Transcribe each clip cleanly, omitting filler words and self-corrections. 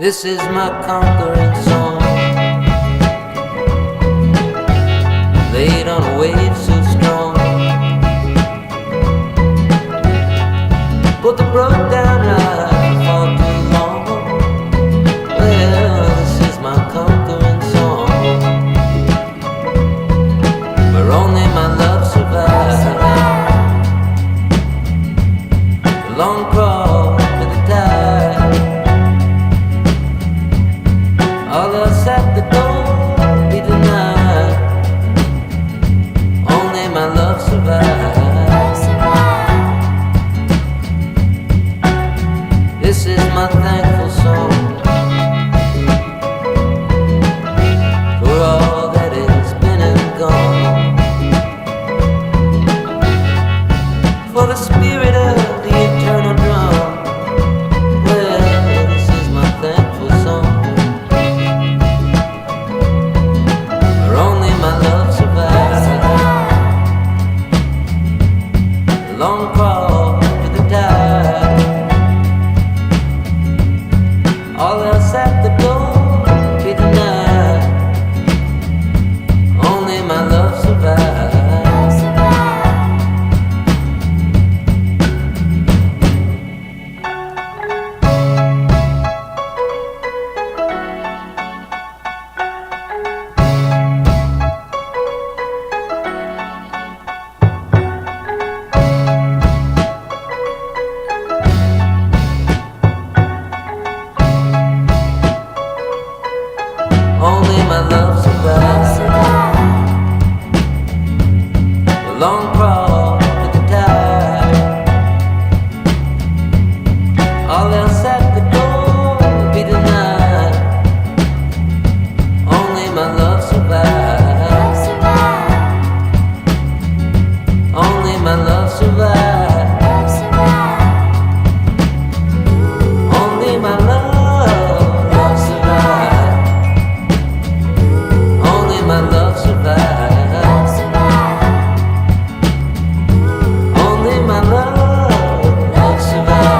This is my conquering song, laid on a wave so strong, but the broke down life for too long. Well, this is my conquering song, where only my love survives. The long crawl to the tide, all else at the door be denied. Only my love survives. This is my thankful song for all that has been and gone, for the spirit of the eternal drum. Well, this is my thankful song, where only my love survives. The long crawl to the tide, all else at the door be denied. Only my love survives. Only my love survives. The long crawl to the tide, all else at the door be denied. Only my love survives. Only my love survives. Only my love survives. Only my love survives. Only my love survives.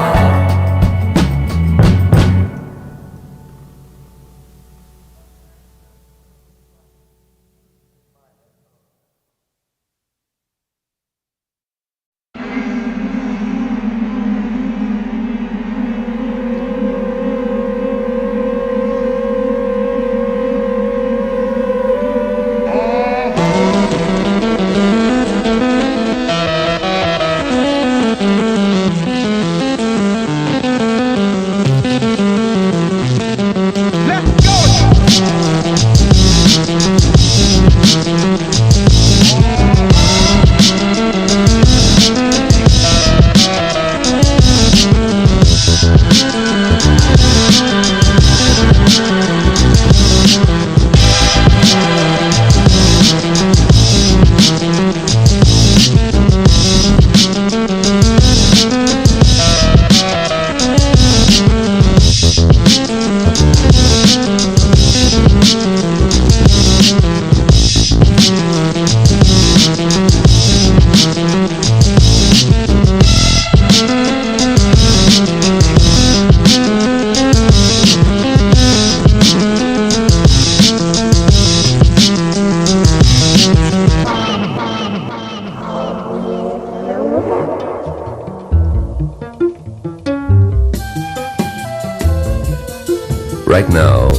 Right now,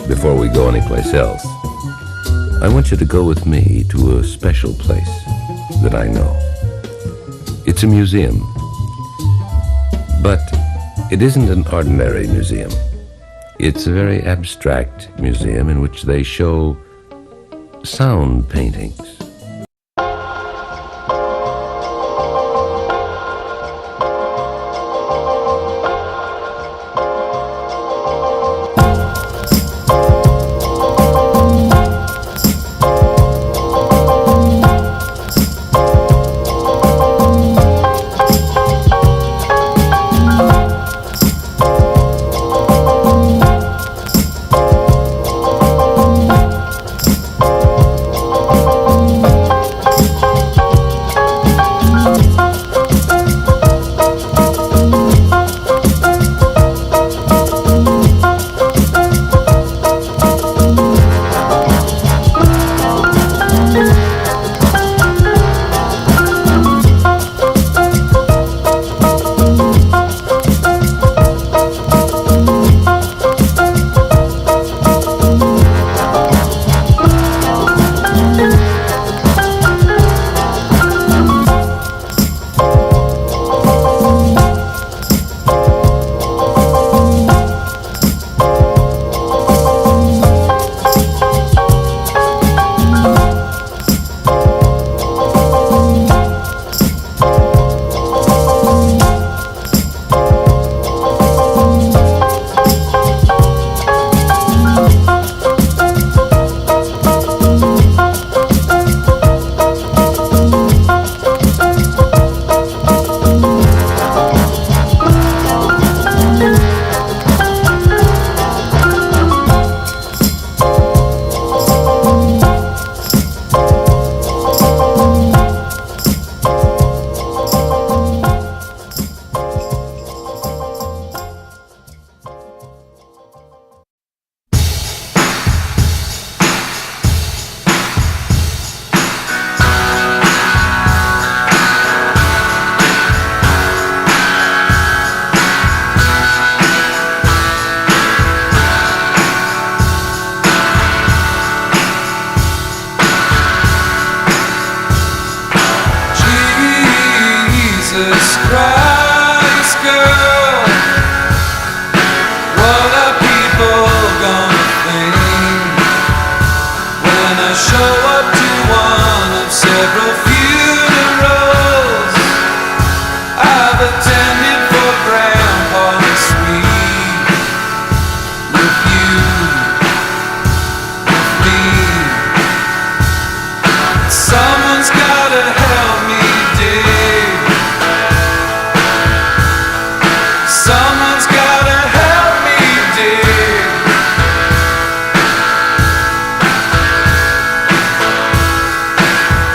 before we go anyplace else, I want you to go with me to a special place that I know. It's a museum, but it isn't an ordinary museum. It's a very abstract museum in which they show sound paintings. Jesus Christ, girl, what are people gonna think when I show up to one of several funerals I've attended for Grandpa and Sweet? With you, with me, someone's gotta help me dig. Someone's gotta help me dig.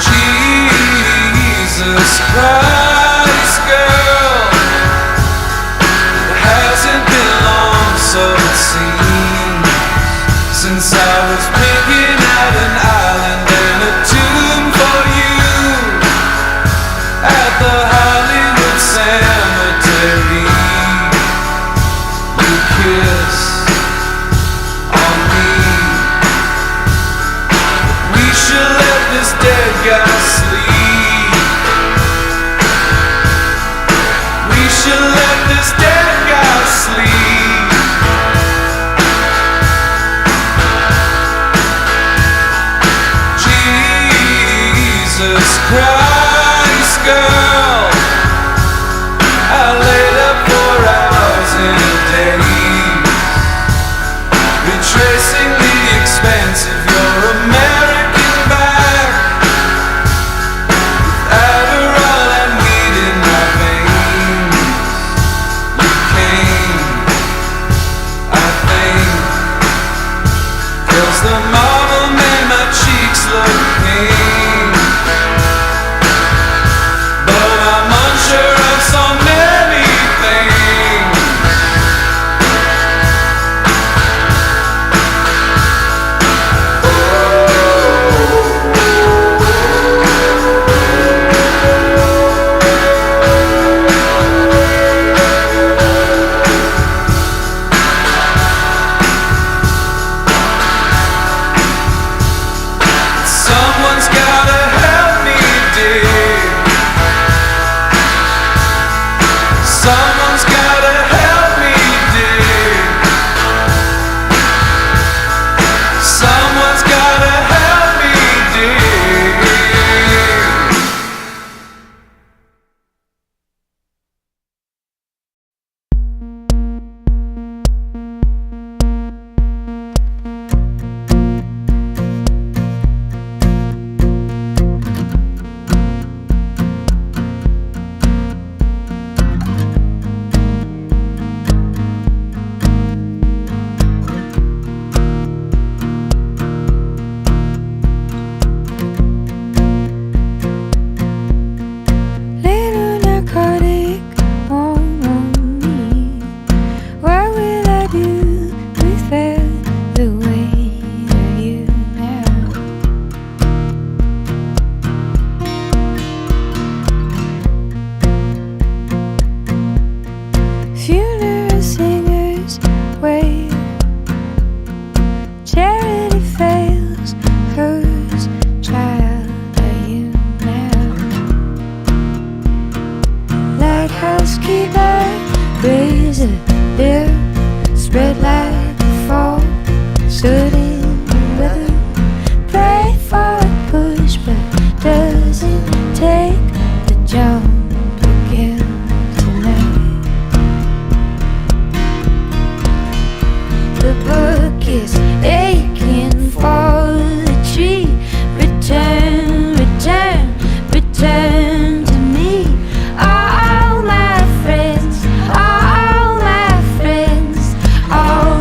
Jesus Christ, girl, it hasn't been long, so it seems, since I was picking out an island and a tomb for you at the Hollywood Cemetery. You kiss on me. We should let this dead guy sleep. We should let this dead guy sleep. Jesus Christ, girl, I laid up for hours in a day, retracing the expanse of your American back, with Adderall and weed in my veins. You came, I think, 'cause the marble made my cheeks look pink. But I'm unsure of so many things. Someone's gotta help me dig. Someone's gotta help me dig. Someone's gotta help me dig. Little narcotic on me. What will I do without the weight of you now? Funeral singers wail, charity fails, whose child are you now? Lighthouse keeper, raise a bill, spread like a fall, stood in the weather, pray for a push, but doesn't take the jump again tonight. The book is aching for the tree. Return, return, return to me. All my friends, all my friends, all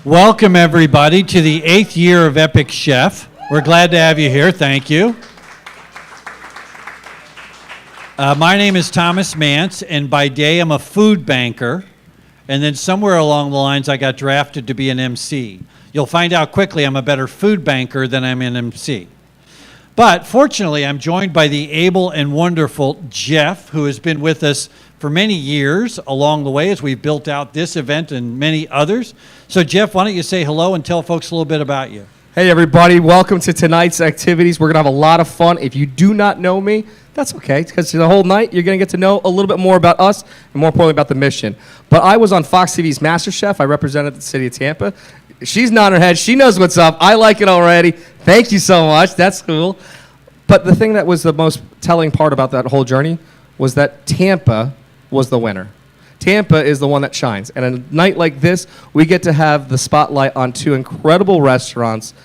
Welcome, everybody, to the 8th year of Epic Chef. We're glad to have you here. Thank you. My name is Thomas Mance, and by day I'm a food banker. And then somewhere along the lines, I got drafted to be an MC. You'll find out quickly I'm a better food banker than I'm an MC. But fortunately, I'm joined by the able and wonderful Jeff, who has been with us for many years along the way as we've built out this event and many others. So Jeff, why don't you say hello and tell folks a little bit about you. Hey everybody, welcome to tonight's activities. We're gonna have a lot of fun. If you do not know me, that's okay, because the whole night you're gonna get to know a little bit more about us and more importantly about the mission. But I was on Fox TV's MasterChef. I represented the city of Tampa. She's nodding her head. She knows what's up. I like it already. Thank you so much. That's cool. But the thing that was the most telling part about that whole journey was that Tampa was the winner. Tampa is the one that shines. And a night like this, we get to have the spotlight on two incredible restaurants,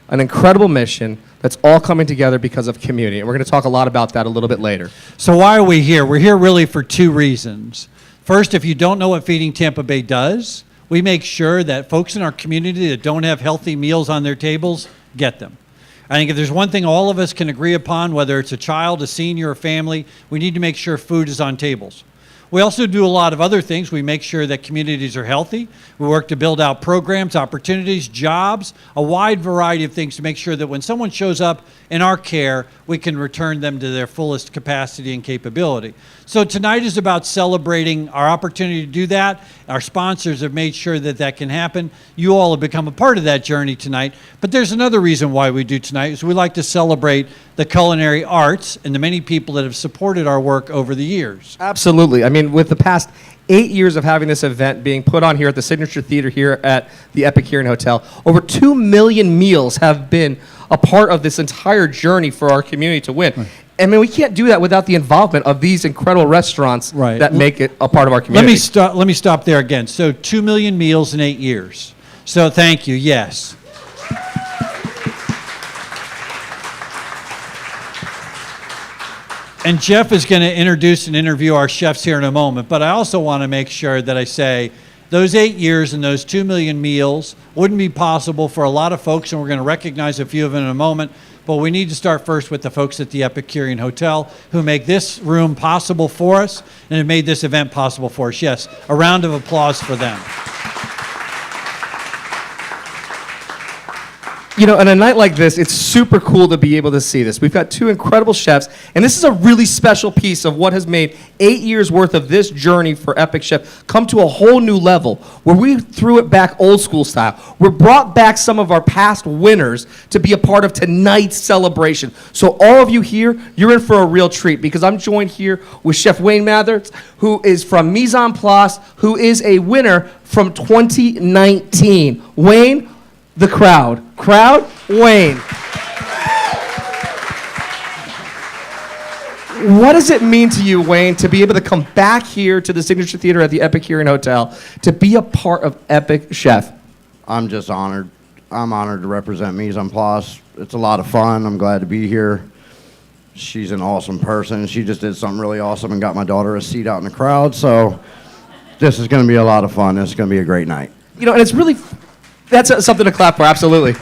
an incredible mission that's all coming together because of community. And we're going to talk a lot about that a little bit later. So why are we here? We're here really for two reasons. First, if you don't know what Feeding Tampa Bay does, we make sure that folks in our community that don't have healthy meals on their tables get them. I think if there's one thing all of us can agree upon, whether it's a child, a senior, or family, we need to make sure food is on tables. We also do a lot of other things. We make sure that communities are healthy. We work to build out programs, opportunities, jobs, a wide variety of things to make sure that when someone shows up in our care, we can return them to their fullest capacity and capability. So tonight is about celebrating our opportunity to do that. Our sponsors have made sure that that can happen. You all have become a part of that journey tonight. But there's another reason why we do tonight, is we like to celebrate the culinary arts and the many people that have supported our work over the years. Absolutely. I mean, with the past 8 years of having this event being put on here at the Signature Theater here at the Epicurean Hotel, over 2 million meals have been a part of this entire journey for our community to win. Right. I mean, we can't do that without the involvement of these incredible restaurants that make it a part of our community. Let me stop there again. So 2 million meals in 8 years. So thank you, yes. And Jeff is going to introduce and interview our chefs here in a moment, but I also want to make sure that I say those 8 years and those 2 million meals wouldn't be possible for a lot of folks, and we're going to recognize a few of them in a moment, but we need to start first with the folks at the Epicurean Hotel who make this room possible for us and have made this event possible for us. Yes, a round of applause for them. You know, on a night like this, it's super cool to be able to see this. We've got two incredible chefs, and this is a really special piece of what has made 8 years worth of this journey for Epic Chef come to a whole new level, where we threw it back old school style. We brought back some of our past winners to be a part of tonight's celebration. So all of you here, you're in for a real treat, because I'm joined here with Chef Wayne Mathers, who is from Mise, who is a winner from 2019. Wayne, the crowd. Wayne. What does it mean to you, Wayne, to be able to come back here to the Signature Theater at the Epicurean Hotel to be a part of Epic Chef? I'm just honored. I'm honored to represent Mise en Place. It's a lot of fun. I'm glad to be here. She's an awesome person. She just did something really awesome and got my daughter a seat out in the crowd. So this is going to be a lot of fun. It's going to be a great night. You know, and it's really... That's something to clap for, absolutely.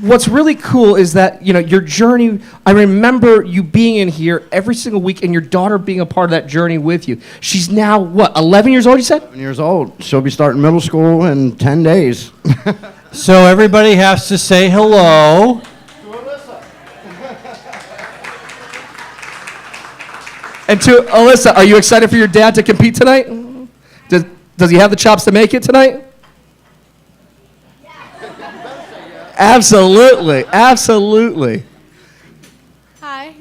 What's really cool is that, you know, your journey, I remember you being in here every single week and your daughter being a part of that journey with you. She's now, what, 11 years old, you said? 11 years old. She'll be starting middle school in 10 days. So everybody has to say hello. And to Alyssa, are you excited for your dad to compete tonight? Does he have the chops to make it tonight? Absolutely, absolutely. Hi.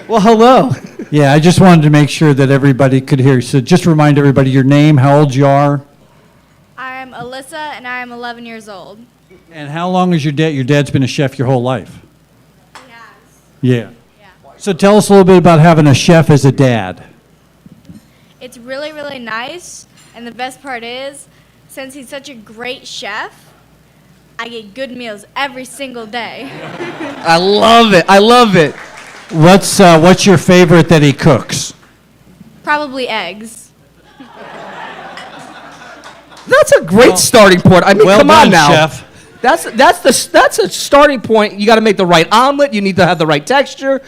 Well, hello. Yeah, I just wanted to make sure that everybody could hear. So just remind everybody your name, how old you are. I'm Alyssa, and I am 11 years old. And how long is your dad? Your dad's been a chef your whole life. He has. Yeah. Yeah. So tell us a little bit about having a chef as a dad. It's really, really nice, and the best part is, since he's such a great chef, I get good meals every single day. I love it. I love it. What's your favorite that he cooks? Probably eggs. That's a great starting point. I mean, well come done, on now. Chef. That's a starting point. You got to make the right omelet. You need to have the right texture.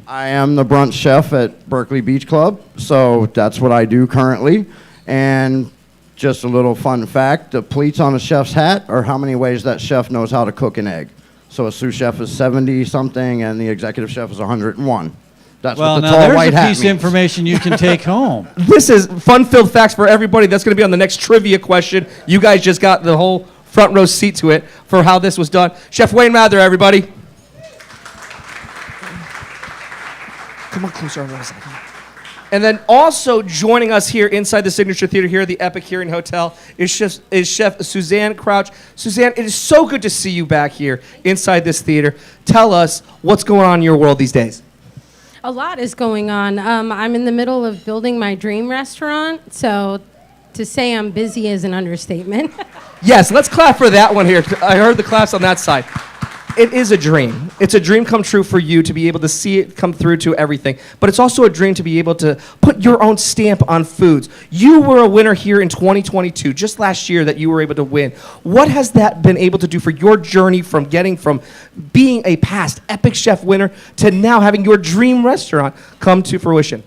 I am the brunch chef at Berkeley Beach Club, so that's what I do currently. And just a little fun fact, the pleats on a chef's hat are how many ways that chef knows how to cook an egg. So a sous chef is 70-something, and the executive chef is 101. That's Well, what the now tall there's white a hat piece of means. information you can take home. This is fun-filled facts for everybody. That's going to be on the next trivia question. You guys just got the whole front row seat to it for how this was done. Chef Wayne Mather, everybody. Come on, closer. And then also joining us here inside the Signature Theater here at the Epicurean Hotel is Chef Suzanne Crouch. Suzanne, it is so good to see you back here inside this theater. Tell us what's going on in your world these days. A lot is going on. I'm in the middle of building my dream restaurant, so to say I'm busy is an understatement. Yes, let's clap for that one here. I heard the claps on that side. It is a dream. It's a dream come true for you to be able to see it come through to everything. But it's also a dream to be able to put your own stamp on foods. You were a winner here in 2022, just last year that you were able to win. What has that been able to do for your journey from getting from being a past Epic Chef winner to now having your dream restaurant come to fruition?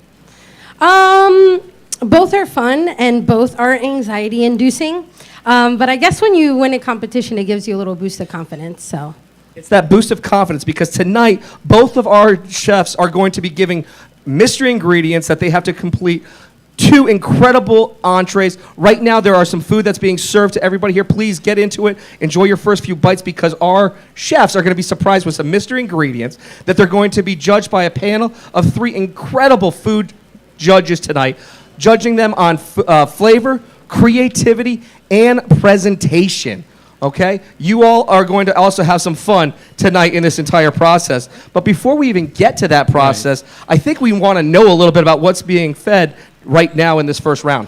Both are fun and both are anxiety inducing. But I guess when you win a competition, it gives you a little boost of confidence, so. It's that boost of confidence because tonight, both of our chefs are going to be giving mystery ingredients that they have to complete 2 incredible entrees. Right now, there are some food that's being served to everybody here. Please get into it. Enjoy your first few bites because our chefs are going to be surprised with some mystery ingredients that they're going to be judged by a panel of 3 incredible food judges tonight, judging them on flavor, creativity, and presentation. Okay? You all are going to also have some fun tonight in this entire process. But before we even get to that process, I think we want to know a little bit about what's being fed right now in this first round.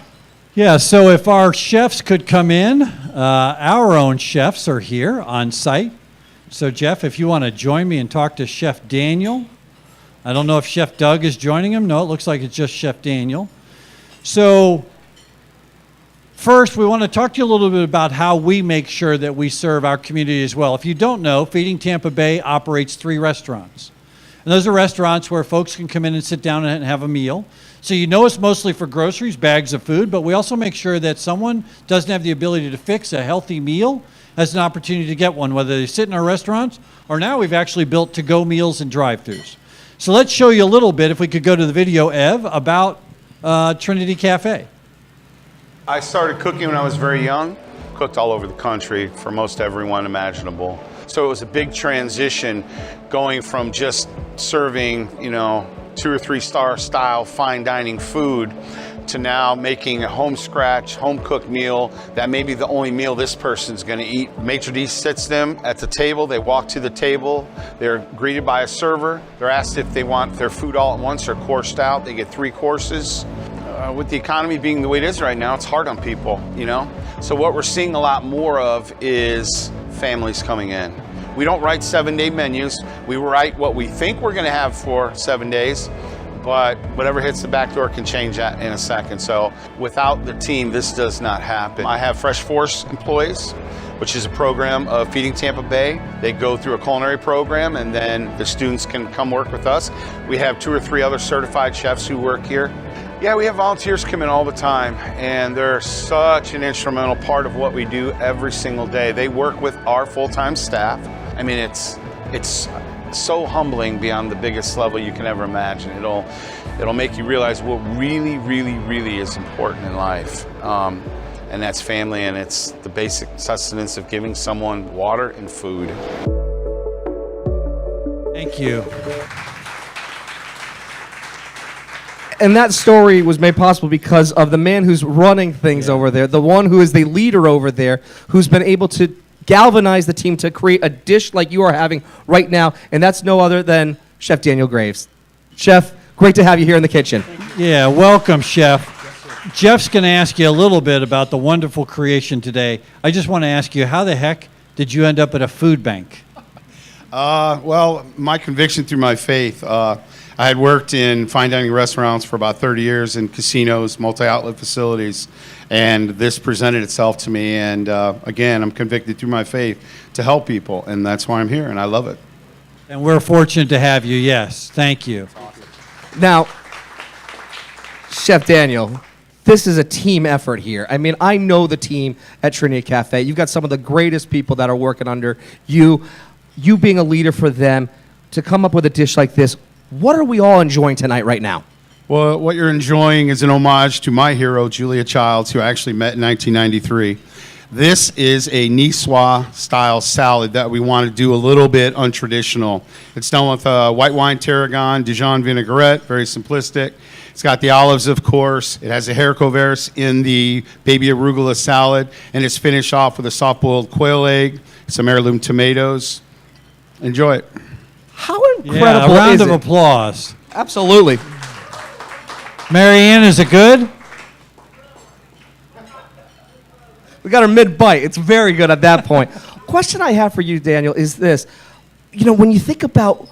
Yeah, so if our chefs could come in, our own chefs are here on site. So Jeff, if you want to join me and talk to Chef Daniel. I don't know if Chef Doug is joining him. No, it looks like it's just Chef Daniel. So first, we want to talk to you a little bit about how we make sure that we serve our community as well. If you don't know, Feeding Tampa Bay operates 3 restaurants. And those are restaurants where folks can come in and sit down and have a meal. So you know it's mostly for groceries, bags of food, but we also make sure that someone doesn't have the ability to fix a healthy meal has an opportunity to get one, whether they sit in our restaurants or now we've actually built to-go meals and drive-thrus. So let's show you a little bit, if we could go to the video, Ev, about Trinity Cafe. I started cooking when I was very young, cooked all over the country for most everyone imaginable. So it was a big transition going from just serving, 2 or 3 star style fine dining food to now making a home scratch, home cooked meal that may be the only meal this person's gonna eat. Maitre d' sits them at the table, they walk to the table, they're greeted by a server, they're asked if they want their food all at once or coursed out, they get 3 courses. With the economy being the way it is right now, it's hard on people, So what we're seeing a lot more of is families coming in. We don't write 7-day menus. We write what we think we're gonna have for 7 days, but whatever hits the back door can change that in a second. So without the team, this does not happen. I have Fresh Force employees, which is a program of Feeding Tampa Bay. They go through a culinary program and then the students can come work with us. We have 2 or 3 other certified chefs who work here. Yeah, we have volunteers come in all the time, and they're such an instrumental part of what we do every single day. They work with our full-time staff. I mean, it's so humbling beyond the biggest level you can ever imagine. It'll make you realize what really, really, really is important in life, and that's family, and it's the basic sustenance of giving someone water and food. Thank you. And that story was made possible because of the man who's running things over there, the one who is the leader over there, who's been able to galvanize the team to create a dish like you are having right now, and that's no other than Chef Daniel Graves. Chef, great to have you here in the kitchen. Yeah, welcome, Chef. Jeff's going to ask you a little bit about the wonderful creation today. I just want to ask you, how the heck did you end up at a food bank? Well, my conviction through my faith. I had worked in fine dining restaurants for about 30 years in casinos, multi-outlet facilities, and this presented itself to me. And again, I'm convicted through my faith to help people, and that's why I'm here, and I love it. And we're fortunate to have you, yes. Thank you. Now, Chef Daniel, this is a team effort here. I mean, I know the team at Trinity Cafe. You've got some of the greatest people that are working under you. You being a leader for them, to come up with a dish like this, what are we all enjoying tonight right now? Well, what you're enjoying is an homage to my hero, Julia Childs, who I actually met in 1993. This is a Niçoise-style salad that we want to do a little bit untraditional. It's done with white wine tarragon, Dijon vinaigrette, very simplistic. It's got the olives, of course. It has a haricot verts in the baby arugula salad, and it's finished off with a soft-boiled quail egg, some heirloom tomatoes. Enjoy it. How incredible Yeah, a round is of it? applause. Absolutely. Marianne, is it good? We got our mid-bite. It's very good at that point. Question I have for you, Daniel, is this. You know, when you think about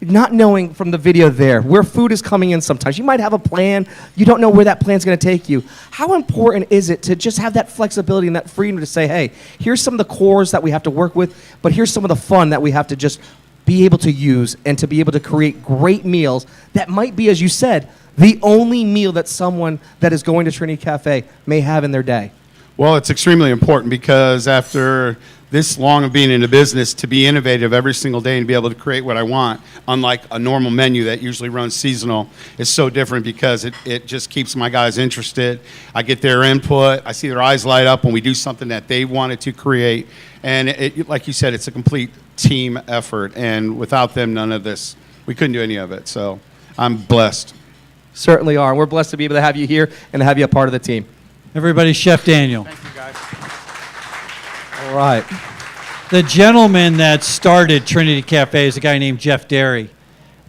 not knowing from the video there where food is coming in sometimes, you might have a plan. You don't know where that plan's going to take you. How important is it to just have that flexibility and that freedom to say, hey, here's some of the cores that we have to work with, but here's some of the fun that we have to just be able to use and to be able to create great meals that might be, as you said, the only meal that someone that is going to Trinity Cafe may have in their day? Well, it's extremely important because after this long of being in the business, to be innovative every single day and be able to create what I want, unlike a normal menu that usually runs seasonal, is so different because it just keeps my guys interested. I get their input. I see their eyes light up when we do something that they wanted to create. And like you said, it's a complete team effort. And without them, none of this, we couldn't do any of it. So I'm blessed. Certainly are. And we're blessed to be able to have you here and to have you a part of the team. Everybody, Chef Daniel. Thank you, guys. All right. The gentleman that started Trinity Cafe is a guy named Jeff Derry.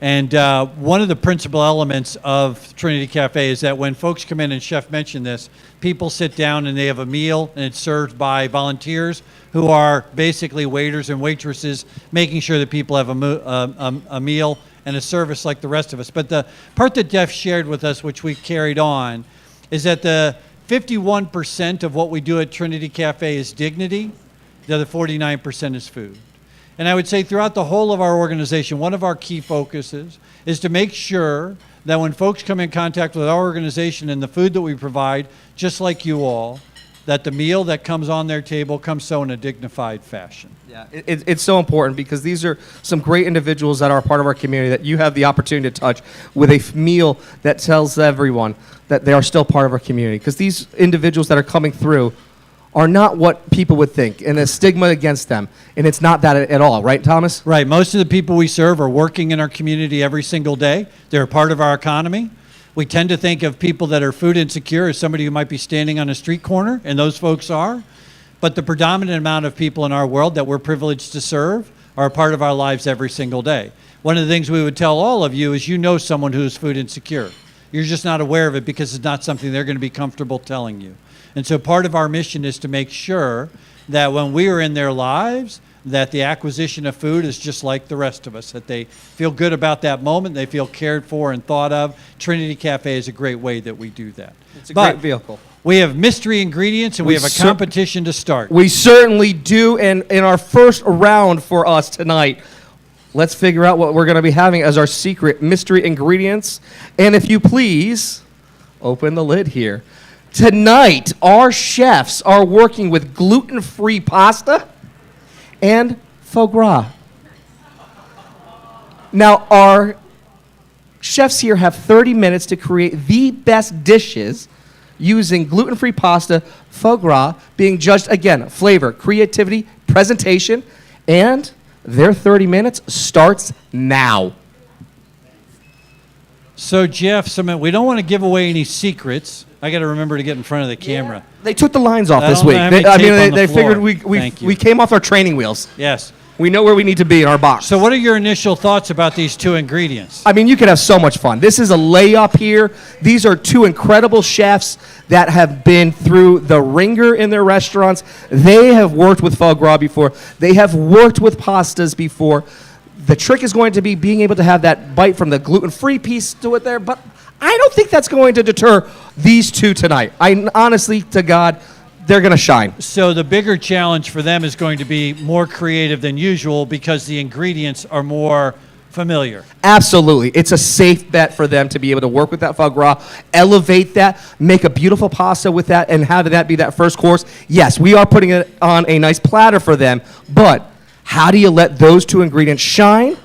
And one of the principal elements of Trinity Cafe is that when folks come in, and Chef mentioned this, people sit down and they have a meal, and it's served by volunteers who are basically waiters and waitresses, making sure that people have a meal and a service like the rest of us. But the part that Jeff shared with us, which we carried on, is that the 51% of what we do at Trinity Cafe is dignity. The other 49% is food. And I would say throughout the whole of our organization, one of our key focuses is to make sure that when folks come in contact with our organization and the food that we provide, just like you all, that the meal that comes on their table comes so in a dignified fashion. Yeah, it's so important because these are some great individuals that are a part of our community that you have the opportunity to touch with a meal that tells everyone that they are still part of our community. Because these individuals that are coming through are not what people would think, and a stigma against them. And it's not that at all, right, Thomas? Right. Most of the people we serve are working in our community every single day. They're a part of our economy. We tend to think of people that are food insecure as somebody who might be standing on a street corner, and those folks are. But the predominant amount of people in our world that we're privileged to serve are a part of our lives every single day. One of the things we would tell all of you is you know someone who is food insecure. You're just not aware of it because it's not something they're going to be comfortable telling you. And so part of our mission is to make sure that when we are in their lives, that the acquisition of food is just like the rest of us, that they feel good about that moment, they feel cared for and thought of. Trinity Cafe is a great way that we do that. It's a great vehicle. We have mystery ingredients and we have a competition to start. We certainly do, and in our first round for us tonight, let's figure out what we're going to be having as our secret mystery ingredients. And if you please, open the lid here. Tonight, our chefs are working with gluten-free pasta and foie gras. Now, our chefs here have 30 minutes to create the best dishes using gluten-free pasta, foie gras, being judged, again, flavor, creativity, presentation, and their 30 minutes starts now. So, Jeff, we don't want to give away any secrets. I got to remember to get in front of the camera. Yeah. They took the lines off I this don't week. have any tape on the They floor. figured Thank you. we came off our training wheels. Yes. We know where we need to be in our box. So what are your initial thoughts about these two ingredients? I mean, you could have so much fun. This is a layup here. These are two incredible chefs that have been through the ringer in their restaurants. They have worked with foie gras before. They have worked with pastas before. The trick is going to be being able to have that bite from the gluten-free piece to it there, but I don't think that's going to deter these two tonight. Honestly, to God, they're going to shine. So the bigger challenge for them is going to be more creative than usual because the ingredients are more familiar. Absolutely. It's a safe bet for them to be able to work with that foie gras, elevate that, make a beautiful pasta with that, and have that be that first course. Yes, we are putting it on a nice platter for them, but how do you let those two ingredients shine?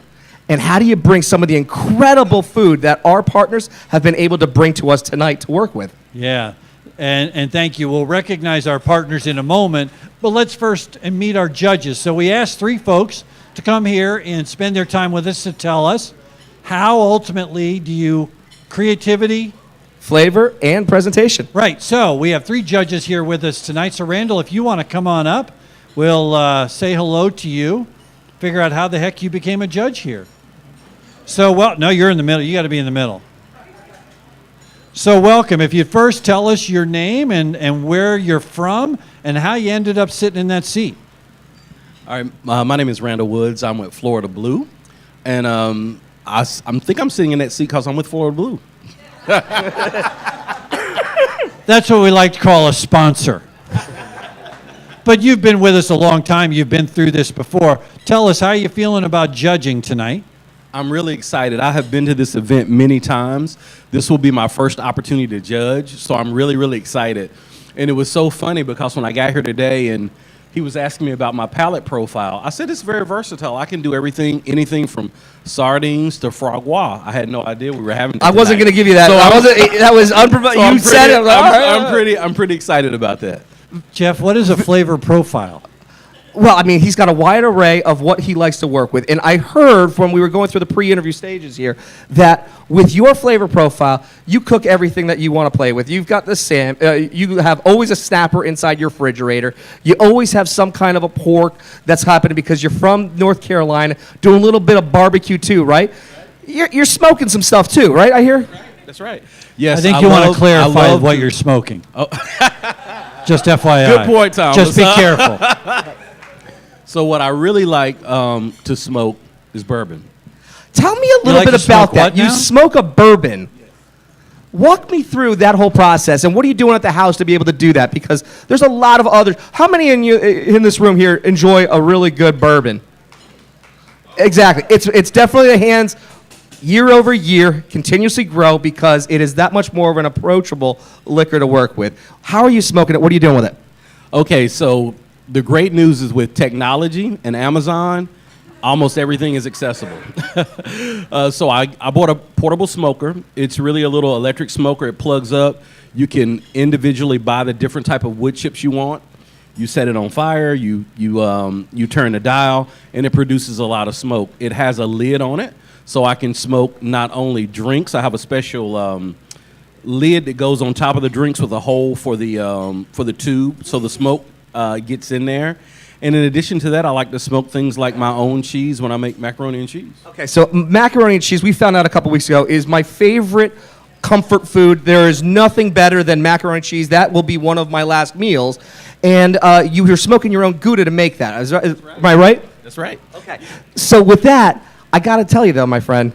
And how do you bring some of the incredible food that our partners have been able to bring to us tonight to work with? Yeah, and thank you. We'll recognize our partners in a moment, but let's first meet our judges. So we asked 3 folks to come here and spend their time with us to tell us how ultimately do you creativity, Flavor and presentation. right? So we have 3 judges here with us tonight. So Randall, if you want to come on up, we'll say hello to you, figure out how the heck you became a judge here. So, well, no, you're in the middle. You got to be in the middle. So welcome. If you'd first tell us your name and where you're from and how you ended up sitting in that seat. All right, my name is Randall Woods. I'm with Florida Blue, and I think I'm sitting in that seat because I'm with Florida Blue. That's what we like to call a sponsor. But you've been with us a long time. You've been through this before. Tell us, how are you feeling about judging tonight? I'm really excited. I have been to this event many times. This will be my first opportunity to judge, so I'm really, really excited. And it was so funny because when I got here today and he was asking me about my palate profile, I said it's very versatile. I can do anything from sardines to foie gras. I had no idea we were having that I wasn't going to give you that. So That was unprovoked. You said it. I'm pretty excited about that. Jeff, what is a flavor profile? Well, I mean, he's got a wide array of what he likes to work with. And I heard when we were going through the pre-interview stages here that with your flavor profile, you cook everything that you want to play with. You've got the you have always a snapper inside your refrigerator. You always have some kind of a pork that's happening because you're from North Carolina, doing a little bit of barbecue too, right? You're smoking some stuff too, right? I hear? That's right. Yes, I think you want to clarify what you're smoking. Oh. Just FYI. Good point, Thomas. Just be careful. So what I really like to smoke is bourbon. Tell me a little like bit to about smoke that. what You now? smoke a bourbon. Walk me through that whole process, and what are you doing at the house to be able to do that? Because there's a lot of others. How many in this room here enjoy a really good bourbon? Exactly. It's definitely the hands year over year continuously grow because it is that much more of an approachable liquor to work with. How are you smoking it? What are you doing with it? Okay, so the great news is with technology and Amazon, almost everything is accessible. So I bought a portable smoker. It's really a little electric smoker. It plugs up. You can individually buy the different type of wood chips you want. You set it on fire, you turn the dial, and it produces a lot of smoke. It has a lid on it, so I can smoke not only drinks. I have a special lid that goes on top of the drinks with a hole for the tube, so the smoke gets in there. And in addition to that, I like to smoke things like my own cheese when I make macaroni and cheese. Okay, so macaroni and cheese, we found out a couple weeks ago, is my favorite comfort food. There is nothing better than macaroni and cheese. That will be one of my last meals. And you're smoking your own Gouda to make that. Am I right? That's right. Okay. So with that, I got to tell you, though, my friend,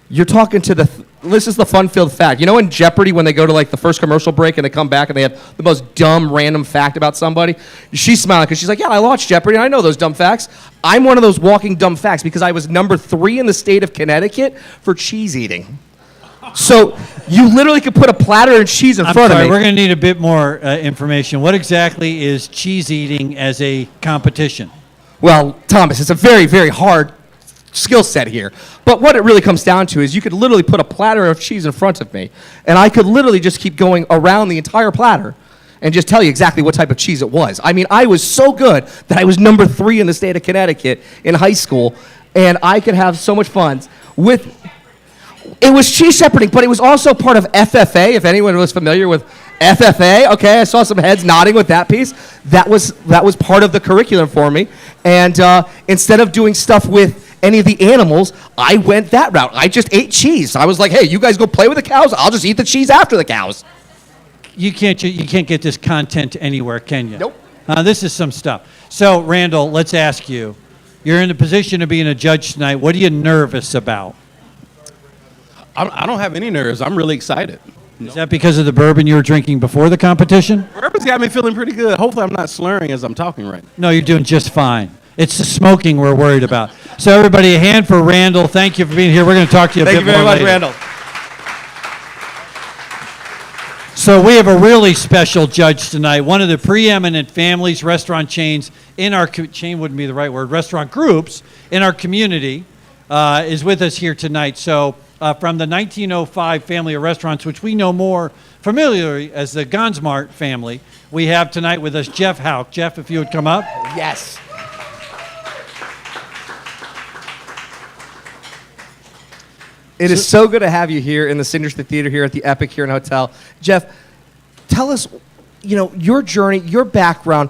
you're talking to this is the fun-filled fact. You know in Jeopardy when they go to like the first commercial break and they come back and they have the most dumb random fact about somebody? She's smiling because she's like, yeah, I watched Jeopardy and I know those dumb facts. I'm one of those walking dumb facts because I was number 3 in the state of Connecticut for cheese eating. So you literally could put a platter of cheese in front of me. We're going to need a bit more information. What exactly is cheese eating as a competition? Well, Thomas, it's a very, very hard skill set here. But what it really comes down to is you could literally put a platter of cheese in front of me, and I could literally just keep going around the entire platter and just tell you exactly what type of cheese it was. I mean, I was so good that I was number 3 in the state of Connecticut in high school, and I could have so much fun with... It was cheese shepherding, but it was also part of FFA, if anyone was familiar with FFA. Okay, I saw some heads nodding with that piece. That was part of the curriculum for me. And instead of doing stuff with any of the animals, I went that route. I just ate cheese. I was like, hey, you guys go play with the cows. I'll just eat the cheese after the cows. You can't get this content anywhere, can you? Nope. This is some stuff. So, Randall, let's ask you. You're in the position of being a judge tonight. What are you nervous about? I don't have any nerves. I'm really excited. Is that because of the bourbon you were drinking before the competition? Bourbon's got me feeling pretty good. Hopefully I'm not slurring as I'm talking right now. No, you're doing just fine. It's the smoking we're worried about. So everybody, a hand for Randall. Thank you for being here. We're going to talk to you a Thank bit you very more much, later. Randall. So we have a really special judge tonight. One of the preeminent families, restaurant chains in our chain wouldn't be the right word, restaurant groups in our community is with us here tonight. So from the 1905 family of restaurants, which we know more familiarly as the Gonsmart family, we have tonight with us Jeff Houck. Jeff, if you would come up. Yes. It is so good to have you here in the Signature Theater here at the Epicurean Hotel. Jeff, tell us, your journey, your background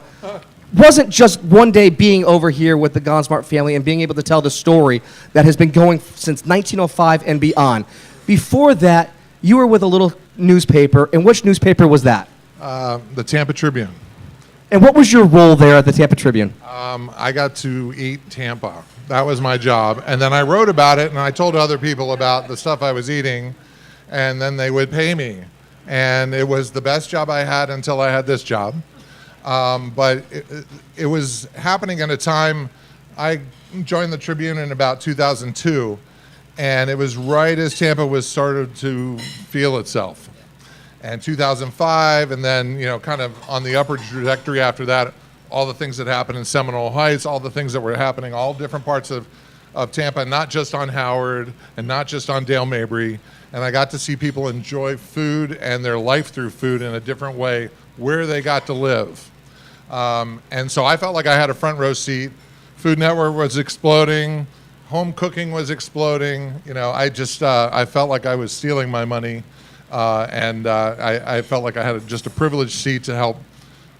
wasn't just one day being over here with the Gonsmart family and being able to tell the story that has been going since 1905 and beyond. Before that, you were with a little newspaper, and which newspaper was that? The Tampa Tribune. And what was your role there at the Tampa Tribune? I got to eat Tampa. That was my job. And then I wrote about it, and I told other people about the stuff I was eating, and then they would pay me. And it was the best job I had until I had this job. But it was happening at a time, I joined the Tribune in about 2002, and it was right as Tampa was started to feel itself. And 2005, and then, kind of on the upward trajectory after that, all the things that happened in Seminole Heights, all the things that were happening, all different parts of Tampa, not just on Howard and not just on Dale Mabry. And I got to see people enjoy food and their life through food in a different way where they got to live. And so I felt like I had a front row seat. Food Network was exploding. Home cooking was exploding. I felt like I was stealing my money. I felt like I had just a privileged seat to help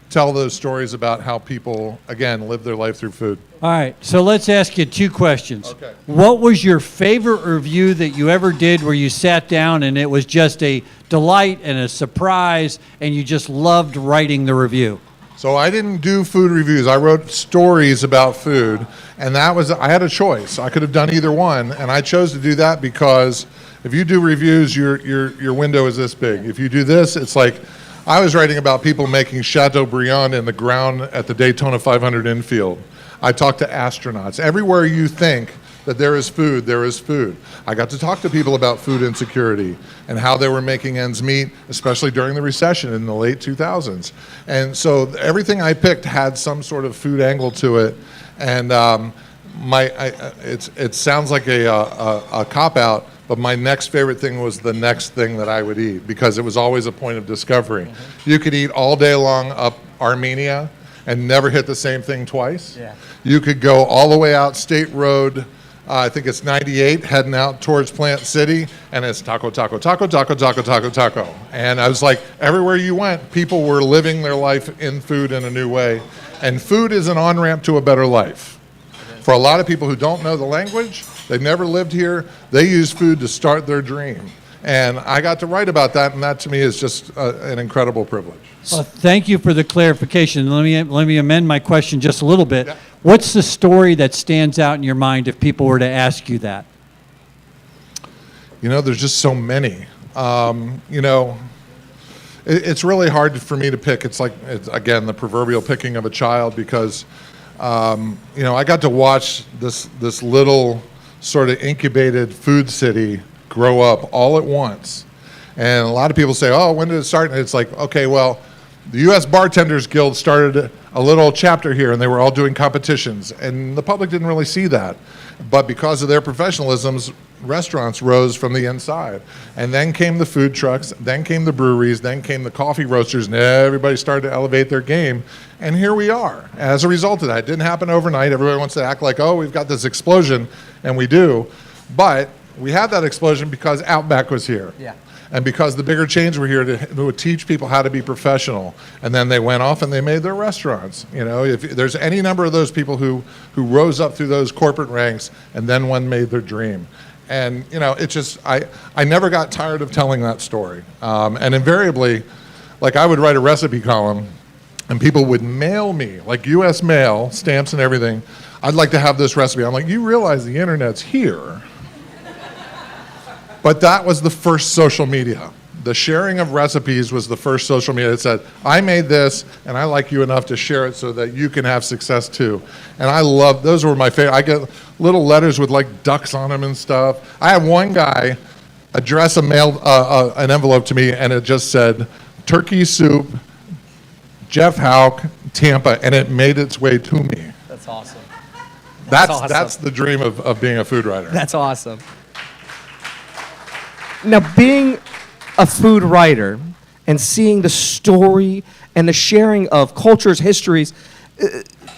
tell those stories about how people, again, live their life through food. All right, so let's ask you two questions. Okay. What was your favorite review that you ever did where you sat down and it was just a delight and a surprise and you just loved writing the review? So I didn't do food reviews. I wrote stories about food, and I had a choice. I could have done either one, and I chose to do that because if you do reviews, your window is this big. If you do this, it's like I was writing about people making Chateaubriand in the ground at the Daytona 500 infield. I talked to astronauts. Everywhere you think that there is food, there is food. I got to talk to people about food insecurity and how they were making ends meet, especially during the recession in the late 2000s. And so everything I picked had some sort of food angle to it. And it sounds like a cop-out, but my next favorite thing was the next thing that I would eat because it was always a point of discovery. Mm-hmm. You could eat all day long up Armenia and never hit the same thing twice. Yeah. You could go all the way out State Road, I think it's 98, heading out towards Plant City, and it's taco, taco, taco, taco, taco, taco, taco. And I was like, everywhere you went, people were living their life in food in a new way. And food is an on-ramp to a better life. For a lot of people who don't know the language, they've never lived here, they use food to start their dream. And I got to write about that, and that to me is just an incredible privilege. Well, thank you for the clarification. Let me amend my question just a little bit. Yeah. What's the story that stands out in your mind if people were to ask you that? There's just so many. It's really hard for me to pick. It's again, the proverbial picking of a child because, I got to watch this little sort of incubated food city grow up all at once. And a lot of people say, oh, when did it start? And it's like, okay, well, the U.S. Bartenders Guild started a little chapter here, and they were all doing competitions. And the public didn't really see that. But because of their professionalisms, restaurants rose from the inside. And then came the food trucks, then came the breweries, then came the coffee roasters, and everybody started to elevate their game. And here we are as a result of that. It didn't happen overnight. Everybody wants to act like, oh, we've got this explosion, and we do. But we had that explosion because Outback was here. Yeah. And because the bigger chains were here to teach people how to be professional. And then they went off and they made their restaurants. If there's any number of those people who rose up through those corporate ranks and then one made their dream. And, it's just, I never got tired of telling that story. And invariably, like I would write a recipe column And people would mail me, like U.S. mail, stamps and everything. I'd like to have this recipe. I'm like, you realize the internet's here. But that was the first social media. The sharing of recipes was the first social media. It said, I made this, and I like you enough to share it so that you can have success too. And I love, those were my favorite. I get little letters with like ducks on them and stuff. I had one guy address an envelope to me, and it just said, turkey soup, Jeff Houck, Tampa, and it made its way to me. That's awesome. That's the dream of being a food writer. That's awesome. Now, being a food writer and seeing the story and the sharing of cultures, histories,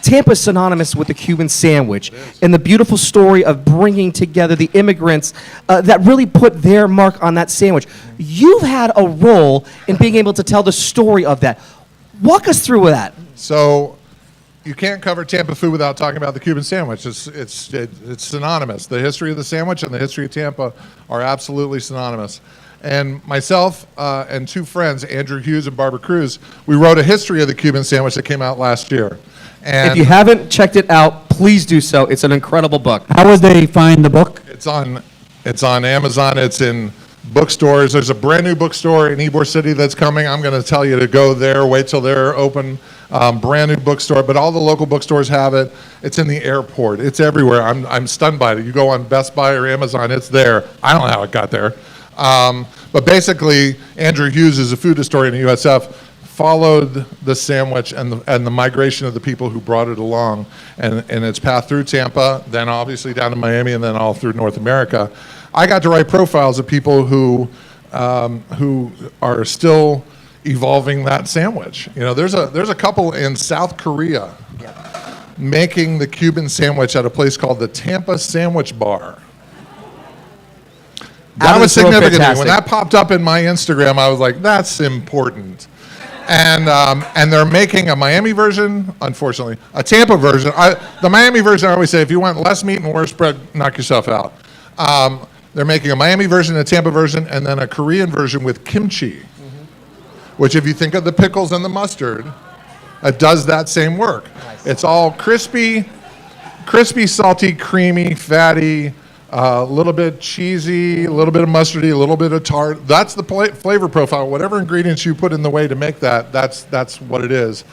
Tampa's synonymous with the Cuban sandwich and the beautiful story of bringing together the immigrants that really put their mark on that sandwich. You've had a role in being able to tell the story of that. Walk us through that. So you can't cover Tampa food without talking about the Cuban sandwich. It's synonymous. The history of the sandwich and the history of Tampa are absolutely synonymous. And myself and two friends, Andrew Hughes and Barbara Cruz, we wrote a history of the Cuban sandwich that came out last year. And if you haven't checked it out, please do so. It's an incredible book. How would they find the book? It's on Amazon. It's in bookstores. There's a brand new bookstore in Ybor City that's coming. I'm going to tell you to go there. Wait till they're open. Brand new bookstore, but all the local bookstores have it. It's in the airport. It's everywhere. I'm stunned by it. You go on Best Buy or Amazon, it's there. I don't know how it got there. But basically, Andrew Hughes is a food historian at USF, followed the sandwich and the migration of the people who brought it along and its path through Tampa, then obviously down to Miami, and then all through North America. I got to write profiles of people who are still evolving that sandwich. You know, there's a couple in South Korea making the Cuban sandwich at a place called the Tampa Sandwich Bar. That was significant to me. When that popped up in my Instagram, I was like, that's important. And they're making a Miami version, unfortunately, a Tampa version. The Miami version, I always say, if you want less meat and worse bread, knock yourself out. They're making a Miami version, a Tampa version, and then a Korean version with kimchi, which if you think of the pickles and the mustard, it does that same work. Nice. It's all crispy, salty, creamy, fatty, a little bit cheesy, a little bit of mustardy, a little bit of tart. That's the flavor profile. Whatever ingredients you put in the way to make that, that's what it is.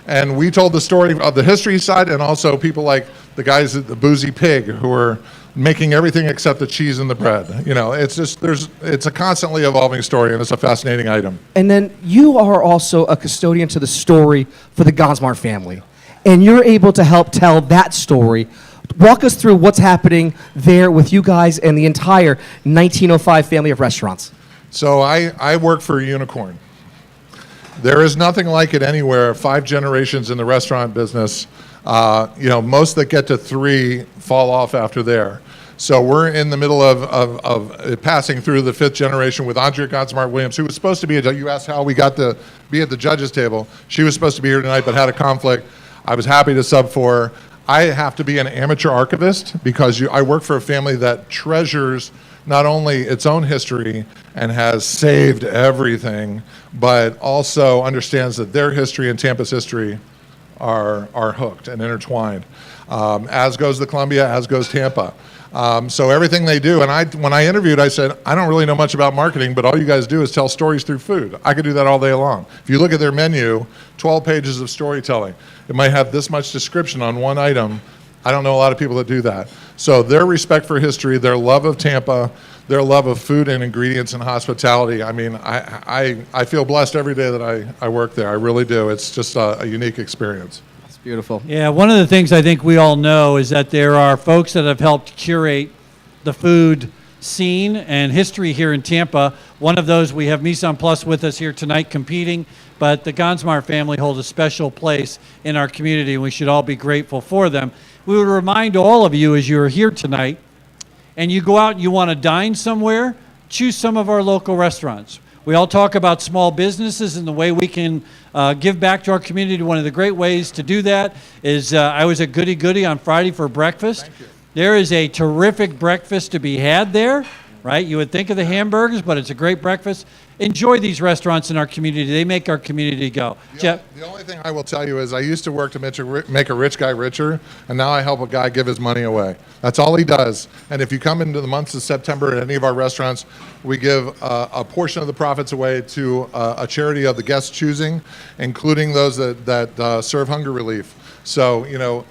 And we told the story of the history side, and also people like the guys at the Boozy Pig who are making everything except the cheese and the bread. You know, it's a constantly evolving story, and it's a fascinating item. And then you are also a custodian to the story for the Gonsmar family, and you're able to help tell that story. Walk us through what's happening there with you guys and the entire 1905 family of restaurants. So I work for a unicorn. There is nothing like it anywhere. 5 generations in the restaurant business. Most that get to 3 fall off after there. So we're in the middle of passing through the 5th generation with Andrea Gonsmar Williams, who was supposed to be you asked how we got to be at the judges table. She was supposed to be here tonight, but had a conflict. I was happy to sub for her. I have to be an amateur archivist because I work for a family that treasures not only its own history and has saved everything, but also understands that their history and Tampa's history are hooked and intertwined. As goes the Columbia, as goes Tampa. So everything they do, and when I interviewed, I said, I don't really know much about marketing, but all you guys do is tell stories through food. I could do that all day long. If you look at their menu, 12 pages of storytelling. It might have this much description on one item. I don't know a lot of people that do that. So their respect for history, their love of Tampa, their love of food and ingredients and hospitality. I mean, I feel blessed every day that I work there. I really do. It's just a unique experience. That's beautiful. Yeah, one of the things I think we all know is that there are folks that have helped curate the food scene and history here in Tampa. One of those, we have Mise Plus with us here tonight competing, but the Gonsmar family holds a special place in our community, and we should all be grateful for them. We would remind all of you as you're here tonight, and you go out and you want to dine somewhere, choose some of our local restaurants. We all talk about small businesses and the way we can give back to our community. One of the great ways to do that is I was at Goody Goody on Friday for breakfast. There is a terrific breakfast to be had there, right? You would think of the hamburgers, but it's a great breakfast. Enjoy these restaurants in our community. They make our community go. Jeff? The only thing I will tell you is I used to work to make a rich guy richer, and now I help a guy give his money away. That's all he does. And if you come into the months of September at any of our restaurants, we give a portion of the profits away to a charity of the guest's choosing, including those that serve hunger relief. So,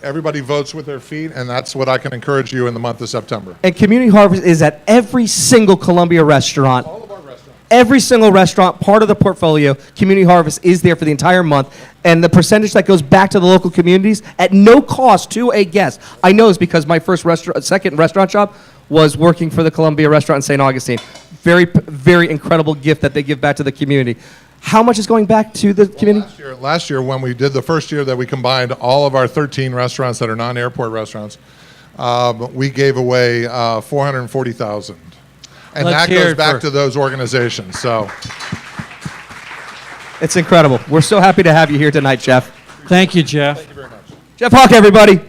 everybody votes with their feet, and that's what I can encourage you in the month of September. And Community Harvest is at every single Columbia restaurant. All of our restaurants. Every single restaurant, part of the portfolio, Community Harvest is there for the entire month. And the percentage that goes back to the local communities at no cost to a guest. I know this because my second restaurant job was working for the Columbia restaurant in St. Augustine. Very, very incredible gift that they give back to the community. How much is going back to the community? Last year, when we did the first year that we combined all of our 13 restaurants that are non-airport restaurants, we gave away $440,000, and that goes back to those organizations. So it's incredible. We're so happy to have you here tonight, Jeff. Thank you, Jeff. thank you very much. Jeff Hawk, everybody.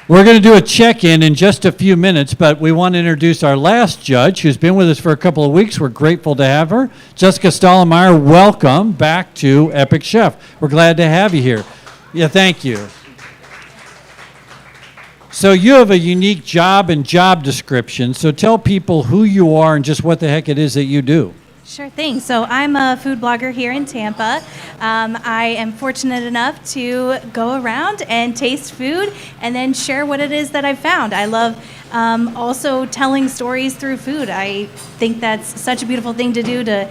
We're going to do a check-in in just a few minutes, but we want to introduce our last judge, who's been with us for a couple of weeks. We're grateful to have her. Jessica Stallmeyer, welcome back to Epic Chef. We're glad to have you here. Yeah, thank you. So you have a unique job and job description, so tell people who you are and just what the heck it is that you do. Sure thing. So I'm a food blogger here in Tampa. I am fortunate enough to go around and taste food and then share what it is that I've found. I love also telling stories through food. I think that's such a beautiful thing to do, to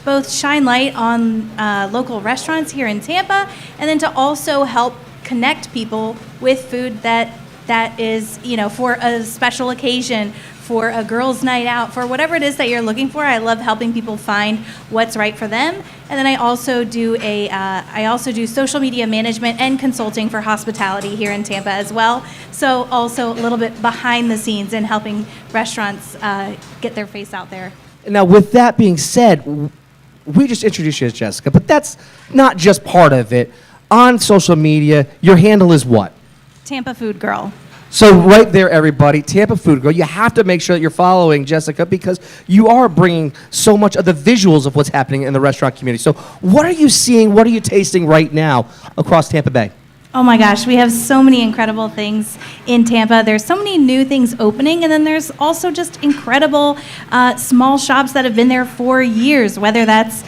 both shine light on local restaurants here in Tampa, and then to also help connect people with food that is, for a special occasion, for a girls' night out, for whatever it is that you're looking for. I love helping people find what's right for them. And then I also do social media management and consulting for hospitality here in Tampa as well. So also a little bit behind the scenes in helping restaurants get their face out there. Now, with that being said, we just introduced you as Jessica, but that's not just part of it. On social media, your handle is what? Tampa Food Girl. So right there, everybody, Tampa Food Girl, you have to make sure that you're following Jessica because you are bringing so much of the visuals of what's happening in the restaurant community. So what are you seeing, what are you tasting right now across Tampa Bay? Oh my gosh, we have so many incredible things in Tampa. There's so many new things opening, and then there's also just incredible small shops that have been there for years, whether that's,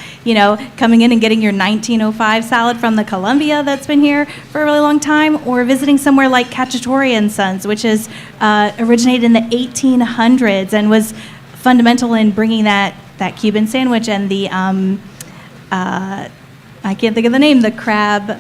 coming in and getting your 1905 salad from the Columbia that's been here for a really long time, or visiting somewhere like Cacciatore & Sons, which is originated in the 1800s and was fundamental in bringing that Cuban sandwich and the, I can't think of the name, the crab...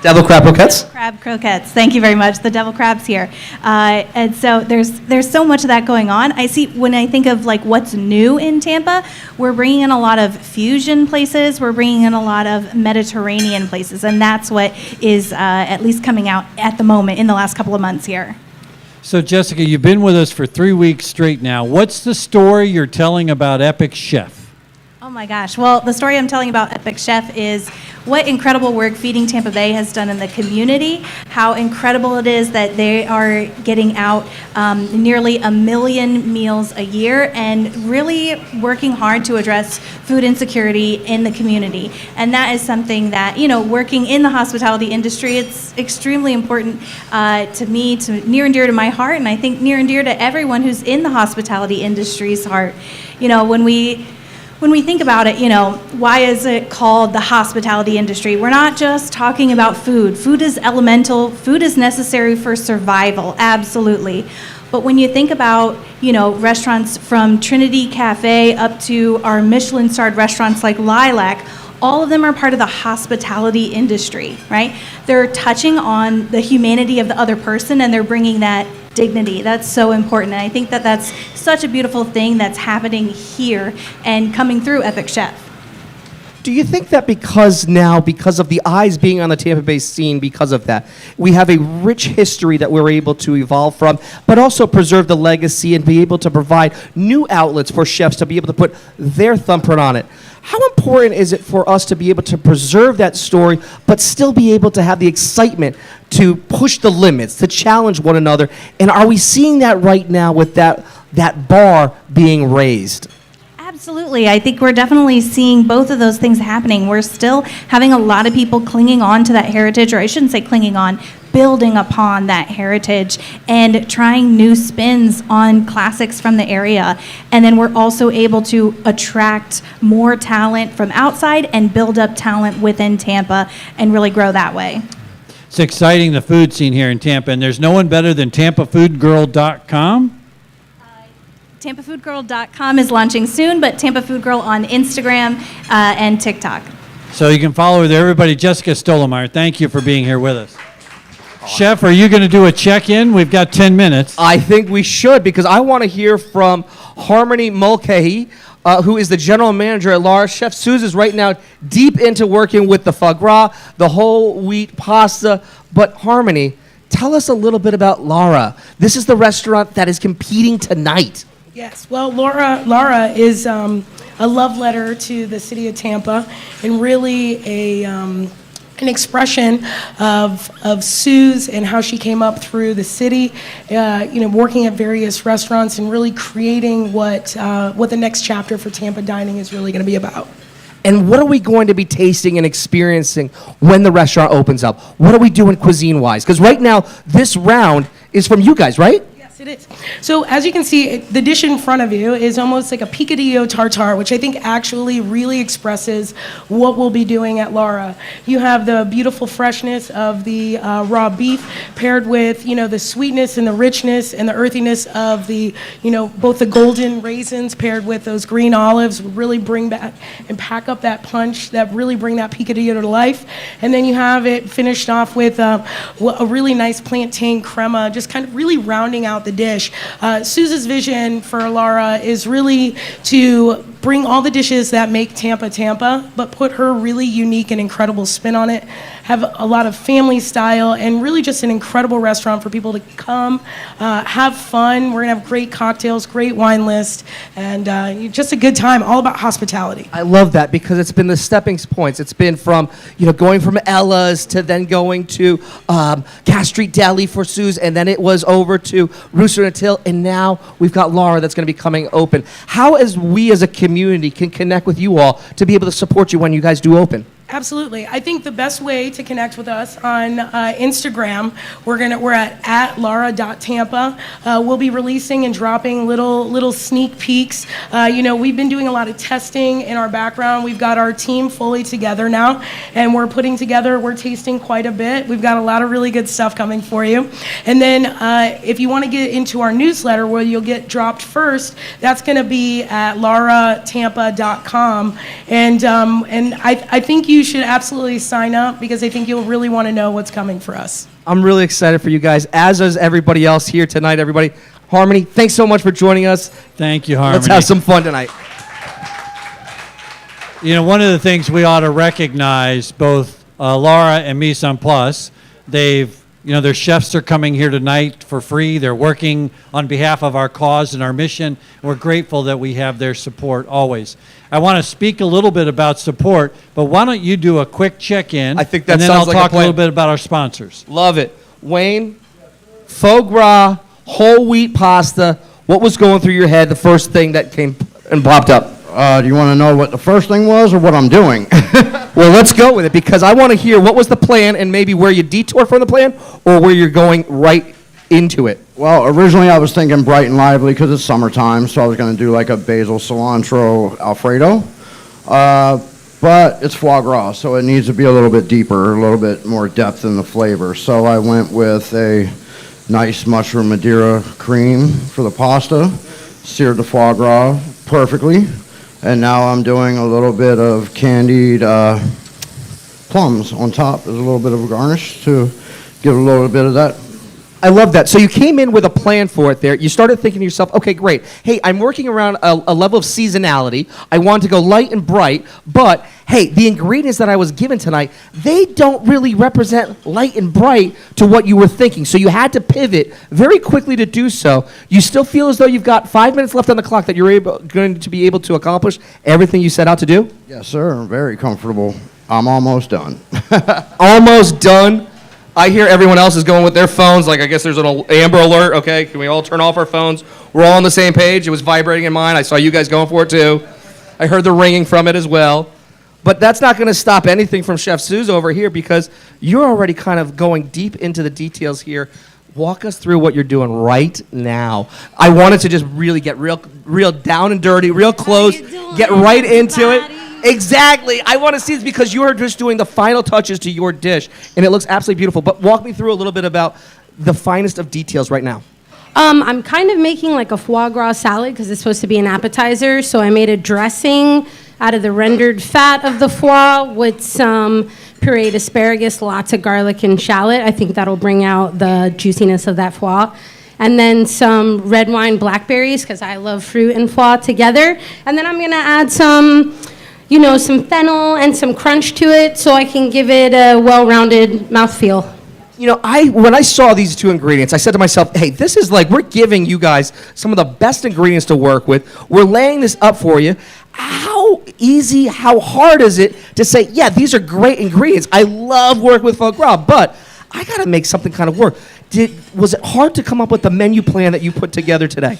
Devil crab croquettes? Crab croquettes. Thank you very much. The devil crabs here. And so there's so much of that going on. I see when I think of what's new in Tampa, we're bringing in a lot of fusion places. We're bringing in a lot of Mediterranean places. And that's what is at least coming out at the moment in the last couple of months here. So Jessica, you've been with us for 3 weeks straight now. What's the story you're telling about Epic Chef? Oh my gosh. Well, the story I'm telling about Epic Chef is what incredible work Feeding Tampa Bay has done in the community, how incredible it is that they are getting out nearly 1 million meals a year and really working hard to address food insecurity in the community. And that is something that, working in the hospitality industry, it's extremely important to me, to near and dear to my heart, and I think near and dear to everyone who's in the hospitality industry's heart. When we think about it, why is it called the hospitality industry? We're not just talking about food. Food is elemental. Food is necessary for survival, absolutely. But when you think about, restaurants from Trinity Cafe up to our Michelin-starred restaurants like Lilac, all of them are part of the hospitality industry, right? They're touching on the humanity of the other person, and they're bringing that dignity. That's so important. And I think that that's such a beautiful thing that's happening here and coming through Epic Chef. Do you think that because of the eyes being on the Tampa Bay scene, because of that, we have a rich history that we're able to evolve from, but also preserve the legacy and be able to provide new outlets for chefs to be able to put their thumbprint on it? How important is it for us to be able to preserve that story, but still be able to have the excitement to push the limits, to challenge one another? And are we seeing that right now with that bar being raised? Absolutely. I think we're definitely seeing both of those things happening. We're still having a lot of people clinging on to that heritage, or I shouldn't say clinging on, building upon that heritage and trying new spins on classics from the area. And then we're also able to attract more talent from outside and build up talent within Tampa and really grow that way. It's exciting, the food scene here in Tampa, and there's no one better than TampaFoodGirl.com. TampaFoodGirl.com is launching soon, but Tampa Food Girl on Instagram and TikTok. So you can follow her there. Everybody, Jessica Stolemeyer, thank you for being here with us. Chef, are you going to do a check-in? We've got 10 minutes. I think we should, because I want to hear from Harmony Mulcahy, who is the general manager at Lara. Chef Suze is right now deep into working with the foie gras, the whole wheat pasta. But Harmony, tell us a little bit about Lara. This is the restaurant that is competing tonight. Yes, well, Lara is a love letter to the city of Tampa, and really an expression of Suze and how she came up through the city, working at various restaurants and really creating what the next chapter for Tampa dining is really going to be about. And what are we going to be tasting and experiencing when the restaurant opens up? What are we doing cuisine-wise? Because right now, this round is from you guys, right? Yes, it is. So as you can see, the dish in front of you is almost like a picadillo tartare, which I think actually really expresses what we'll be doing at Lara. You have the beautiful freshness of the raw beef paired with, the sweetness and the richness and the earthiness of the, both the golden raisins paired with those green olives really bring back and pack up that punch that really bring that picadillo to life. And then you have it finished off with a really nice plantain crema, just kind of really rounding out the dish. Suze's vision for Lara is really to bring all the dishes that make Tampa Tampa, but put her really unique and incredible spin on it. Have a lot of family style and really just an incredible restaurant for people to come, have fun. We're gonna have great cocktails, great wine list, and just a good time, all about hospitality. I love that because it's been the stepping points. It's been from, going from Ella's to then going to Cass Street Deli for Suze, and then it was over to Rooster and Till, and now we've got Lara that's gonna be coming open. How as we as a community can connect with you all to be able to support you when you guys do open? Absolutely. I think the best way to connect with us on Instagram, we're at lara.tampa. We'll be releasing and dropping little sneak peeks. We've been doing a lot of testing in our background. We've got our team fully together now, and we're tasting quite a bit. We've got a lot of really good stuff coming for you. And then if you want to get into our newsletter where you'll get dropped first, that's going to be at laratampa.com. And I think you should absolutely sign up because I think you'll really want to know what's coming for us. I'm really excited for you guys, as is everybody else here tonight, everybody. Harmony, thanks so much for joining us. Thank you, Harmony. Let's have some fun tonight. One of the things we ought to recognize, both Lara and Mise en Place, their chefs are coming here tonight for free. They're working on behalf of our cause and our mission. We're grateful that we have their support always. I want to speak a little bit about support, but why don't you do a quick check-in? I think that and then sounds I'll like a talk a plan. little bit about our sponsors. Love it. Wayne, foie gras, whole wheat pasta. What was going through your head, the first thing that came and popped up? Do you want to know what the first thing was or what I'm doing? Well, let's go with it because I want to hear what was the plan and maybe where you detoured from the plan or where you're going right into it. Well, originally I was thinking bright and lively because it's summertime, so I was going to do like a basil cilantro Alfredo. But it's foie gras, so it needs to be a little bit deeper, a little bit more depth in the flavor. So I went with a nice mushroom Madeira cream for the pasta, seared the foie gras perfectly. And now I'm doing a little bit of candied plums on top as a little bit of a garnish to give a little bit of that I love that. So you came in with a plan for it there. You started thinking to yourself, okay, great. Hey, I'm working around a level of seasonality. I want to go light and bright, but hey, the ingredients that I was given tonight, they don't really represent light and bright to what you were thinking. So you had to pivot very quickly to do so. You still feel as though you've got 5 minutes left on the clock that you're going to be able to accomplish everything you set out to do? Yes, sir. I'm very comfortable. I'm almost done. Almost done. I hear everyone else is going with their phones. Like, I guess there's an Amber Alert. Okay, can we all turn off our phones? We're all on the same page. It was vibrating in mine. I saw you guys going for it too. I heard the ringing from it as well. But that's not going to stop anything from Chef Suze over here, because you're already kind of going deep into the details here. Walk us through what you're doing right now. I wanted to just really get real down and dirty, real close, get right into it. Exactly. I want to see this because you are just doing the final touches to your dish, and it looks absolutely beautiful. But walk me through a little bit about the finest of details right now. I'm kind of making like a foie gras salad because it's supposed to be an appetizer. So I made a dressing out of the rendered fat of the foie with some pureed asparagus, lots of garlic and shallot. I think that'll bring out the juiciness of that foie. And then some red wine blackberries because I love fruit and foie together. And then I'm going to add some fennel and some crunch to it so I can give it a well-rounded mouthfeel. When I saw these two ingredients, I said to myself, hey, this is like, we're giving you guys some of the best ingredients to work with. We're laying this up for you. How easy, how hard is it to say, yeah, these are great ingredients. I love working with foie gras, but I got to make something kind of work. Was it hard to come up with the menu plan that you put together today?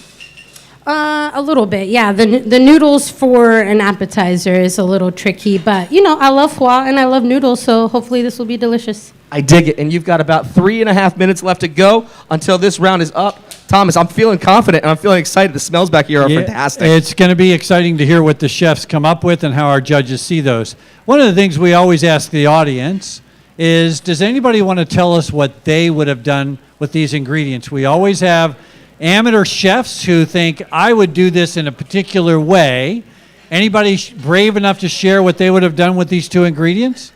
A little bit, yeah. The noodles for an appetizer is a little tricky, but I love foie and I love noodles, so hopefully this will be delicious. I dig it, and you've got about 3.5 minutes left to go until this round is up. Thomas, I'm feeling confident and I'm feeling excited. The smells back here are fantastic. It's going to be exciting to hear what the chefs come up with and how our judges see those. One of the things we always ask the audience is, does anybody want to tell us what they would have done with these ingredients? We always have amateur chefs who think, I would do this in a particular way. Anybody brave enough to share what they would have done with these two ingredients?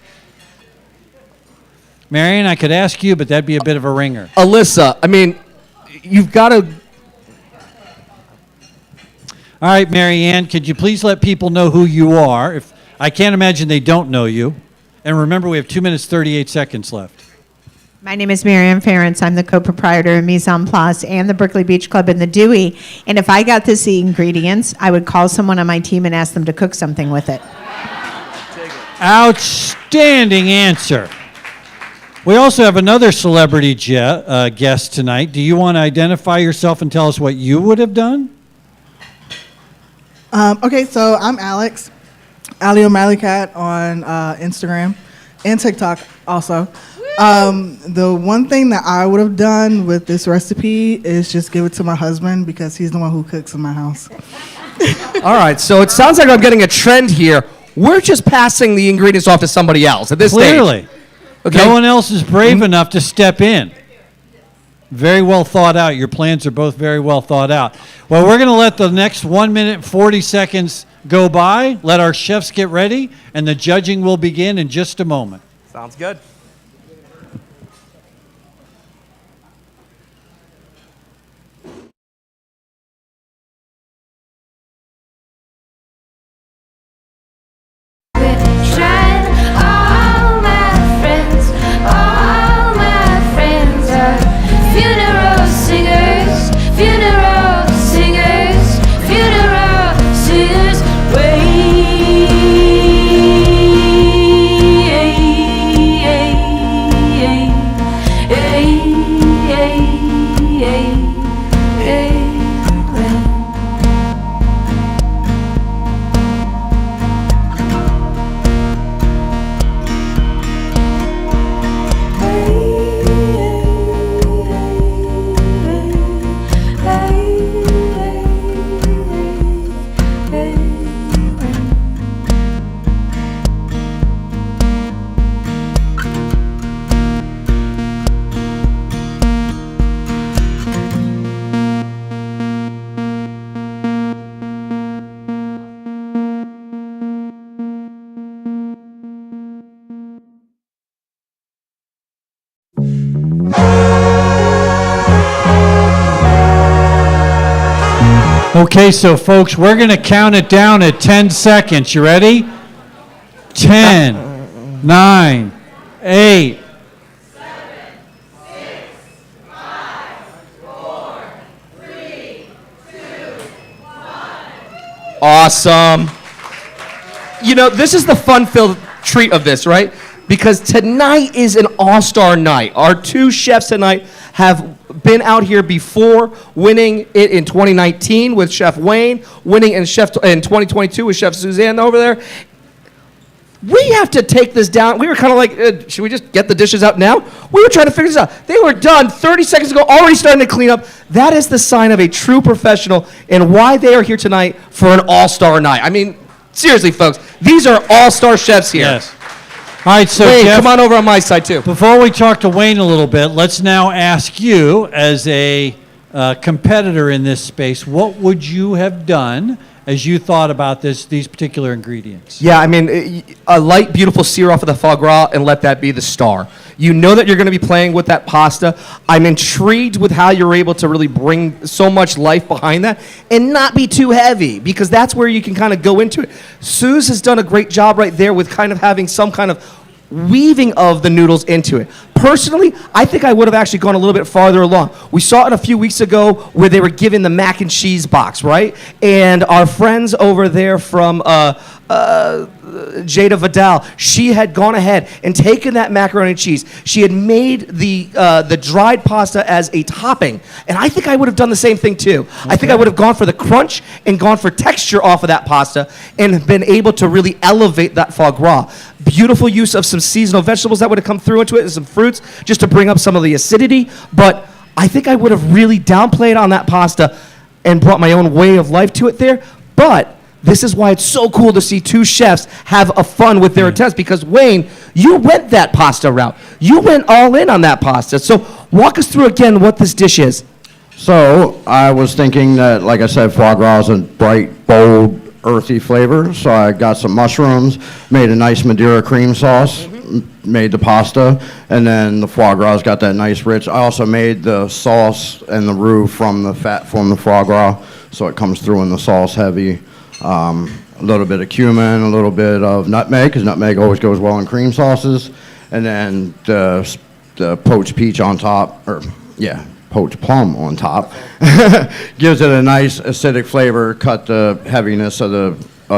Marion, I could ask you, but that'd be a bit of a ringer. Alyssa, I mean, you've got to... All right, Marianne, could you please let people know who you are? I can't imagine they don't know you. And remember, we have 2 minutes, 38 seconds left. My name is Marianne Ferentz. I'm the co-proprietor of Mise and the Berkeley Beach Club in the Dewey. And if I got the ingredients, I would call someone on my team and ask them to cook something with it. Outstanding answer. We also have another celebrity guest tonight. Do you want to identify yourself and tell us what you would have done? Okay, so I'm Alex, Ali O'Malley Cat on Instagram and TikTok also. The one thing that I would have done with this recipe is just give it to my husband because he's the one who cooks in my house. All right, so it sounds like I'm getting a trend here. We're just passing the ingredients off to somebody else at this Clearly. stage. Okay. No one else is brave enough to step in. Very well thought out. Your plans are both very well thought out. Well, we're going to let the next 1 minute, 40 seconds go by, let our chefs get ready, and the judging will begin in just a moment. Sounds good. Way Okay, so folks, we're going to count it down at 10 seconds. You ready? 10, 9, 8. Awesome. You know, this is the fun-filled treat of this, right? Because tonight is an all-star night. Our two chefs tonight have been out here before, winning it in 2019 with Chef Wayne, winning in 2022 with Chef Suzanne over there. We have to take this down. We were kind of like, should we just get the dishes out now? We were trying to figure this out. They were done 30 seconds ago, already starting to clean up. That is the sign of a true professional and why they are here tonight for an all-star night. I mean, seriously, folks, these are all-star chefs here. Yes. All right, so Wayne, Jeff, come on over on my side, too. before we talk to Wayne a little bit, let's now ask you, as a competitor in this space, what would you have done as you thought about these particular ingredients? Yeah, I mean, a light, beautiful sear off of the foie gras and let that be the star. You know that you're going to be playing with that pasta. I'm intrigued with how you're able to really bring so much life behind that and not be too heavy, because that's where you can kind of go into it. Suze has done a great job right there with kind of having some kind of weaving of the noodles into it. Personally, I think I would have actually gone a little bit farther along. We saw it a few weeks ago where they were given the mac and cheese box, right? And our friends over there from Jada Vidal, she had gone ahead and taken that macaroni and cheese. She had made the dried pasta as a topping, and I think I would have done the same thing too. Okay. I think I would have gone for the crunch and gone for texture off of that pasta and been able to really elevate that foie gras. Beautiful use of some seasonal vegetables that would have come through into it and some fruits just to bring up some of the acidity, but I think I would have really downplayed on that pasta and brought my own way of life to it there, but this is why it's so cool to see two chefs have a fun with their attempts, because Wayne, you went that pasta route. You went all in on that pasta. So walk us through again what this dish is. So I was thinking that, like I said, foie gras is a bright, bold, earthy flavor. So I got some mushrooms, made a nice Madeira cream sauce, made the pasta, and then the foie gras got that nice rich. I also made the sauce and the roux from the fat from the foie gras, so it comes through in the sauce heavy. A little bit of cumin, a little bit of nutmeg, because nutmeg always goes well in cream sauces, and then the poached peach on top, poached plum on top, gives it a nice acidic flavor. Cut the heaviness of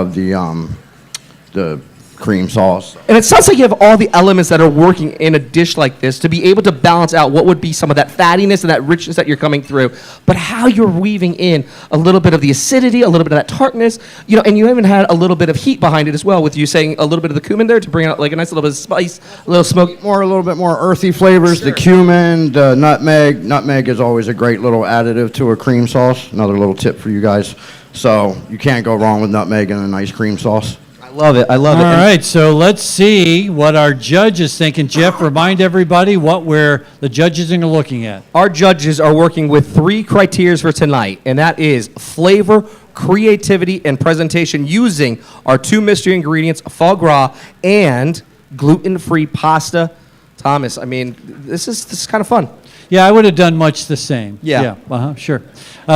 the cream sauce. And it sounds like you have all the elements that are working in a dish like this to be able to balance out what would be some of that fattiness and that richness that you're coming through, but how you're weaving in a little bit of the acidity, a little bit of that tartness, and you even had a little bit of heat behind it as well, with you saying a little bit of the cumin there to bring out like a nice little bit of spice, a little smoke. A little bit more earthy flavors. Sure. The cumin, the nutmeg. Nutmeg is always a great little additive to a cream sauce. Another little tip for you guys. So you can't go wrong with nutmeg in a nice cream sauce. I love it. All right, so let's see what our judge is thinking. Jeff, remind everybody what the judges are looking at. Our judges are working with 3 criteria for tonight, and that is flavor, creativity, and presentation, using our 2 mystery ingredients, foie gras and gluten-free pasta. Thomas, I mean, this is kind of fun. Yeah, I would have done much the same. Yeah. Sure.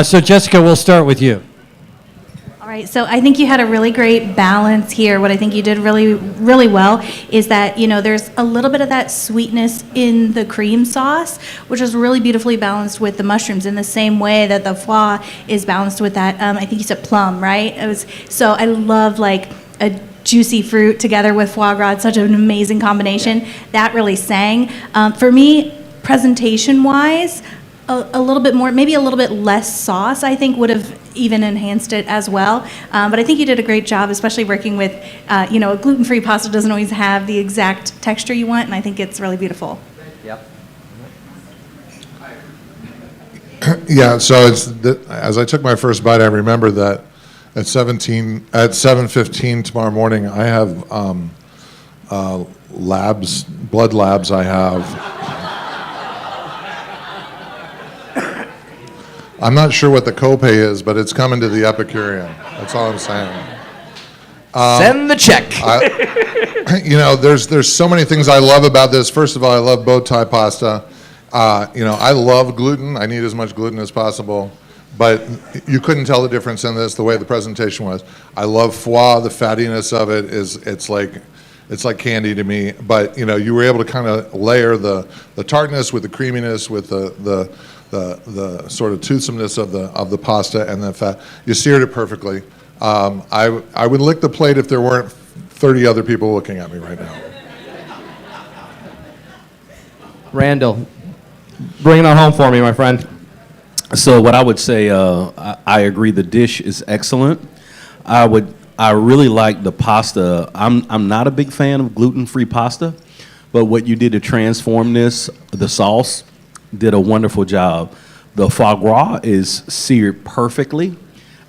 So Jessica, we'll start with you. All right, so I think you had a really great balance here. What I think you did really, really well is that, there's a little bit of that sweetness in the cream sauce, which is really beautifully balanced with the mushrooms in the same way that the foie is balanced with that, I think you said plum, right? So I love like a juicy fruit together with foie gras. It's such an amazing combination. Yeah. That really sang. For me, presentation-wise, a little bit more, maybe a little bit less sauce, I think would have even enhanced it as well. But I think you did a great job, especially working with, a gluten-free pasta doesn't always have the exact texture you want, and I think it's really beautiful. Yep. Yeah, so as I took my first bite, I remember that at 7:15 tomorrow morning, I have blood labs I have. I'm not sure what the copay is, but it's coming to the Epicurean. That's all I'm saying. Send the check. There's so many things I love about this. First of all, I love bow tie pasta. I love gluten. I need as much gluten as possible. but you couldn't tell the difference in this the way the presentation was. I love foie. The fattiness of it it's like candy to me. But you were able to kind of layer the tartness with the creaminess with the sort of toothsomeness of the pasta and the fat. You seared it perfectly. I would lick the plate if there weren't 30 other people looking at me right now. Randall, bring it home for me, my friend. So what I would say, I agree. The dish is excellent. I really like the pasta. I'm not a big fan of gluten-free pasta, but what you did to transform this, the sauce, did a wonderful job. The foie gras is seared perfectly,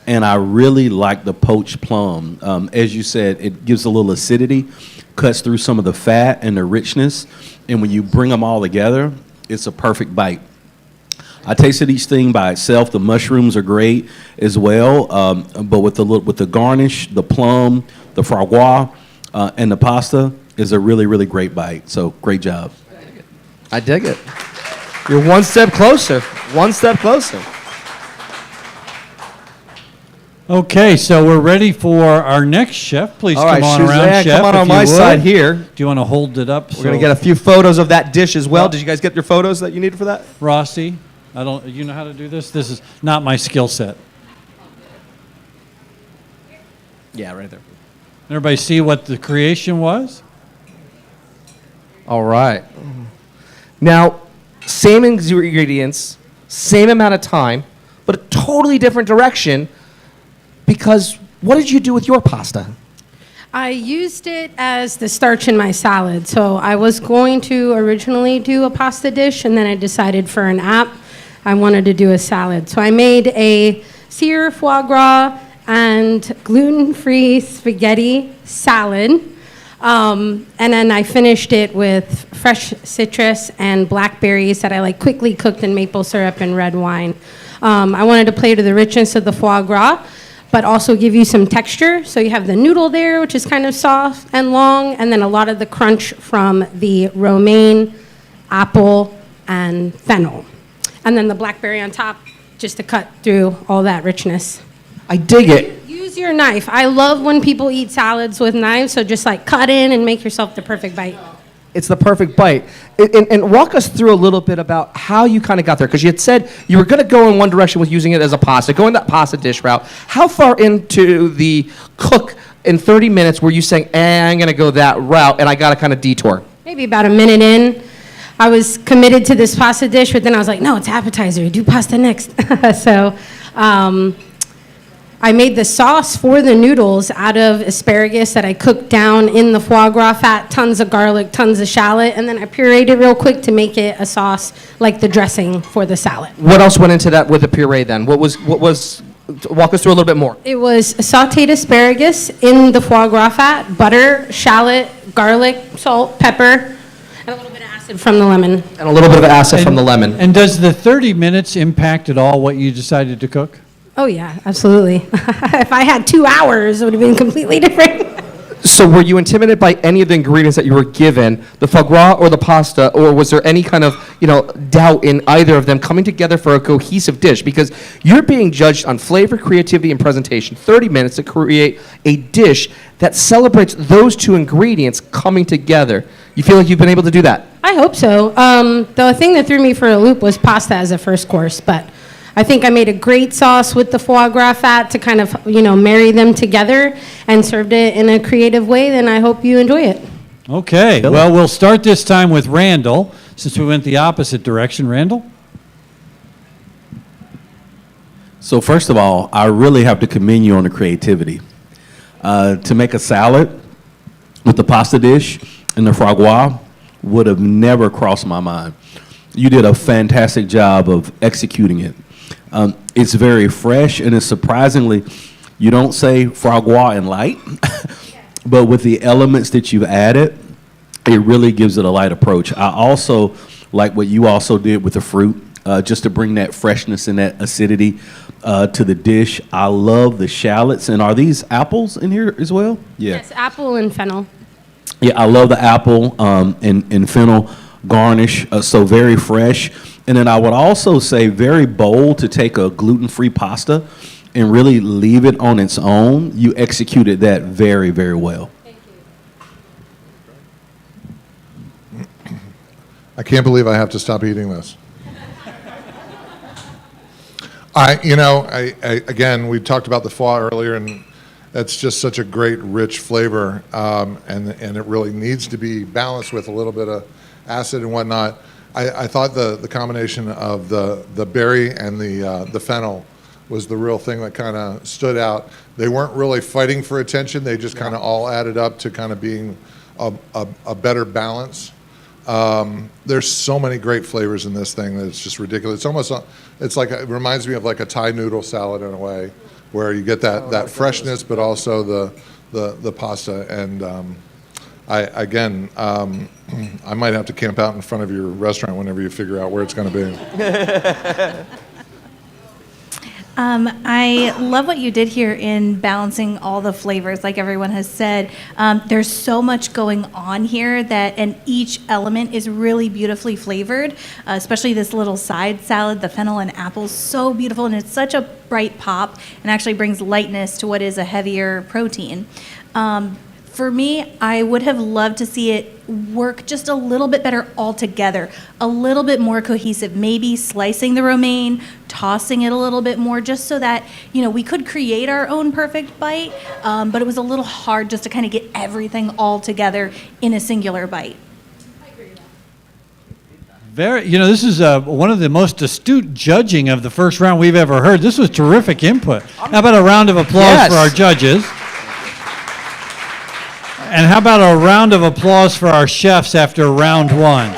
and I really like the poached plum. As you said, it gives a little acidity, cuts through some of the fat and the richness, and when you bring them all together, it's a perfect bite. I tasted each thing by itself. The mushrooms are great as well, but with the garnish, the plum, the foie gras, and the pasta is a really, really great bite. So great job. I dig it. You're one step closer. One step closer. Okay, so we're ready for our next chef. Please All come right, on Suzanne, around, chef. come on if my you would. side here. Do you want to hold it up? We're going to get a few photos of that dish as well. Did you guys get your photos that you needed for that? Rossi, you know how to do this? This is not my skill set. Yeah, right there. Everybody see what the creation was? All right. Now, same ingredients, same amount of time, but a totally different direction, because what did you do with your pasta? I used it as the starch in my salad. So I was going to originally do a pasta dish, and then I decided for an app, I wanted to do a salad. So I made a sear foie gras and gluten-free spaghetti salad. And then I finished it with fresh citrus and blackberries that I quickly cooked in maple syrup and red wine. I wanted to play to the richness of the foie gras, but also give you some texture. So you have the noodle there, which is kind of soft and long, and then a lot of the crunch from the romaine, apple, and fennel. And then the blackberry on top, just to cut through all that richness. I dig it. Use your knife. I love when people eat salads with knives, so just cut in and make yourself the perfect bite. It's the perfect bite. And walk us through a little bit about how you kind of got there, because you had said you were going to go in one direction with using it as a pasta, going that pasta dish route. How far into the cook in 30 minutes were you saying, I'm going to go that route, and I got to kind of detour? Maybe about a minute in. I was committed to this pasta dish, but then I was like, no, it's appetizer. Do pasta next. So I made the sauce for the noodles out of asparagus that I cooked down in the foie gras fat, tons of garlic, tons of shallot, and then I pureed it real quick to make it a sauce like the dressing for the salad. What else went into that with the puree then? Walk us through a little bit more. It was sauteed asparagus in the foie gras fat, butter, shallot, garlic, salt, pepper, and a little bit of acid from the lemon. And a little bit of acid from the lemon. And does the 30 minutes impact at all what you decided to cook? Oh, yeah, absolutely. If I had 2 hours, it would have been completely different. So were you intimidated by any of the ingredients that you were given, the foie gras or the pasta, or was there any kind of doubt in either of them coming together for a cohesive dish? Because you're being judged on flavor, creativity, and presentation. 30 minutes to create a dish that celebrates those two ingredients coming together. You feel like you've been able to do that? I hope so. The thing that threw me for a loop was pasta as a first course, but I think I made a great sauce with the foie gras fat to kind of, marry them together and served it in a creative way, then I hope you enjoy it. Okay, well, we'll start this time with Randall, since we went the opposite direction. Randall? So first of all, I really have to commend you on the creativity. To make a salad with the pasta dish and the foie gras would have never crossed my mind. You did a fantastic job of executing it. It's very fresh, and it's surprisingly, you don't say foie gras and light, but with the elements that you've added, it really gives it a light approach. I also like what you also did with the fruit, just to bring that freshness and that acidity to the dish. I love the shallots, and are these apples in here as well? Yeah. Yes, apple and fennel. Yeah, I love the apple and fennel. garnish, so very fresh. And then I would also say very bold to take a gluten-free pasta and really leave it on its own. You executed that very, very well. I can't believe I have to stop eating this. Again, we talked about the foie earlier, and that's just such a great, rich flavor, and it really needs to be balanced with a little bit of acid and whatnot. I thought the combination of the berry and the fennel was the real thing that kind of stood out. They weren't really fighting for attention. They just kind of all added up to kind of being a better balance. There's so many great flavors in this thing that it's just ridiculous. It's almost, it reminds me of like a Thai noodle salad in a way, where you get that freshness, but also the pasta. And I might have to camp out in front of your restaurant whenever you figure out where it's going to be. I love what you did here in balancing all the flavors, like everyone has said. There's so much going on here and each element is really beautifully flavored, especially this little side salad, the fennel and apples, so beautiful, and it's such a bright pop and actually brings lightness to what is a heavier protein. For me, I would have loved to see it work just a little bit better all together, a little bit more cohesive, maybe slicing the romaine, tossing it a little bit more, just so that, we could create our own perfect bite, but it was a little hard just to kind of get everything all together in a singular bite. This is one of the most astute judging of the first round we've ever heard. This was terrific input. How about a round of applause for our judges? And how about a round of applause for our chefs after round one?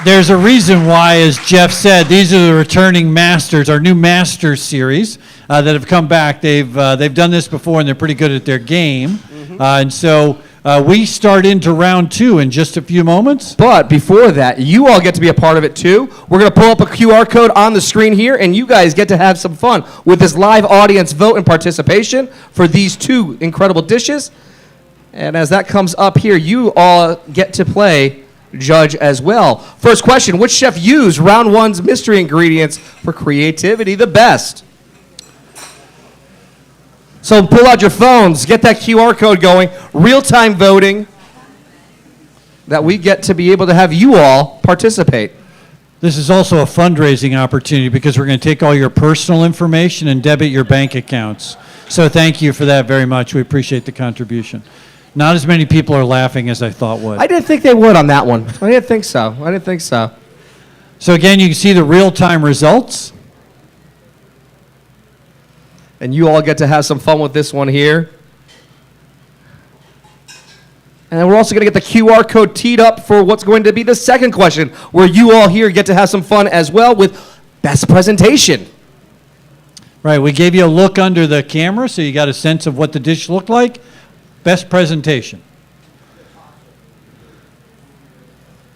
There's a reason why, as Jeff said, these are the returning masters, our new masters series that have come back. They've done this before, and they're pretty good at their game. And so we start into round two in just a few moments. But before that, you all get to be a part of it too. We're going to pull up a QR code on the screen here, and you guys get to have some fun with this live audience vote and participation for these two incredible dishes. And as that comes up here, you all get to play judge as well. First question, which chef used round one's mystery ingredients for creativity the best? So pull out your phones, get that QR code going, real-time voting, that we get to be able to have you all participate. This is also a fundraising opportunity because we're going to take all your personal information and debit your bank accounts. So thank you for that very much. We appreciate the contribution. Not as many people are laughing as I thought would. I didn't think they would on that one. I didn't think so. So again, you can see the real-time results. And you all get to have some fun with this one here. And then we're also going to get the QR code teed up for what's going to be the second question, where you all here get to have some fun as well with best presentation. Right, we gave you a look under the camera, so you got a sense of what the dish looked like. Best presentation.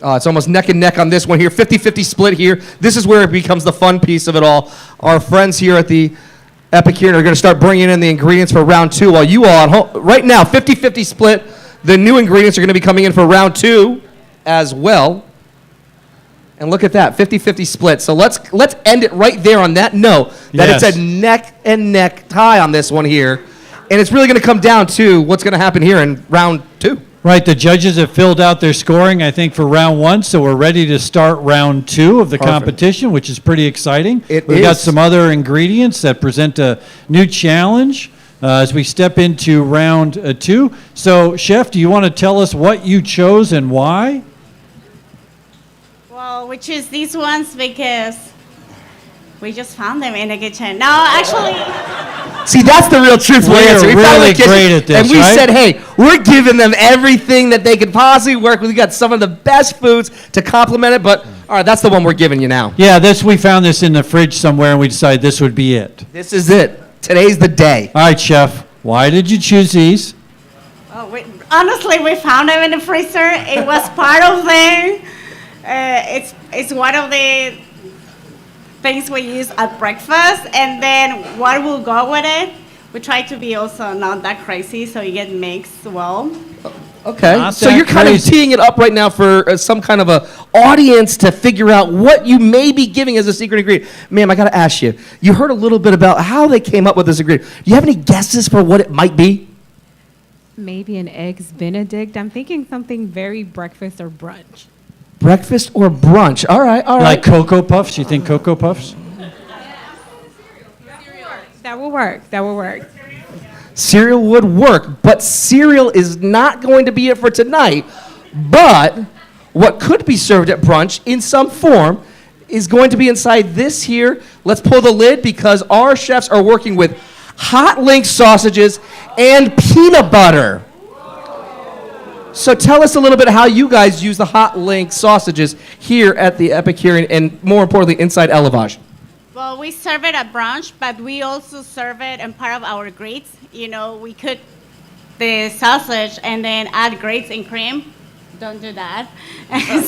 It's almost neck and neck on this one here. 50-50 split here. This is where it becomes the fun piece of it all. Our friends here at the Epicurean are going to start bringing in the ingredients for round two, while you all at home, right now, 50-50 split. The new ingredients are going to be coming in for round two as well. And look at that, 50-50 split. So let's end it right there on that note, that It's a neck and neck tie on this one here. And it's really going to come down to what's going to happen here in round two. Right, the judges have filled out their scoring, I think, for round one, so we're ready to start round two of the competition, which is pretty exciting. We've got some other ingredients that present a new challenge as we step into round two. So, Chef, do you want to tell us what you chose and why? Well, we choose these ones because we just found them in the kitchen. No, actually... See, that's the real truthful answer. We're really great at this, and we right? said, hey, we're giving them everything that they could possibly work with. We got some of the best foods to complement it, but all right, that's the one we're giving you now. Yeah, we found this in the fridge somewhere, and we decided this would be it. This is it. Today's the day. All right, Chef, why did you choose these? Oh, honestly, we found them in the freezer. It was part of it's one of the things we use at breakfast, and then what will go with it, we try to be also not that crazy so you get mixed well. Okay, Not so that you're kind crazy. of teeing it up right now for some kind of a audience to figure out what you may be giving as a secret ingredient. Ma'am, I got to ask you. You heard a little bit about how they came up with this ingredient. Do you have any guesses for what it might be? Maybe an eggs Benedict. I'm thinking something very breakfast or brunch. Breakfast or brunch? All right, all right. Like Cocoa Puffs? You think Cocoa Puffs? That will work. That will work. Cereal would work, but cereal is not going to be it for tonight. But what could be served at brunch in some form is going to be inside this here. Let's pull the lid because our chefs are working with hot link sausages and peanut butter. So tell us a little bit how you guys use the hot link sausages here at the Epicurean and more importantly inside Elevage. Well, we serve it at brunch, but we also serve it in part of our grits. You know, we cook the sausage and then add grits and cream. Don't do that.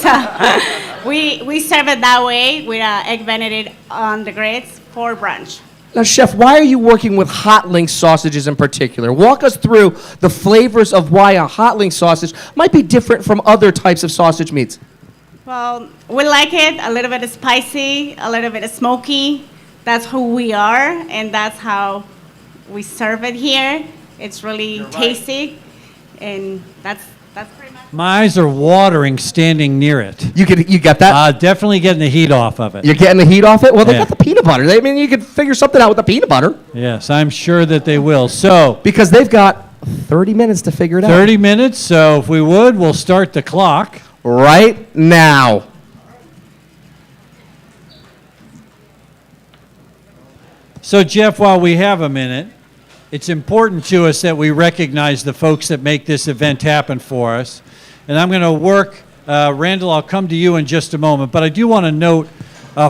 So we serve it that way with egg Benedict on the grits for brunch. Now, Chef, why are you working with hot link sausages in particular? Walk us through the flavors of why a hot link sausage might be different from other types of sausage meats. Well, we like it a little bit spicy, a little bit smoky. That's who we are, and that's how we serve it here. It's really tasty, and that's pretty much. My eyes are watering standing near it. You got that? Definitely getting the heat off of it. You're getting the heat off it? Well, they Yeah. got the peanut butter. I mean, you could figure something out with the peanut butter. Yes, I'm sure that they will. So, because they've got 30 minutes to figure it out. 30 minutes, so if we would, we'll start the clock. Right now. So, Jeff, while we have a minute, it's important to us that we recognize the folks that make this event happen for us. And I'm going to work, Randall, I'll come to you in just a moment, but I do want to note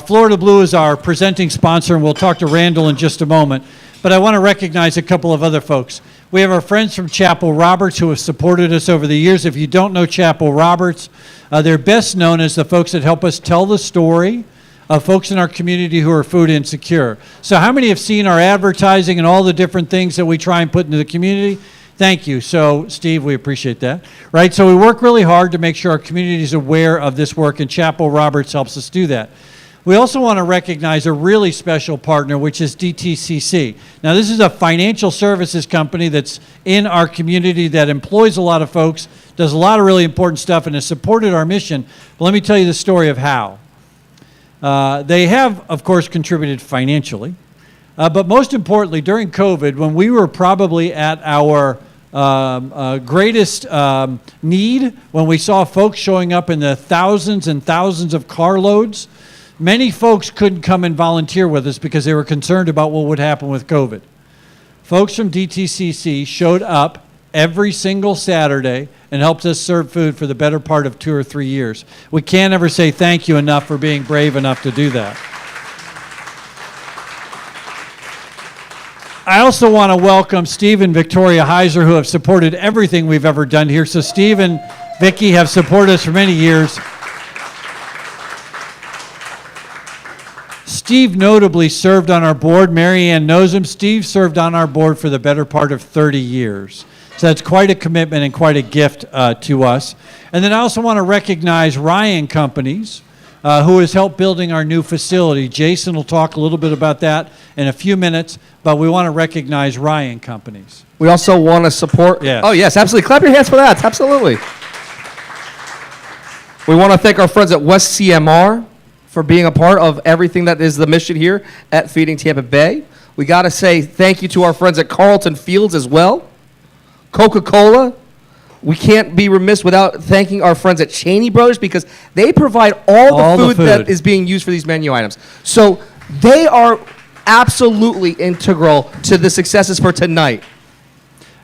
Florida Blue is our presenting sponsor, and we'll talk to Randall in just a moment. But I want to recognize a couple of other folks. We have our friends from Chapel Roberts who have supported us over the years. If you don't know Chapel Roberts, they're best known as the folks that help us tell the story of folks in our community who are food insecure. So how many have seen our advertising and all the different things that we try and put into the community? Thank you. So, Steve, we appreciate that. Right? So we work really hard to make sure our community is aware of this work, and Chapel Roberts helps us do that. We also want to recognize a really special partner, which is DTCC. Now, this is a financial services company that's in our community that employs a lot of folks, does a lot of really important stuff, and has supported our mission. But let me tell you the story of how. They have, of course, contributed financially. But most importantly, during COVID, when we were probably at our greatest need, when we saw folks showing up in the thousands and thousands of carloads, many folks couldn't come and volunteer with us because they were concerned about what would happen with COVID. Folks from DTCC showed up every single Saturday and helped us serve food for the better part of 2 or 3 years. We can't ever say thank you enough for being brave enough to do that. I also want to welcome Steve and Victoria Heiser, who have supported everything we've ever done here. So Steve and Vicki have supported us for many years. Steve notably served on our board. Mary Ann knows him. Steve served on our board for the better part of 30 years. So that's quite a commitment and quite a gift to us. And then I also want to recognize Ryan Companies, who has helped building our new facility. Jason will talk a little bit about that in a few minutes, but we want to recognize Ryan Companies. We also want to support. Yes. Oh, yes, absolutely. Clap your hands for that. Absolutely. We want to thank our friends at West CMR for being a part of everything that is the mission here at Feeding Tampa Bay. We got to say thank you to our friends at Carlton Fields as well. Coca-Cola. We can't be remiss without thanking our friends at Cheney Brothers because they provide all the food that is being used for these menu items. So they are absolutely integral to the successes for tonight.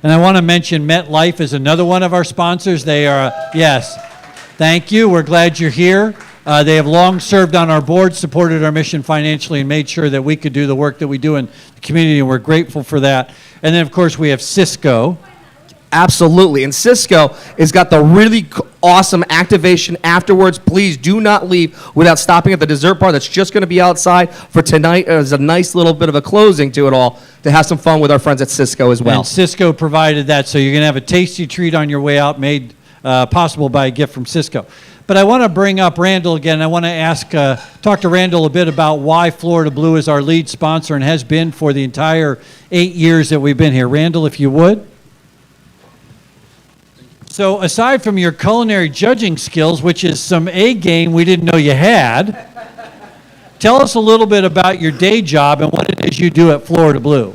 And I want to mention MetLife is another one of our sponsors. They are, yes, thank you. We're glad you're here. They have long served on our board, supported our mission financially, and made sure that we could do the work that we do in the community, and we're grateful for that. And then, of course, we have Cisco. Absolutely. And Cisco has got the really awesome activation afterwards. Please do not leave without stopping at the dessert bar that's just going to be outside for tonight as a nice little bit of a closing to it all to have some fun with our friends at Cisco as well. And Cisco provided that, so you're going to have a tasty treat on your way out made possible by a gift from Cisco. But I want to bring up Randall again. I want to talk to Randall a bit about why Florida Blue is our lead sponsor and has been for the entire 8 years that we've been here. Randall, if you would. So aside from your culinary judging skills, which is some A game we didn't know you had, tell us a little bit about your day job and what it is you do at Florida Blue.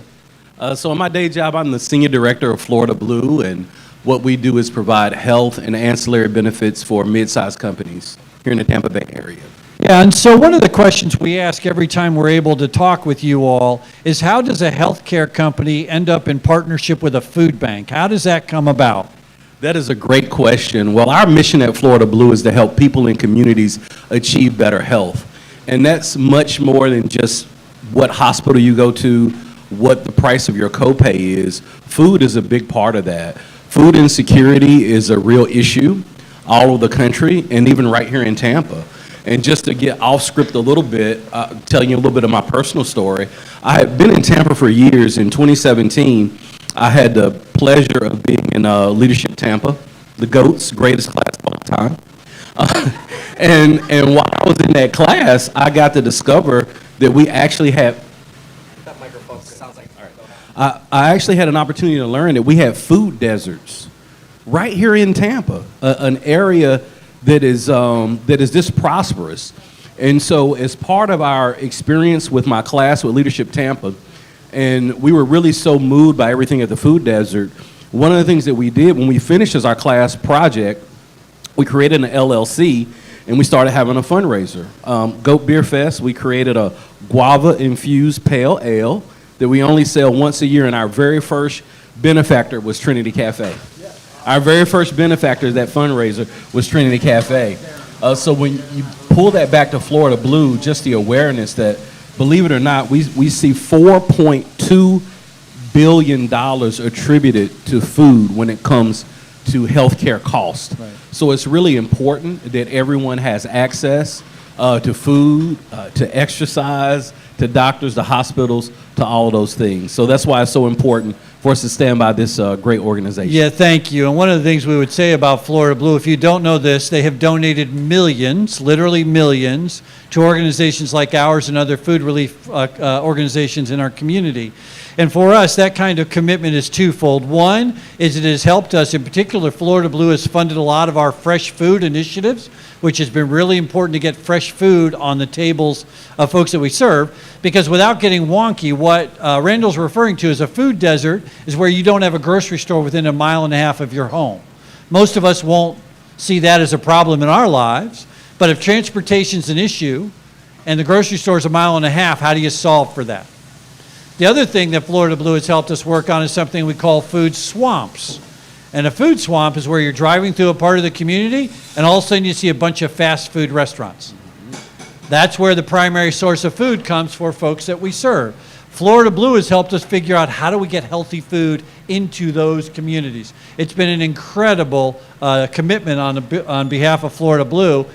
So in my day job, I'm the senior director of Florida Blue, and what we do is provide health and ancillary benefits for mid-sized companies here in the Tampa Bay area. Yeah, and so one of the questions we ask every time we're able to talk with you all is, how does a healthcare company end up in partnership with a food bank? How does that come about? That is a great question. Well, our mission at Florida Blue is to help people in communities achieve better health. And that's much more than just what hospital you go to, what the price of your copay is. Food is a big part of that. Food insecurity is a real issue all over the country and even right here in Tampa. And just to get off script a little bit, telling you a little bit of my personal story, I had been in Tampa for years. In 2017, I had the pleasure of being in Leadership Tampa, the GOAT's greatest class of all time. And while I was in that class, I got to discover that we actually had, That microphone sounds like, all right. I actually had an opportunity to learn that we have food deserts right here in Tampa, an area that is this prosperous. And so as part of our experience with my class with Leadership Tampa, and we were really so moved by everything at the food desert, one of the things that we did when we finished as our class project, we created an LLC and we started having a fundraiser. Goat Beer Fest, we created a guava-infused pale ale that we only sell once a year, and our very first benefactor was Trinity Cafe. Our very first benefactor of that fundraiser was Trinity Cafe. So when you pull that back to Florida Blue, just the awareness that, believe it or not, we see $4.2 billion attributed to food when it comes to healthcare costs. Right. So it's really important that everyone has access to food, to exercise, to doctors, to hospitals, to all of those things. So that's why it's so important for us to stand by this great organization. Yeah, thank you. And one of the things we would say about Florida Blue, if you don't know this, they have donated millions, literally millions, to organizations like ours and other food relief organizations in our community. And for us, that kind of commitment is twofold. One is it has helped us, in particular, Florida Blue has funded a lot of our fresh food initiatives, which has been really important to get fresh food on the tables of folks that we serve. Because without getting wonky, what Randall's referring to as a food desert is where you don't have a grocery store within 1.5 miles of your home. Most of us won't see that as a problem in our lives, but if transportation's an issue and the grocery store is 1.5 miles, how do you solve for that? The other thing that Florida Blue has helped us work on is something we call food swamps. And a food swamp is where you're driving through a part of the community and all of a sudden you see a bunch of fast food restaurants. That's where the primary source of food comes for folks that we serve. Florida Blue has helped us figure out how do we get healthy food into those communities. It's been an incredible commitment on behalf of Florida Blue.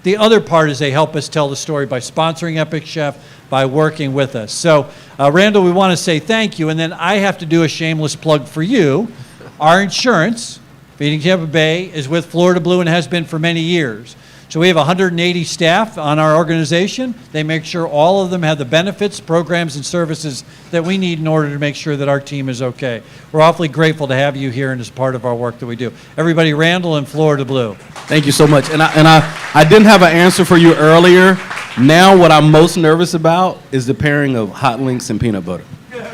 The other part is they help us tell the story by sponsoring Epic Chef, by working with us. So, Randall, we want to say thank you, and then I have to do a shameless plug for you. Our insurance, Feeding Tampa Bay, is with Florida Blue and has been for many years. So we have 180 staff on our organization. They make sure all of them have the benefits, programs, and services that we need in order to make sure that our team is okay. We're awfully grateful to have you here and as part of our work that we do. Everybody, Randall and Florida Blue. Thank you so much. And I didn't have an answer for you earlier. Now what I'm most nervous about is the pairing of hot links and peanut butter.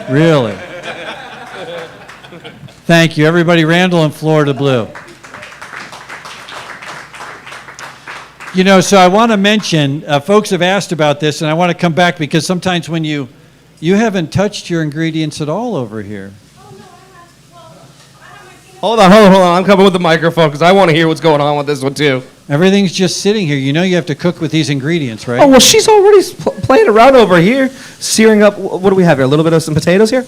Really? Thank you. Everybody, Randall and Florida Blue. You know, so I want to mention, folks have asked about this, and I want to come back because sometimes when you haven't touched your ingredients at all over here. Hold on. I'm coming with the microphone because I want to hear what's going on with this one too. Everything's just sitting here. You know you have to cook with these ingredients, right? Oh, well, she's already playing around over here, searing up. What do we have here? A little bit of some potatoes here?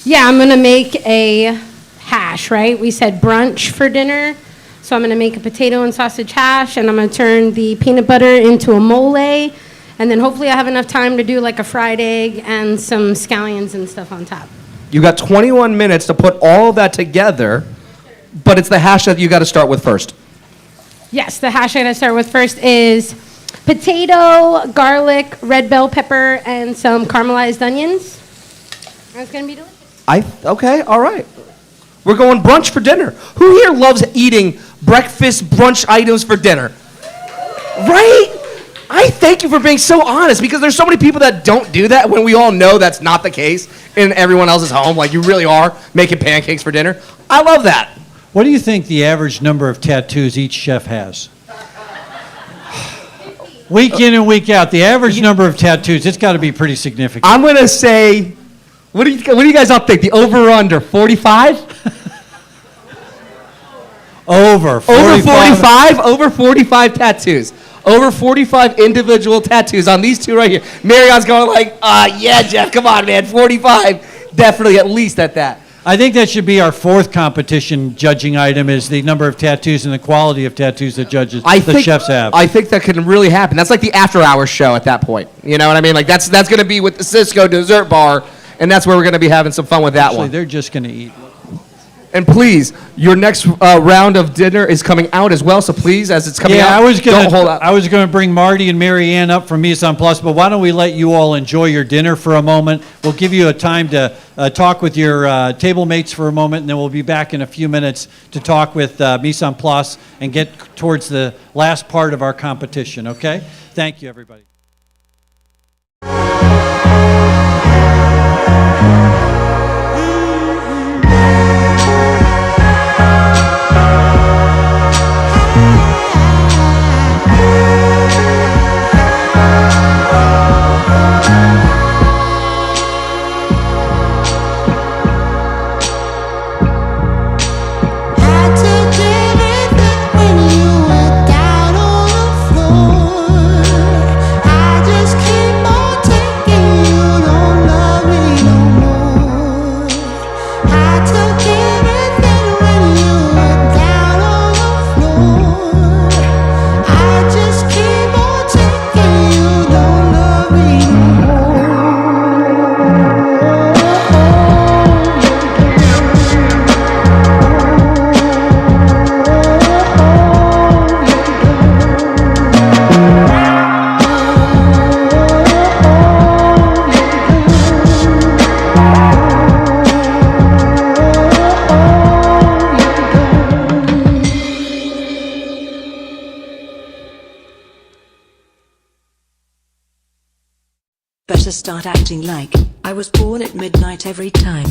Yeah, I'm going to make a hash, right? We said brunch for dinner. So I'm going to make a potato and sausage hash, and I'm going to turn the peanut butter into a mole. And then hopefully I have enough time to do like a fried egg and some scallions and stuff on top. You got 21 minutes to put all of that together, but it's the hash that you got to start with first. Yes, the hash I'm going to start with first is potato, garlic, red bell pepper, and some caramelized onions. That's going to be delicious. Okay, all right. We're going brunch for dinner. Who here loves eating breakfast brunch items for dinner? Right? I thank you for being so honest, because there's so many people that don't do that when we all know that's not the case in everyone else's home. Like, you really are making pancakes for dinner. I love that. What do you think the average number of tattoos each chef has? Week in and week out, the average number of tattoos, it's got to be pretty significant. I'm going to say, what do you guys all think? The over or under, 45? Over 45. Over 45? Over 45 tattoos. Over 45 individual tattoos on these two right here. Marion's going like, yeah, Jeff, come on, man, 45. Definitely at least at that. I think that should be our fourth competition judging item, is the number of tattoos and the quality of tattoos that chefs have. I think that can really happen. That's like the after-hours show at that point. You know what I mean? Like, that's going to be with the Cisco dessert bar, and that's where we're going to be having some fun with that Actually, one. they're just going to eat. And please, your next round of dinner is coming out as well, so please, as it's coming out, don't hold out. I was going to bring Marty and Mary Ann up from Mise en Place, but why don't we let you all enjoy your dinner for a moment? We'll give you a time to talk with your table mates for a moment, and then we'll be back in a few minutes to talk with Mise en Place and get towards the last part of our competition, okay? Thank you, everybody. Better start acting like I was born at midnight every time.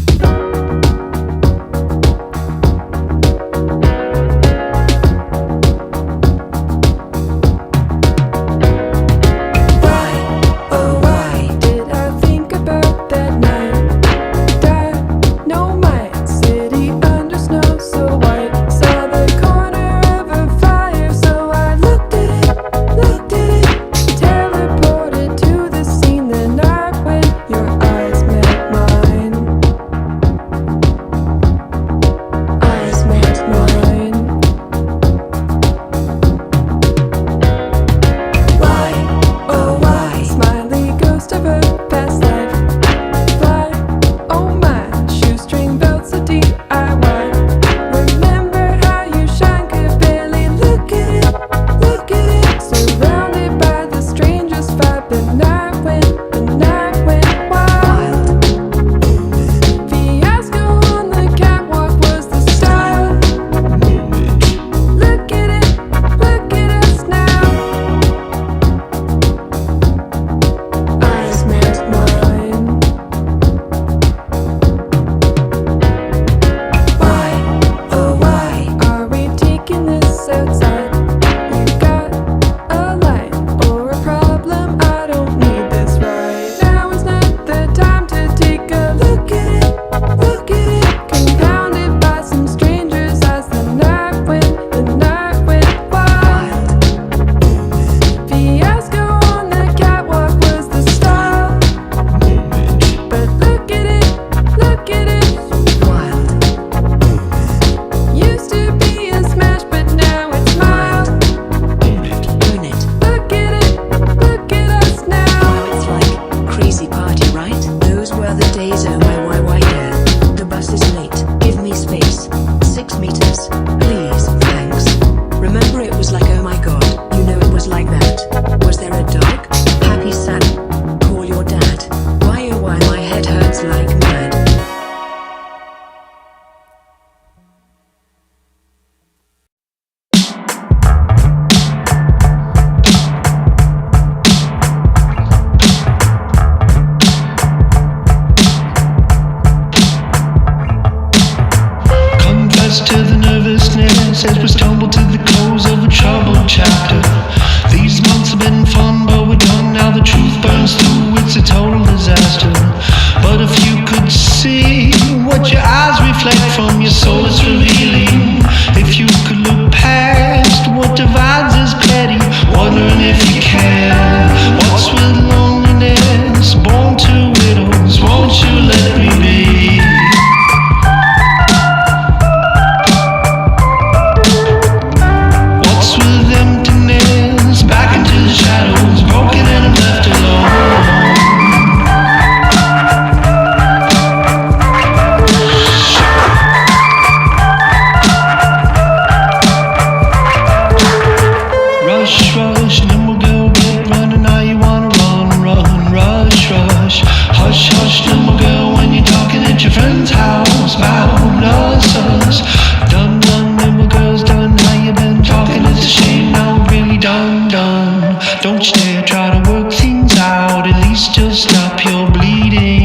Don't you dare try to work things out, at least you'll stop your bleeding.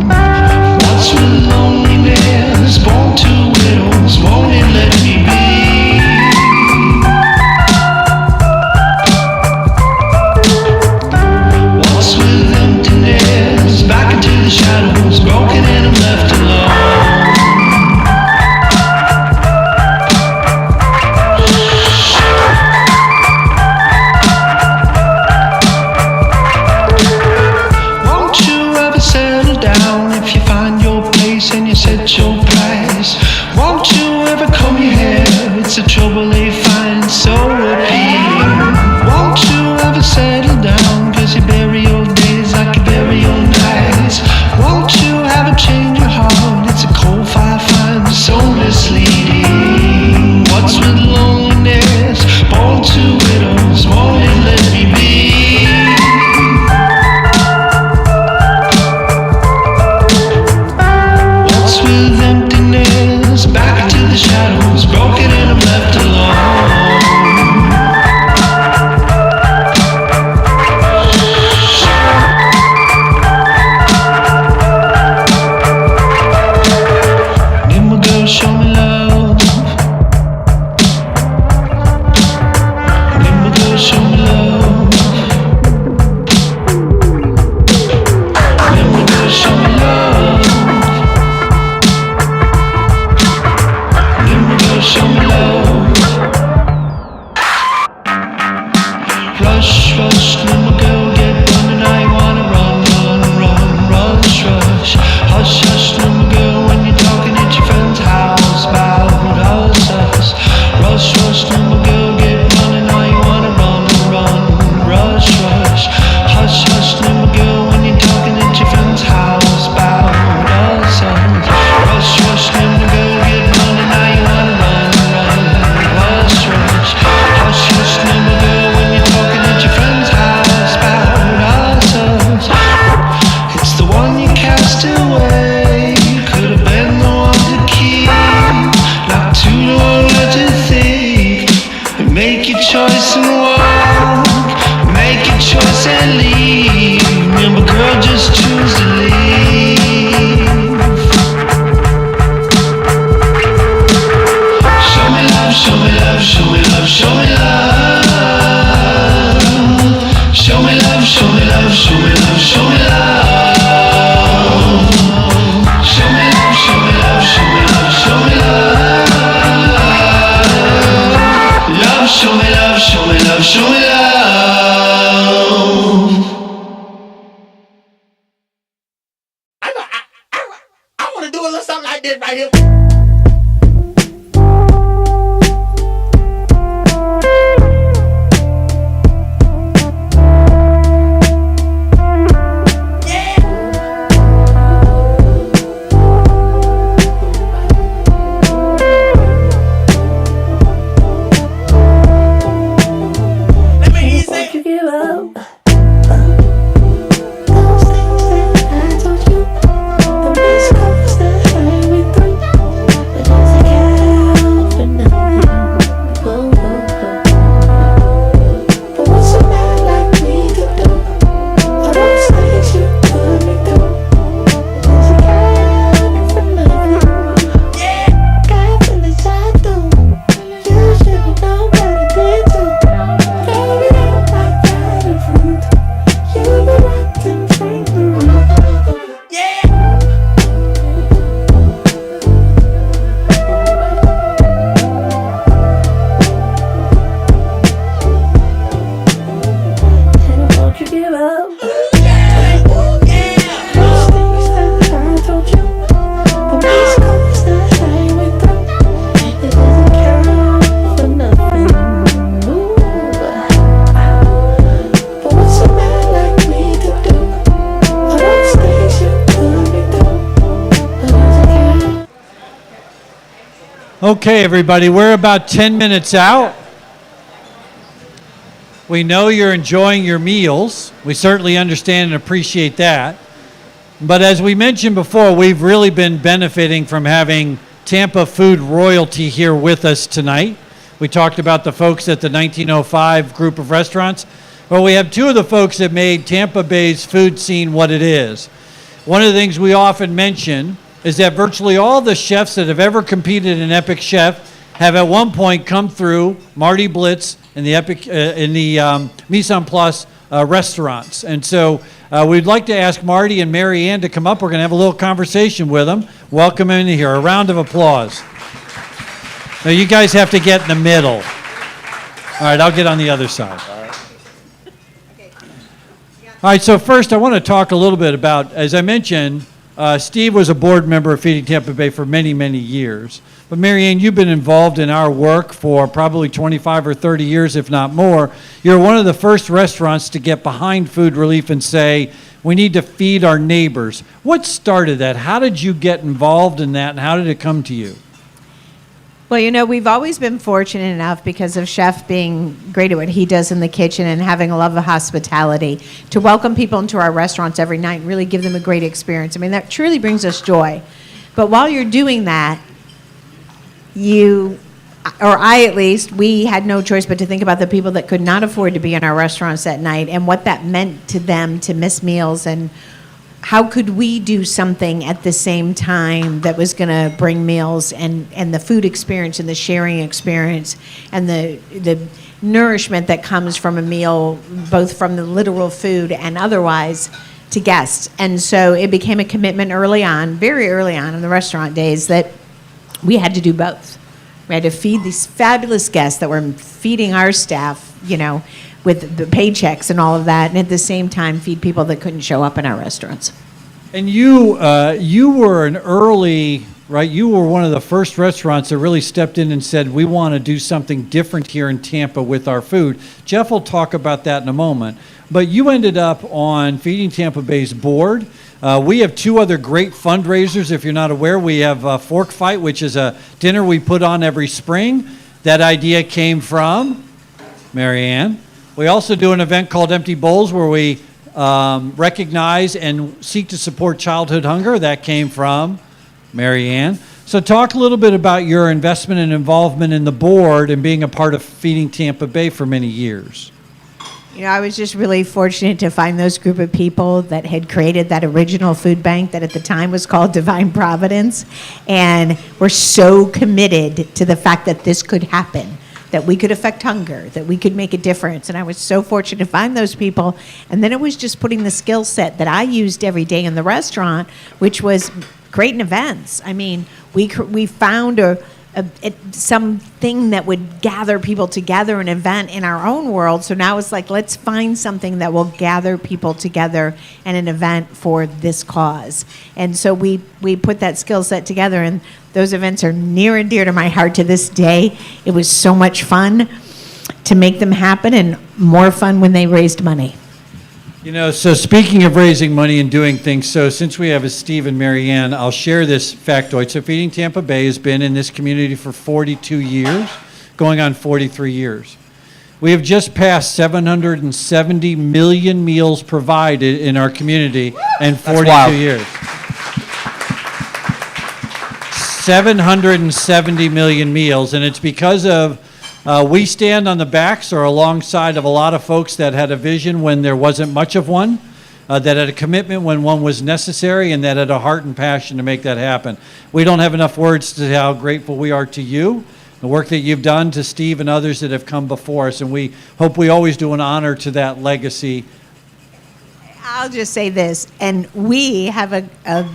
What's with loneliness? Born to widows, won't it let me be? What's with emptiness? Back into the shadows, broken and I'm left alone. Set your price. Won't you ever comb your hair? It's a trouble they find so appealing. Won't you ever settle down? Cause you bury your days like you bury your nights. Won't you ever change your heart? It's a cold fire find so misleading. What's with loneliness? Born to widows, won't it let me be? With emptiness, back into the shadows, broken and I'm left alone. Need my girl, show me love. Need my girl, show me love. Need my girl, show me love. Show me love. Rush, rush, little girl, get running. I wanna run, run, run, rush, rush. Hush, hush, little girl, when you're talking at your friend's house about us, us. Rush, rush, little girl, get running. I wanna run, run, rush, rush. Hush, hush, little girl, when you're talking at your friend's house about us, us. Rush, rush, little girl, get running. I wanna run. Hush, hush, little girl, when you're talking at your friend's house about us. It's the one you cast away. Could have been the one to keep. Not too long let you think. Make your choice and walk. Make your choice and leave. Remember, girl, just choose to leave. Show me love, show me love, show me love, show me love. Show me love, show me love, show me love, show me love. Show me love, show me love, show me love, show me love. Love, show me love, show me love, show me love. I want to do a little something like this right here. Okay, everybody, we're about 10 minutes out. We know you're enjoying your meals. We certainly understand and appreciate that. But as we mentioned before, we've really been benefiting from having Tampa food royalty here with us tonight. We talked about the folks at the 1905 group of restaurants. Well, we have two of the folks that made Tampa Bay's food scene what it is. One of the things we often mention is that virtually all the chefs that have ever competed in Epic Chef have at one point come through Marty Blitz in the Mise en Place restaurants. And so we'd like to ask Marty and Mary Ann to come up. We're going to have a little conversation with them. Welcome in here. A round of applause. Now you guys have to get in the middle. All right, I'll get on the other side. All right, so first I want to talk a little bit about, as I mentioned, Steve was a board member of Feeding Tampa Bay for many, many years. But Mary Ann, you've been involved in our work for probably 25 or 30 years, if not more. You're one of the first restaurants to get behind food relief and say, we need to feed our neighbors. What started that? How did you get involved in that, and how did it come to you? Well, you know, we've always been fortunate enough because of Chef being great at what he does in the kitchen and having a love of hospitality to welcome people into our restaurants every night and really give them a great experience. I mean, that truly brings us joy. But while you're doing that, I at least, we had no choice but to think about the people that could not afford to be in our restaurants that night and what that meant to them to miss meals, and how could we do something at the same time that was going to bring meals and the food experience and the sharing experience and the nourishment that comes from a meal, both from the literal food and otherwise, to guests. And so it became a commitment early on, very early on in the restaurant days, that we had to do both. We had to feed these fabulous guests that were feeding our staff, you know, with the paychecks and all of that, and at the same time feed people that couldn't show up in our restaurants. And you were an early, right? You were one of the first restaurants that really stepped in and said, we want to do something different here in Tampa with our food. Jeff will talk about that in a moment. But you ended up on Feeding Tampa Bay's board. We have two other great fundraisers, if you're not aware. We have Fork Fight, which is a dinner we put on every spring. That idea came from Mary Ann. We also do an event called Empty Bowls where we recognize and seek to support childhood hunger. That came from Mary Ann. So talk a little bit about your investment and involvement in the board and being a part of Feeding Tampa Bay for many years. You know, I was just really fortunate to find those group of people that had created that original food bank that at the time was called Divine Providence, and were so committed to the fact that this could happen, that we could affect hunger, that we could make a difference. And I was so fortunate to find those people. And then it was just putting the skill set that I used every day in the restaurant, which was creating events. I mean, we found something that would gather people together, an event in our own world. So now it's like, let's find something that will gather people together and an event for this cause. And so we put that skill set together, and those events are near and dear to my heart to this day. It was so much fun to make them happen, and more fun when they raised money. You know, so speaking of raising money and doing things, so since we have a Steve and Mary Ann, I'll share this factoid. So Feeding Tampa Bay has been in this community for 42 years, going on 43 years. We have just passed 770 million meals provided in our community in 42 years. 770 million meals, and it's because of we stand on the backs or alongside of a lot of folks that had a vision when there wasn't much of one, that had a commitment when one was necessary, and that had a heart and passion to make that happen. We don't have enough words to say how grateful we are to you, the work that you've done, to Steve and others that have come before us, and we hope we always do an honor to that legacy. I'll just say this, and we have a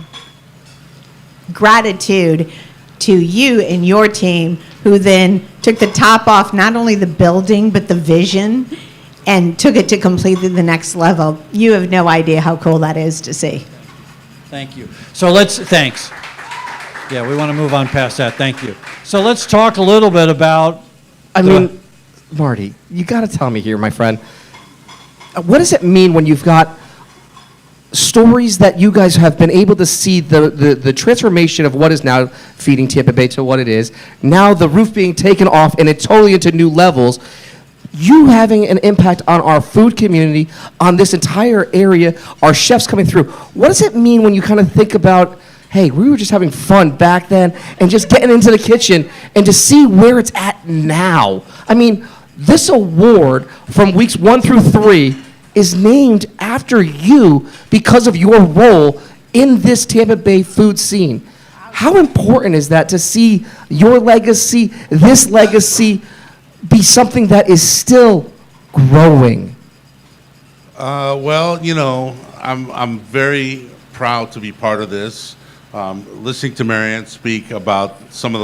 gratitude to you and your team, who then took the top off not only the building but the vision and took it to completely the next level. You have no idea how cool that is to see. Thank you. So thanks. Yeah, we want to move on past that. Thank you. So let's talk a little bit about... I mean, Marty, you got to tell me here, my friend, what does it mean when you've got stories that you guys have been able to see the transformation of what is now Feeding Tampa Bay to what it is, now the roof being taken off and it totally into new levels, you having an impact on our food community, on this entire area, our chefs coming through. What does it mean when you kind of think about, hey, we were just having fun back then and just getting into the kitchen and to see where it's at now? I mean, This award from weeks 1 through 3 is named after you because of your role in this Tampa Bay food scene. How important is that to see your legacy, this legacy, be something that is still growing? Well, you know, I'm very proud to be part of this. Listening to Marianne speak about some of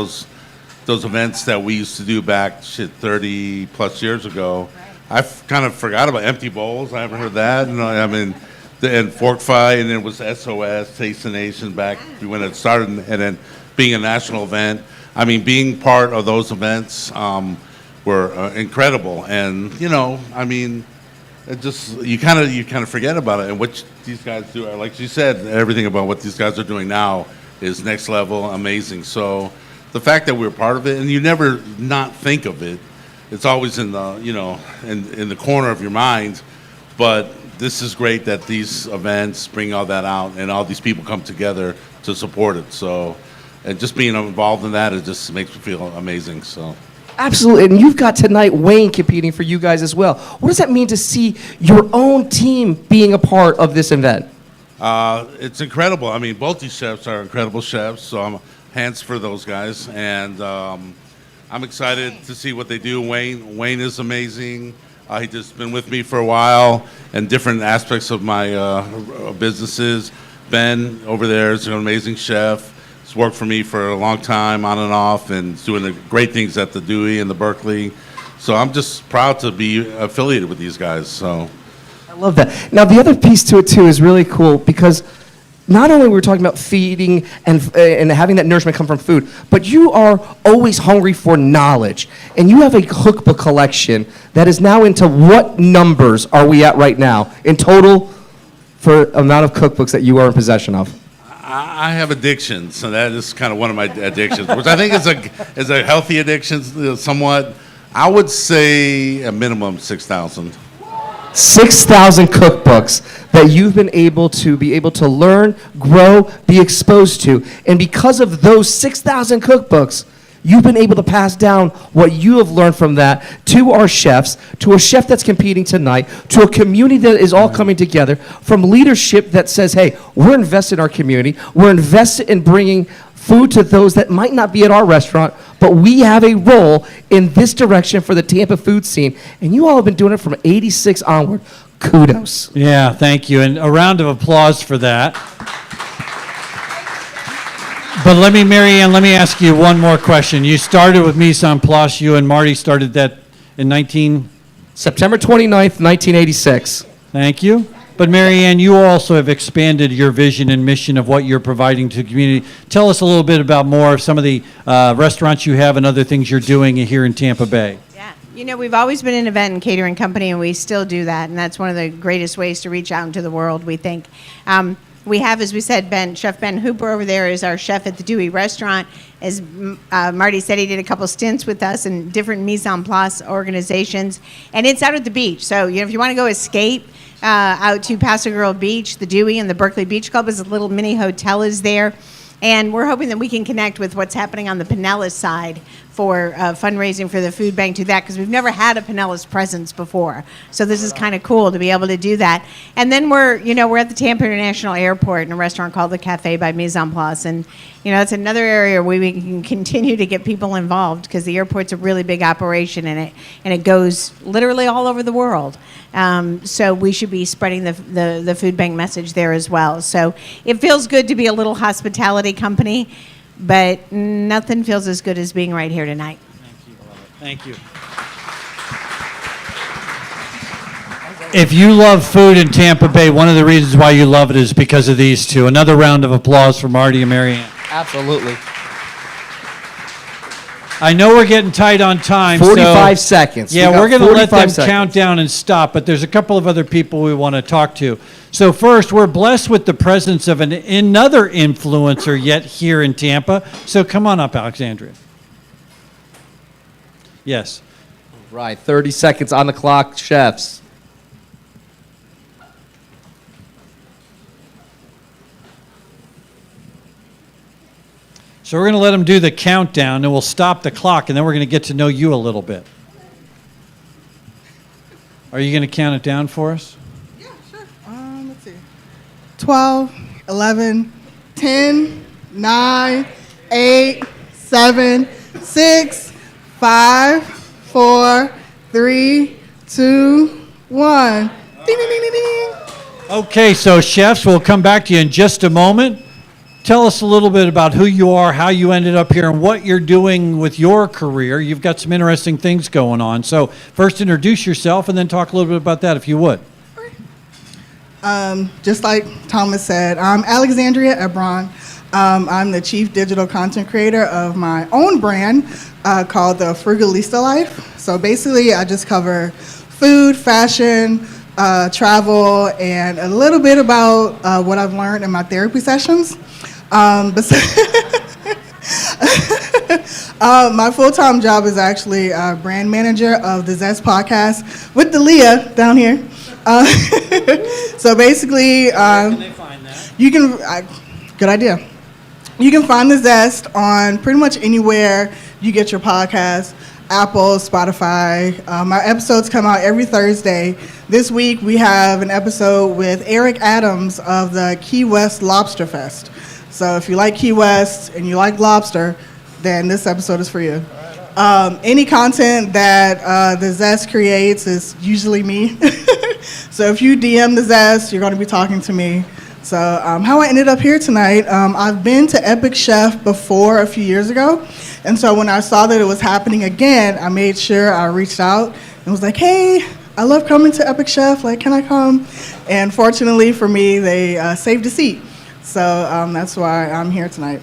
those events that we used to do back 30 plus years ago, I've kind of forgot about empty bowls. I haven't heard that. And I mean, and Fork Fight, and it was SOS, Taste the Nation back when it started, and then being a national event. I mean, being part of those events were incredible. And you know, I mean, it just you kind of forget about it. And what these guys do, like she said, everything about what these guys are doing now is next level, amazing. So the fact that we're part of it, and you never not think of it, it's always in the, you know, in the corner of your mind. But this is great that these events bring all that out and all these people come together to support it. So, and just being involved in that, it just makes me feel amazing. So. Absolutely, and you've got tonight Wayne competing for you guys as well. What does that mean to see your own team being a part of this event? It's incredible. I mean, both these chefs are incredible chefs, so I'm hands for those guys, and I'm excited to see what they do. Wayne is amazing. He's just been with me for a while in different aspects of my businesses. Ben over there is an amazing chef. He's worked for me for a long time, on and off, and he's doing the great things at the Dewey and the Berkeley. So I'm just proud to be affiliated with these guys. So I love that. Now, the other piece to it, too, is really cool because not only we're talking about feeding and having that nourishment come from food, but you are always hungry for knowledge. And you have a cookbook collection that is now into what numbers are we at right now in total for amount of cookbooks that you are in possession of? I have addictions, so that is kind of one of my addictions, which I think is a healthy addiction, somewhat. I would say a minimum 6,000. 6,000 cookbooks that you've been able to learn, grow, be exposed to. And because of those 6,000 cookbooks, you've been able to pass down what you have learned from that to our chefs, to a chef that's competing tonight, to a community that is all coming together, from leadership that says, hey, we're invested in our community, we're invested in bringing food to those that might not be at our restaurant, but we have a role in this direction for the Tampa food scene. And you all have been doing it from 86 onward. Kudos. Yeah, thank you. And a round of applause for that. But Marianne, let me ask you one more question. You started with Mise en Place. You and Marty started that in September 29th, 1986. Thank you. But Marianne, you also have expanded your vision and mission of what you're providing to the community. Tell us a little bit about more of some of the restaurants you have and other things you're doing here in Tampa Bay. Yeah, you know, we've always been an event and catering company, and we still do that, and that's one of the greatest ways to reach out into the world, we think. We have, as we said, Chef Ben Hooper over there is our chef at the Dewey Restaurant. As Marty said, he did a couple stints with us in different mise en place organizations, and it's out at the beach. So, you know, if you want to go escape out to Paso Girl Beach, the Dewey and the Berkeley Beach Club is a little mini hotel is there. And we're hoping that we can connect with what's happening on the Pinellas side for fundraising for the food bank to that, because we've never had a Pinellas presence before. So this is kind of cool to be able to do that. And then we're at the Tampa International Airport in a restaurant called the Cafe by Mise en Place. And, you know, it's another area where we can continue to get people involved, because the airport's a really big operation, and it goes literally all over the world. So we should be spreading the food bank message there as well. So it feels good to be a little hospitality company, but nothing feels as good as being right here tonight. Thank you. If you love food in Tampa Bay, one of the reasons why you love it is because of these two. Another round of applause for Marty and Marianne. Absolutely. I know we're getting tight on time. 45 seconds. Yeah, we're going to let them 45 seconds. count down and stop, but there's a couple of other people we want to talk to. So first, we're blessed with the presence of another influencer yet here in Tampa. So come on up, Alexandria. Yes. Right, 30 seconds on the clock, chefs. So we're going to let them do the countdown, and we'll stop the clock, and then we're going to get to know you a little bit. Are you going to count it down for us? Let's see. 12, 11, 10, 9, 8, 7, 6, 5, 4, 3, 2, 1. Ding, ding, ding, ding, ding. Okay, so chefs, we'll come back to you in just a moment. Tell us a little bit about who you are, how you ended up here, and what you're doing with your career. You've got some interesting things going on. So first introduce yourself and then talk a little bit about that if you would. Just like Thomas said, I'm Alexandria Ebron. I'm the chief digital content creator of my own brand called the Frugalista Life. So basically, I just cover food, fashion, travel, and a little bit about what I've learned in my therapy sessions. My full-time job is actually brand manager of the Zest podcast with Delia down here. So basically, you can, good idea. You can find the Zest on pretty much anywhere you get your podcast, Apple, Spotify. My episodes come out every Thursday. This week we have an episode with Eric Adams of the Key West Lobster Fest. So if you like Key West and you like lobster, then this episode is for you. Any content that the Zest creates is usually me. So if you DM the Zest, you're going to be talking to me. So how I ended up here tonight, I've been to Epic Chef before a few years ago. And so when I saw that it was happening again, I made sure I reached out and was like, hey, I love coming to Epic Chef. Like, can I come? And fortunately for me, they saved a seat. So that's why I'm here tonight.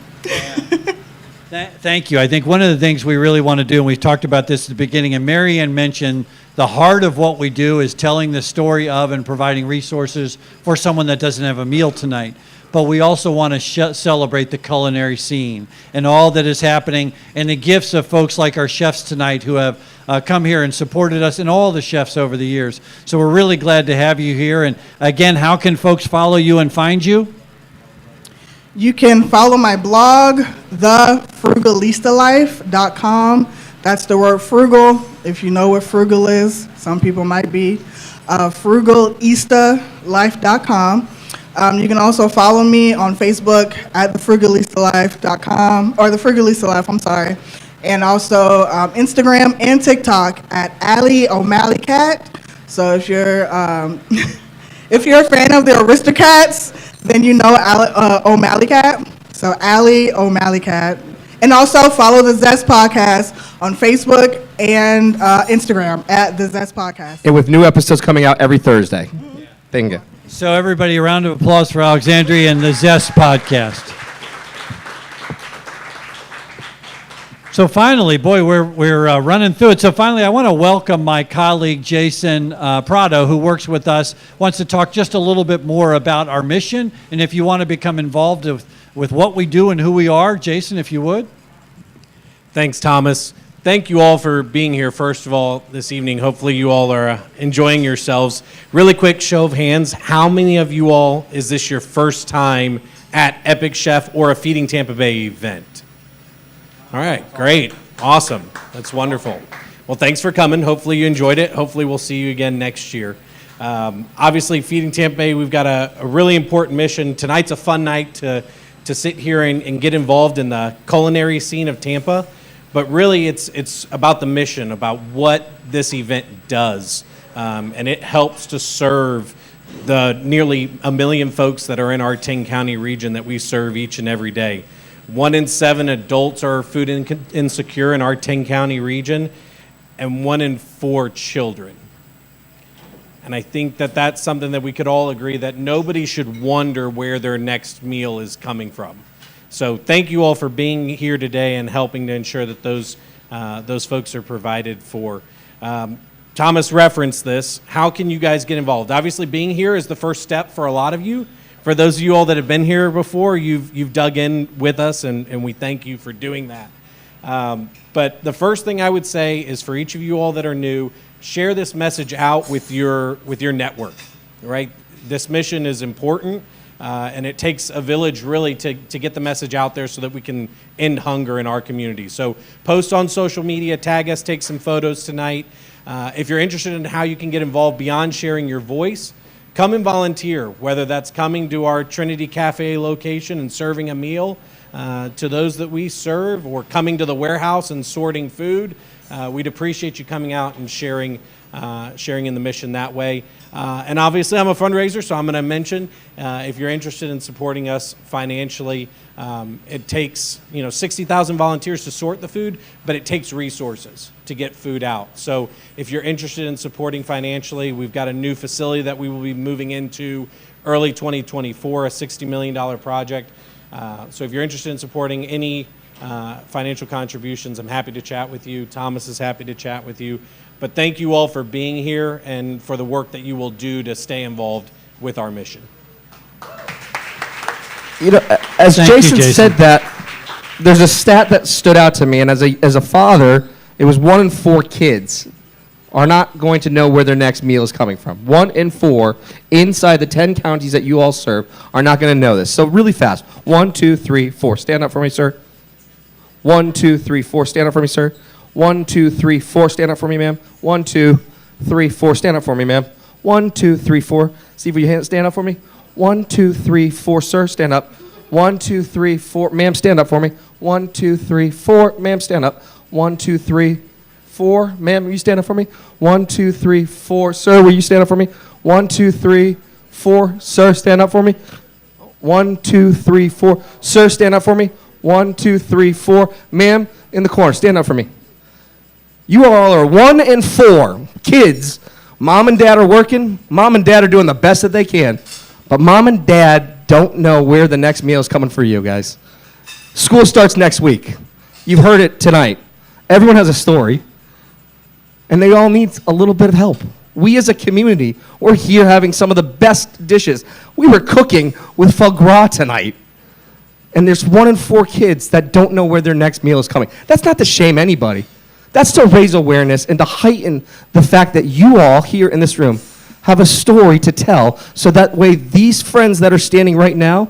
Thank you. I think one of the things we really want to do, and we talked about this at the beginning, and Marianne mentioned the heart of what we do is telling the story of and providing resources for someone that doesn't have a meal tonight. But we also want to celebrate the culinary scene and all that is happening and the gifts of folks like our chefs tonight who have come here and supported us and all the chefs over the years. So we're really glad to have you here. And again, how can folks follow you and find you? You can follow my blog, thefrugalistalife.com. That's the word frugal. If you know what frugal is, some people might be. Frugalistalife.com. You can also follow me on Facebook at thefrugalistalife.com, or the Frugalista Life, I'm sorry. And also Instagram and TikTok at Ali O'Malley Cat. So if you're if you're a fan of the Aristocats, then you know O'Malley Cat. So Ali O'Malley Cat. And also follow the Zest Podcast on Facebook and Instagram at the Zest Podcast. And with new episodes coming out every Thursday. Bingo. So everybody, a round of applause for Alexandria and the Zest Podcast. So finally, boy, we're running through it. So finally, I want to welcome my colleague, Jason Prado, who works with us, wants to talk just a little bit more about our mission. And if you want to become involved with what we do and who we are, Jason, if you would. Thanks, Thomas. Thank you all for being here, first of all, this evening. Hopefully you all are enjoying yourselves. Really quick show of hands. How many of you all, is this your first time at Epic Chef or a Feeding Tampa Bay event? All right, great. Awesome. That's wonderful. Well, thanks for coming. Hopefully you enjoyed it. Hopefully we'll see you again next year. Obviously, Feeding Tampa Bay, we've got a really important mission. Tonight's a fun night to sit here and get involved in the culinary scene of Tampa. But really, it's about the mission, about what this event does. And it helps to serve the nearly 1 million folks that are in our 10-county region that we serve each and every day. 1 in 7 adults are food insecure in our 10-county region, and 1 in 4 children. And I think that that's something that we could all agree that nobody should wonder where their next meal is coming from. So thank you all for being here today and helping to ensure that those folks are provided for. Thomas referenced this. How can you guys get involved? Obviously, being here is the first step for a lot of you. For those of you all that have been here before, you've dug in with us, and we thank you for doing that. But the first thing I would say is for each of you all that are new, share this message out with your network, right? This mission is important. And it takes a village really to get the message out there so that we can end hunger in our community. So post on social media, tag us, take some photos tonight. If you're interested in how you can get involved beyond sharing your voice, come and volunteer, whether that's coming to our Trinity Cafe location and serving a meal to those that we serve, or coming to the warehouse and sorting food. We'd appreciate you coming out and sharing in the mission that way. And obviously, I'm a fundraiser, so I'm going to mention if you're interested in supporting us financially, it takes 60,000 volunteers to sort the food, but it takes resources to get food out. So if you're interested in supporting financially, we've got a new facility that we will be moving into early 2024, a $60 million project. So if you're interested in supporting any financial contributions, I'm happy to chat with you. Thomas is happy to chat with you. But thank you all for being here and for the work that you will do to stay involved with our mission. As Jason said that, there's a stat that stood out to me, and as a father, it was 1 in 4 kids are not going to know where their next meal is coming from. 1 in 4 inside the 10 counties that you all serve are not going to know this. So really fast. 1, 2, 3, 4. Stand up for me, sir. 1, 2, 3, 4. Stand up for me, sir. 1, 2, 3, 4. Stand up for me, ma'am. 1, 2, 3, 4. Stand up for me, ma'am. 1, 2, 3, 4. See if your hands stand up for me. 1, 2, 3, 4, sir. Stand up. 1, 2, 3, 4. Ma'am, stand up for me. 1, 2, 3, 4. Ma'am, stand up. 1, 2, 3, 4. Ma'am, will you stand up for me? 1, 2, 3, 4. Sir, will you stand up for me? 1, 2, 3, 4. Sir, stand up for me. 1, 2, 3, 4. Sir, stand up for me. 1, 2, 3, 4. Ma'am, in the corner, stand up for me. You all are 1 in 4 kids. Mom and dad are working. Mom and dad are doing the best that they can. But mom and dad don't know where the next meal is coming for you, guys. School starts next week. You've heard it tonight. Everyone has a story, and they all need a little bit of help. We as a community, we're here having some of the best dishes. We were cooking with foie gras tonight, and there's 1 in 4 kids that don't know where their next meal is coming. That's not to shame anybody. That's to raise awareness and to heighten the fact that you all here in this room have a story to tell, so that way these friends that are standing right now,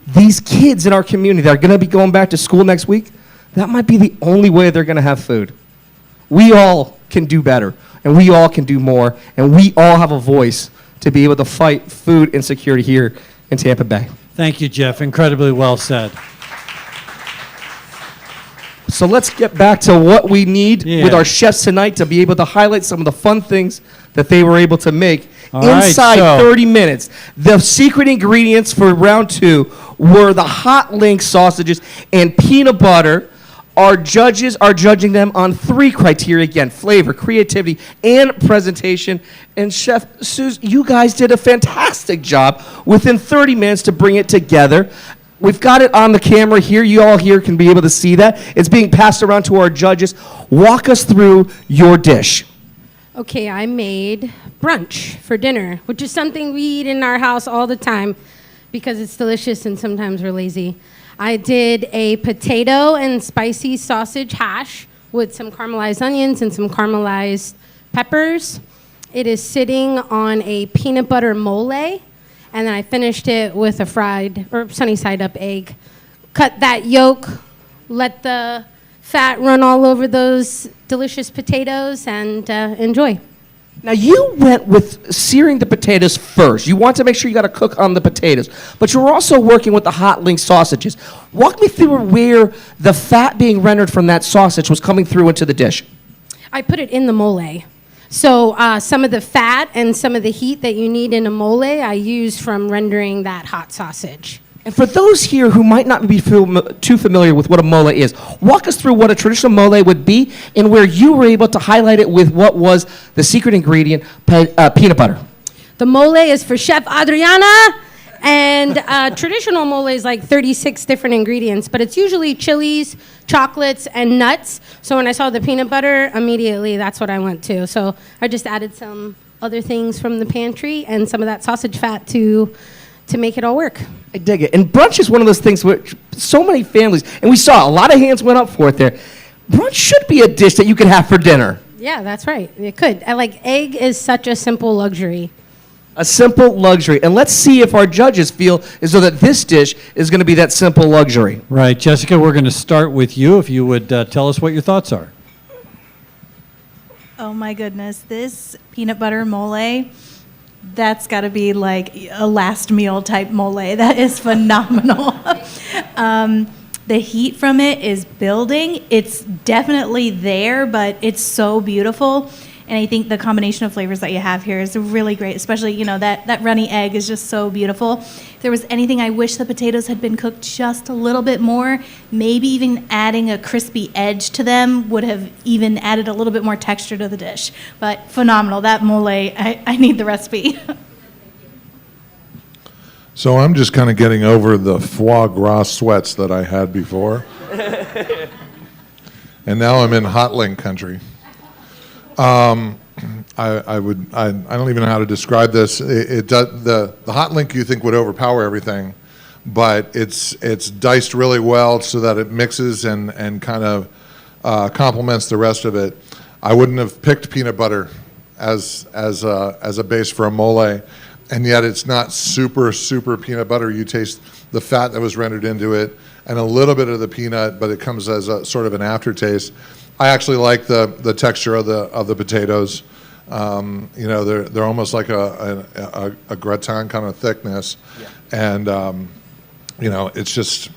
these kids in our community that are going to be going back to school next week, that might be the only way they're going to have food. We all can do better, and we all can do more, and we all have a voice to be able to fight food insecurity here in Tampa Bay. Thank you, Jeff. Incredibly well said. So let's get back to what we need with our chefs tonight to be able to highlight some of the fun things that they were able to make inside 30 minutes. The secret ingredients for round 2 were the hot link sausages and peanut butter. Our judges are judging them on 3 criteria, again, flavor, creativity, and presentation. And Chef Suze, you guys did a fantastic job within 30 minutes to bring it together. We've got it on the camera here. You all here can be able to see that. It's being passed around to our judges. Walk us through your dish. Okay, I made brunch for dinner, which is something we eat in our house all the time because it's delicious and sometimes we're lazy. I did a potato and spicy sausage hash with some caramelized onions and some caramelized peppers. It is sitting on a peanut butter mole, and then I finished it with a fried or sunny side up egg. Cut that yolk, let the fat run all over those delicious potatoes, and enjoy. Now you went with searing the potatoes first. You want to make sure you got to cook on the potatoes, but you were also working with the hot link sausages. Walk me through where the fat being rendered from that sausage was coming through into the dish. I put it in the mole. So some of the fat and some of the heat that you need in a mole, I use from rendering that hot sausage. And for those here who might not be too familiar with what a mole is, walk us through what a traditional mole would be and where you were able to highlight it with what was the secret ingredient, peanut butter. The mole is for Chef Adriana, and traditional mole is like 36 different ingredients, but it's usually chilies, chocolates, and nuts. So when I saw the peanut butter, immediately that's what I went to. So I just added some other things from the pantry and some of that sausage fat to make it all work. I dig it. And brunch is one of those things where so many families, and we saw a lot of hands went up for it there. Brunch should be a dish that you could have for dinner. Yeah, that's right. It could. Egg is such a simple luxury. A simple luxury. And let's see if our judges feel as though that this dish is going to be that simple luxury. Right. Jessica, we're going to start with you. If you would tell us what your thoughts are. Oh my goodness, this peanut butter mole, that's got to be like a last meal type mole. That is phenomenal. The heat from it is building. It's definitely there, but it's so beautiful. And I think the combination of flavors that you have here is really great, especially, you know, that runny egg is just so beautiful. If there was anything, I wish the potatoes had been cooked just a little bit more. Maybe even adding a crispy edge to them would have even added a little bit more texture to the dish. But phenomenal. That mole, I need the recipe. So I'm just kind of getting over the foie gras sweats that I had before. And now I'm in hot link country. I don't even know how to describe this. The hot link you think would overpower everything, but it's diced really well so that it mixes and kind of complements the rest of it. I wouldn't have picked peanut butter as a base for a mole, and yet it's not super peanut butter. You taste the fat that was rendered into it and a little bit of the peanut, but it comes as a sort of an aftertaste. I actually like the texture of the potatoes. You know, they're almost like a gratin kind of thickness, and you know, it's just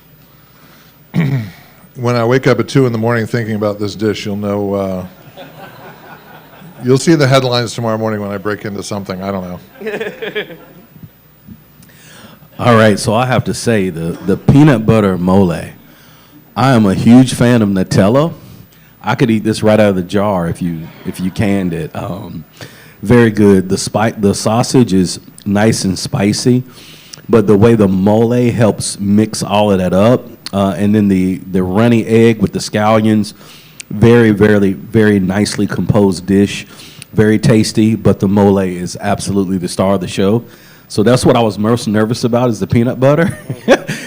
when I wake up at 2 a.m. thinking about this dish, you'll know. You'll see the headlines tomorrow morning when I break into something. I don't know. All right, so I have to say the peanut butter mole. I am a huge fan of Nutella. I could eat this right out of the jar if you canned it. Very good. The sausage is nice and spicy, but the way the mole helps mix all of that up, and then the runny egg with the scallions, very nicely composed dish, very tasty. But the mole is absolutely the star of the show. So that's what I was most nervous about, is the peanut butter,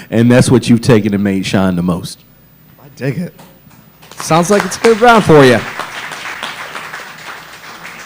and that's what you've taken and made shine the most. I dig it. Sounds like it's good round for you.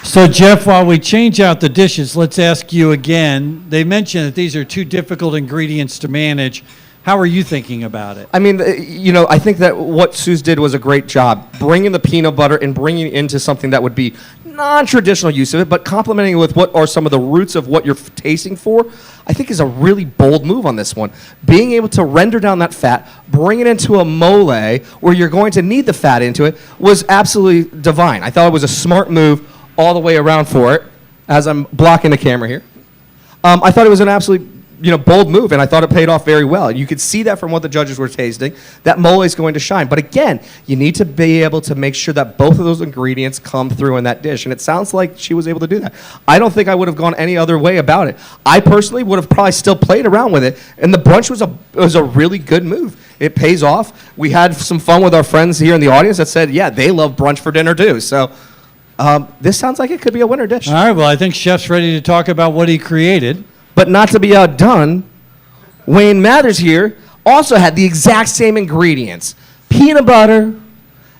So, Jeff, while we change out the dishes, let's ask you again. They mentioned that these are two difficult ingredients to manage. How are you thinking about it? I mean, you know, I think that what Suze did was a great job, bringing the peanut butter and bringing it into something that would be non-traditional use of it, but complementing it with what are some of the roots of what you're tasting for, I think is a really bold move on this one. Being able to render down that fat, bring it into a mole where you're going to need the fat into it, was absolutely divine. I thought it was a smart move all the way around for it, as I'm blocking the camera here. I thought it was an absolutely bold move, and I thought it paid off very well. You could see that from what the judges were tasting. That mole is going to shine. But again, you need to be able to make sure that both of those ingredients come through in that dish, and it sounds like she was able to do that. I don't think I would have gone any other way about it. I personally would have probably still played around with it, and the brunch was a really good move. It pays off. We had some fun with our friends here in the audience that said, yeah, they love brunch for dinner too. So this sounds like it could be a winner dish. All right, well, I think Chef's ready to talk about what he created. But not to be outdone, Wayne Mathers here also had the exact same ingredients: peanut butter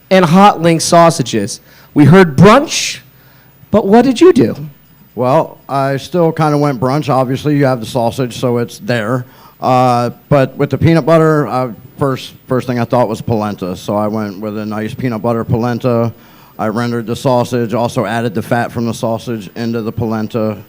and hot link sausages. We heard brunch, but what did you do? Well, I still kind of went brunch. Obviously, you have the sausage, so it's there. But with the peanut butter, first thing I thought was polenta. So I went with a nice peanut butter polenta. I rendered the sausage, also added the fat from the sausage into the polenta.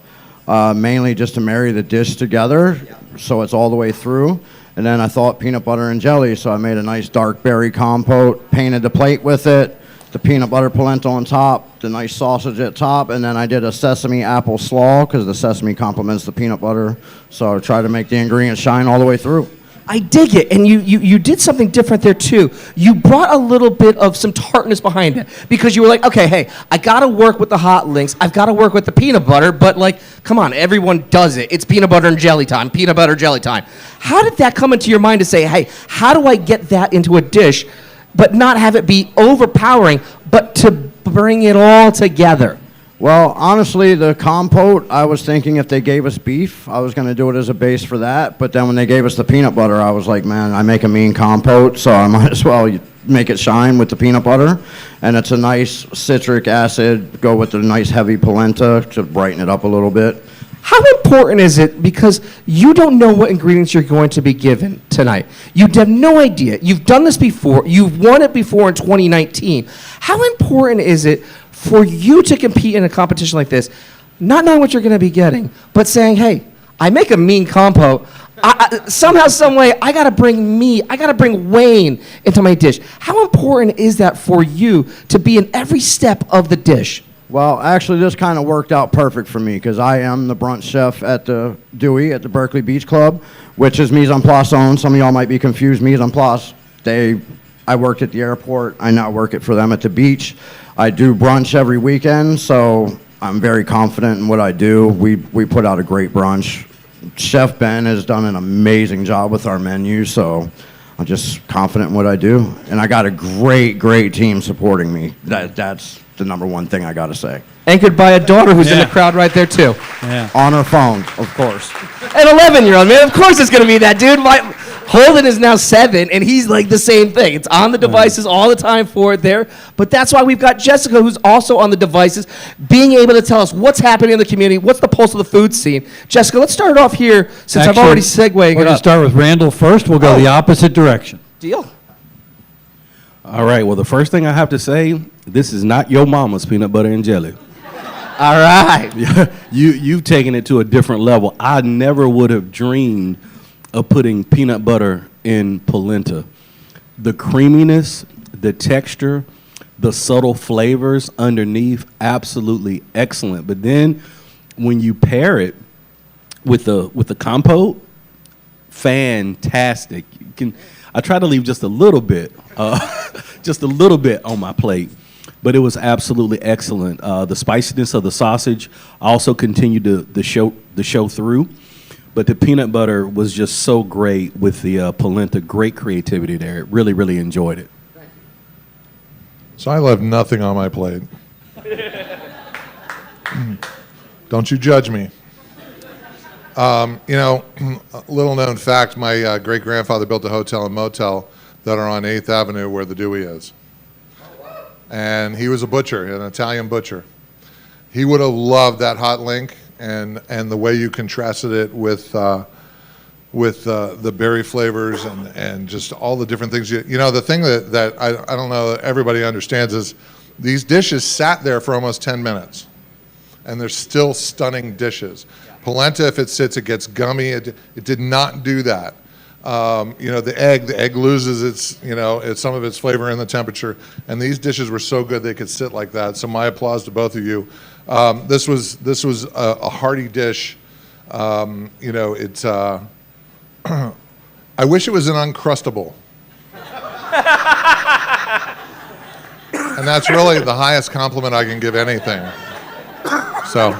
Mainly just to marry the dish together, so it's all the way through. And then I thought peanut butter and jelly, so I made a nice dark berry compote, painted the plate with it, the peanut butter polenta on top, the nice sausage at top, and then I did a sesame apple slaw, because the sesame complements the peanut butter, so I tried to make the ingredients shine all the way through. I dig it, and you did something different there too. You brought a little bit of some tartness behind it, because you were like, okay, hey, I gotta work with the hot links, I've gotta work with the peanut butter, but like, come on, everyone does it. It's peanut butter and jelly time, peanut butter jelly time. How did that come into your mind to say, hey, how do I get that into a dish, but not have it be overpowering, but to bring it all together? Well, honestly, the compote, I was thinking if they gave us beef, I was going to do it as a base for that. But then when they gave us the peanut butter, I was like, man, I make a mean compote, so I might as well make it shine with the peanut butter. And it's a nice citric acid, go with the nice heavy polenta to brighten it up a little bit. How important is it, because you don't know what ingredients you're going to be given tonight. You have no idea. You've done this before. You've won it before in 2019. How important is it For you to compete in a competition like this, not knowing what you're going to be getting, but saying, hey, I make a mean compote. Somehow, some way, I got to bring Wayne into my dish. How important is that for you to be in every step of the dish? Well, actually, this kind of worked out perfect for me because I am the brunch chef at the Dewey at the Berkeley Beach Club, which is Mise en Place owned. Some of y'all might be confused. Mise en Place, I worked at the airport. I now work it for them at the beach. I do brunch every weekend, so I'm very confident in what I do. We put out a great brunch. Chef Ben has done an amazing job with our menu, so I'm just confident in what I do. And I got a great team supporting me. That's the number one thing I got to say. Anchored by a daughter who's in the crowd right there, too. Yeah. On her phone, of course. An 11-year-old, man. Of course it's going to be that, dude. Holden is now 7, and he's like the same thing. It's on the devices all the time for it there. But that's why we've got Jessica, who's also on the devices, being able to tell us what's happening in the community, what's the pulse of the food scene. Jessica, let's start off here, since I've already segued We're going to start with Randall first. We'll go the opposite direction. Deal. All right, well, the first thing I have to say, this is not your mama's peanut butter and jelly. All right. You've taken it to a different level. I never would have dreamed of putting peanut butter in polenta. The creaminess, the texture, the subtle flavors underneath, absolutely excellent. But then when you pair it with the compote, fantastic. I try to leave just a little bit on my plate, but it was absolutely excellent. The spiciness of the sausage also continued to show through. But the peanut butter was just so great with the polenta. Great creativity there. Really enjoyed it. So I left nothing on my plate. Don't you judge me. A little known fact, my great-grandfather built a hotel and motel that are on 8th Avenue where the Dewey is. And he was a butcher, an Italian butcher. He would have loved that hot link and the way you contrasted it with the berry flavors and just all the different things. The thing that I don't know that everybody understands is these dishes sat there for almost 10 minutes, and they're still stunning dishes. Polenta, if it sits, it gets gummy. It did not do that. The egg loses its some of its flavor in the temperature, and these dishes were so good they could sit like that. So my applause to both of you. This was a hearty dish. I wish it was an Uncrustable. And that's really the highest compliment I can give anything. So.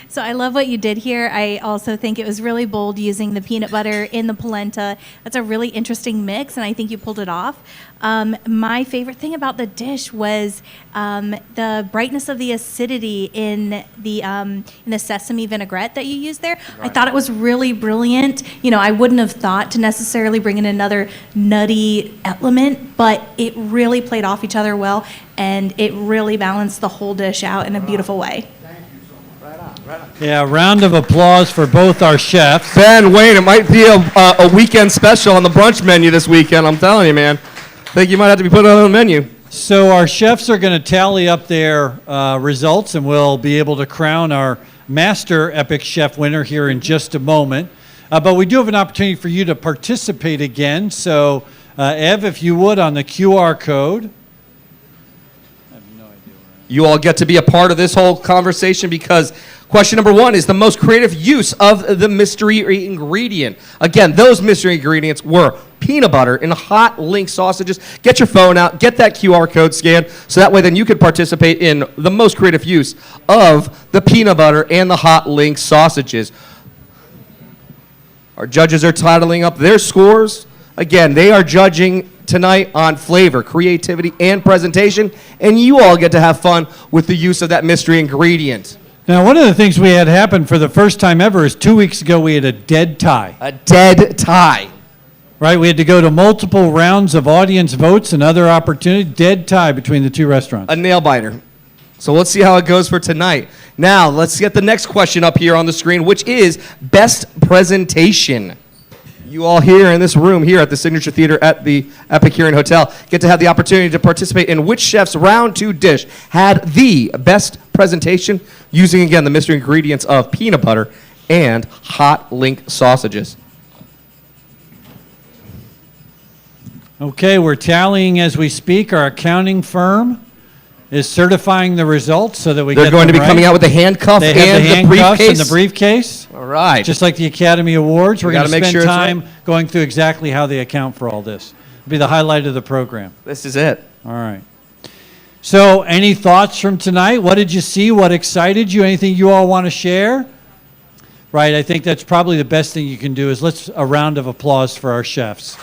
So I love what you did here. I also think it was really bold using the peanut butter in the polenta. That's a really interesting mix, and I think you pulled it off. My favorite thing about the dish was the brightness of the acidity in the sesame vinaigrette that you used there. Right. I thought it was really brilliant. I wouldn't have thought to necessarily bring in another nutty element, but it really played off each other well, and it really balanced the whole dish out in a beautiful way. Yeah, round of applause for both our chefs. Ben, Wayne, it might be a weekend special on the brunch menu this weekend. I'm telling you, man. I think you might have to be put on the menu. So our chefs are going to tally up their results, and we'll be able to crown our Master Epic Chef winner here in just a moment. But we do have an opportunity for you to participate again. So, Ev, if you would, on the QR code. You all get to be a part of this whole conversation because question number 1 is the most creative use of the mystery ingredient. Again, those mystery ingredients were peanut butter and hot link sausages. Get your phone out, get that QR code scanned, so that way then you could participate in the most creative use of the peanut butter and the hot link sausages. Our judges are titling up their scores. Again, they are judging tonight on flavor, creativity, and presentation, and you all get to have fun with the use of that mystery ingredient. Now, one of the things we had happen for the first time ever is 2 weeks ago we had a dead tie. A dead tie. Right, we had to go to multiple rounds of audience votes and other opportunities. Dead tie between the two restaurants. A nail biter. So let's see how it goes for tonight. Now, let's get the next question up here on the screen, which is best presentation. You all here in this room here at the Signature Theater at the Epicurean Hotel get to have the opportunity to participate in which chef's round 2 dish had the best presentation using, again, the mystery ingredients of peanut butter and hot link sausages. Okay, we're tallying as we speak. Our accounting firm is certifying the results so that we They're get going to them be coming right. out with the handcuff They and have the the handcuffs briefcase. and the briefcase. All right. Just like the Academy Awards, we're We going gotta to make spend sure it's time right. going through exactly how they account for all this. It'll be the highlight of the program. This is it. All right. So, any thoughts from tonight? What did you see? What excited you? Anything you all want to share? Right, I think that's probably the best thing you can do is let's a round of applause for our chefs.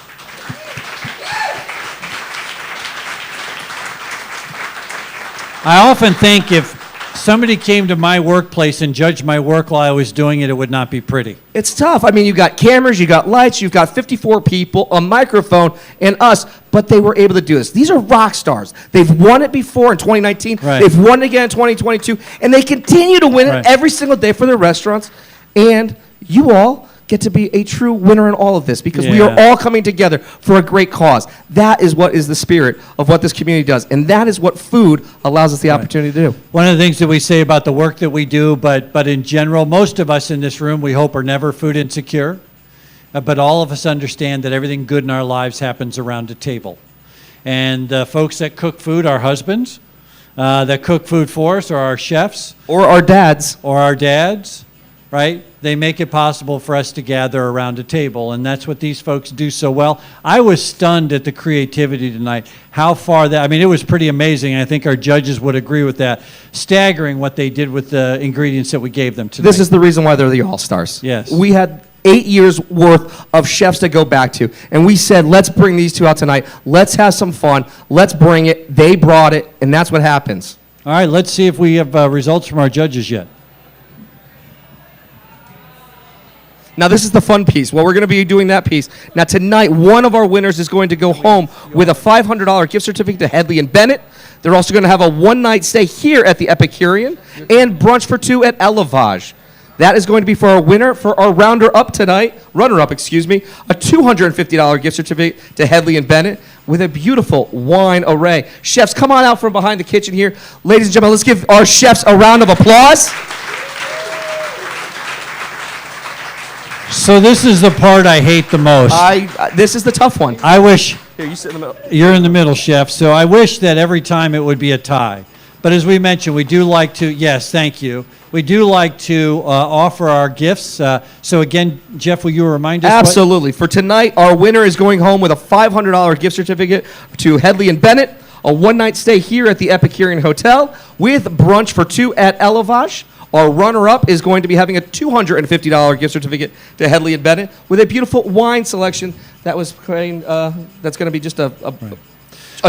I often think if somebody came to my workplace and judged my work while I was doing it, it would not be pretty. It's tough. I mean, you've got cameras, you've got lights, you've got 54 people, a microphone, and us, but they were able to do this. These are rock stars. They've won it before in 2019. Right. They've won it again in 2022, and they continue to win Right. it every single day for their restaurants. And you all get to be a true winner in all of this because we are Yeah. all coming together for a great cause. That is what is the spirit of what this community does, and that is what food allows us the opportunity to do. One of the things that we say about the work that we do, but in general, most of us in this room, we hope, are never food insecure. But all of us understand that everything good in our lives happens around a table. And folks that cook food, our husbands, that cook food for us, are our chefs. Or our dads. Or our dads, right? They make it possible for us to gather around a table, and that's what these folks do so well. I was stunned at the creativity tonight, how far that, I mean, it was pretty amazing. I think our judges would agree with that. Staggering what they did with the ingredients that we gave them tonight. This is the reason why they're the all-stars. Yes. We had 8 years worth of chefs to go back to, and we said, let's bring these two out tonight. Let's have some fun. Let's bring it. They brought it, and that's what happens. All right, let's see if we have results from our judges yet. Now, this is the fun piece. Well, we're going to be doing that piece. Now, tonight, one of our winners is going to go home with a $500 gift certificate to Headley and Bennett. They're also going to have a one-night stay here at the Epicurean and brunch for 2 at Elevage. That is going to be for our winner, for our runner-up, a $250 gift certificate to Headley and Bennett with a beautiful wine array. Chefs, come on out from behind the kitchen here. Ladies and gentlemen, let's give our chefs a round of applause. So this is the part I hate the most. This is the tough one. I wish... Here, you sit in the middle. You're in the middle, chef. So I wish that every time it would be a tie. But as we mentioned, we do like to... Yes, thank you. We do like to offer our gifts. So again, Jeff, will you remind us? Absolutely. For tonight, our winner is going home with a $500 gift certificate to Headley and Bennett, a one-night stay here at the Epicurean Hotel with brunch for 2 at Elevage. Our runner-up is going to be having a $250 gift certificate to Headley and Bennett with a beautiful wine selection that was that's going to be just a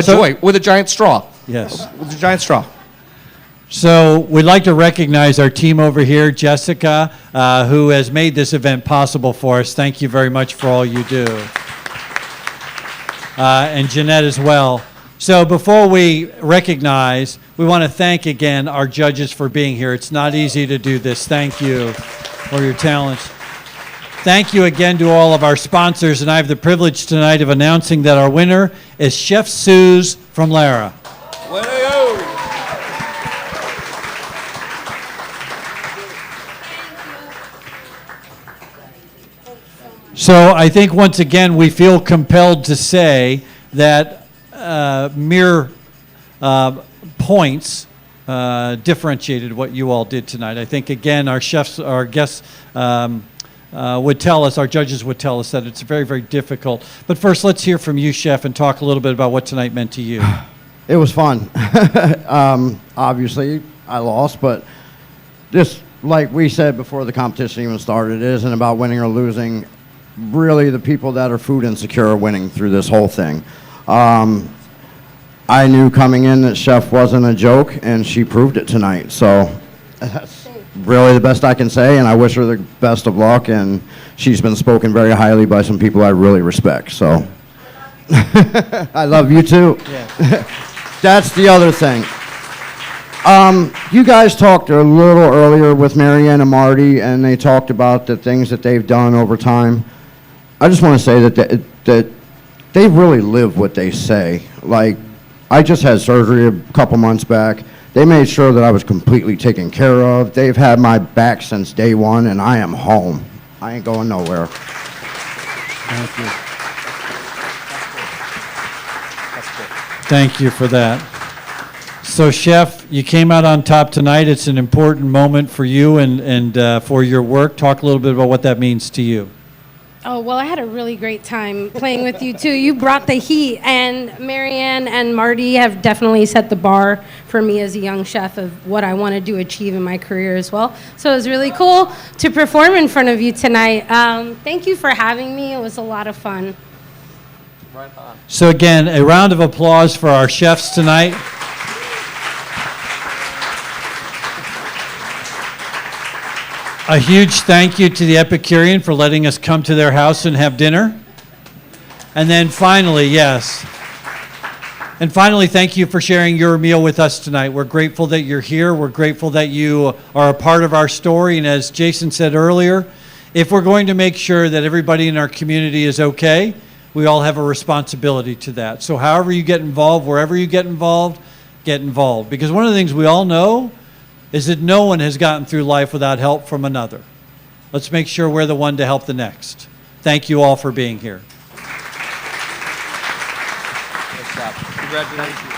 joy with a giant straw. Yes. With a giant straw. So we'd like to recognize our team over here, Jessica, who has made this event possible for us. Thank you very much for all you do. And Jeanette as well. So before we recognize, we want to thank again our judges for being here. It's not easy to do this. Thank you for your talents. Thank you again to all of our sponsors, and I have the privilege tonight of announcing that our winner is Chef Suze from Lara. So I think once again we feel compelled to say that mere points differentiated what you all did tonight. I think again our chefs, our guests would tell us, our judges would tell us that it's very, very difficult. But first, let's hear from you, Chef, and talk a little bit about what tonight meant to you. It was fun. Obviously, I lost, but just like we said before the competition even started, it isn't about winning or losing. Really, the people that are food insecure are winning through this whole thing. I knew coming in that Chef wasn't a joke, and she proved it tonight. So that's really the best I can say, and I wish her the best of luck. And she's been spoken very highly by some people I really respect. So I love you too. Yeah. That's the other thing. You guys talked a little earlier with Marianne and Marty, and they talked about the things that they've done over time. I just want to say that they really live what they say. Like, I just had surgery a couple months back. They made sure that I was completely taken care of. They've had my back since day one, and I am home. I ain't going nowhere. Thank you. Thank you for that. So, Chef, you came out on top tonight. It's an important moment for you and for your work. Talk a little bit about what that means to you. Oh, well, I had a really great time playing with you, too. You brought the heat, and Marianne and Marty have definitely set the bar for me as a young chef of what I wanted to achieve in my career as well. So it was really cool to perform in front of you tonight. Thank you for having me. It was a lot of fun. So, again, a round of applause for our chefs tonight. A huge thank you to the Epicurean for letting us come to their house and have dinner. And then finally, yes. And finally, thank you for sharing your meal with us tonight. We're grateful that you're here. We're grateful that you are a part of our story. And as Jason said earlier, if we're going to make sure that everybody in our community is okay, we all have a responsibility to that. So however you get involved, wherever you get involved. Because one of the things we all know is that no one has gotten through life without help from another. Let's make sure we're the one to help the next. Thank you all for being here. Good job. Congratulations.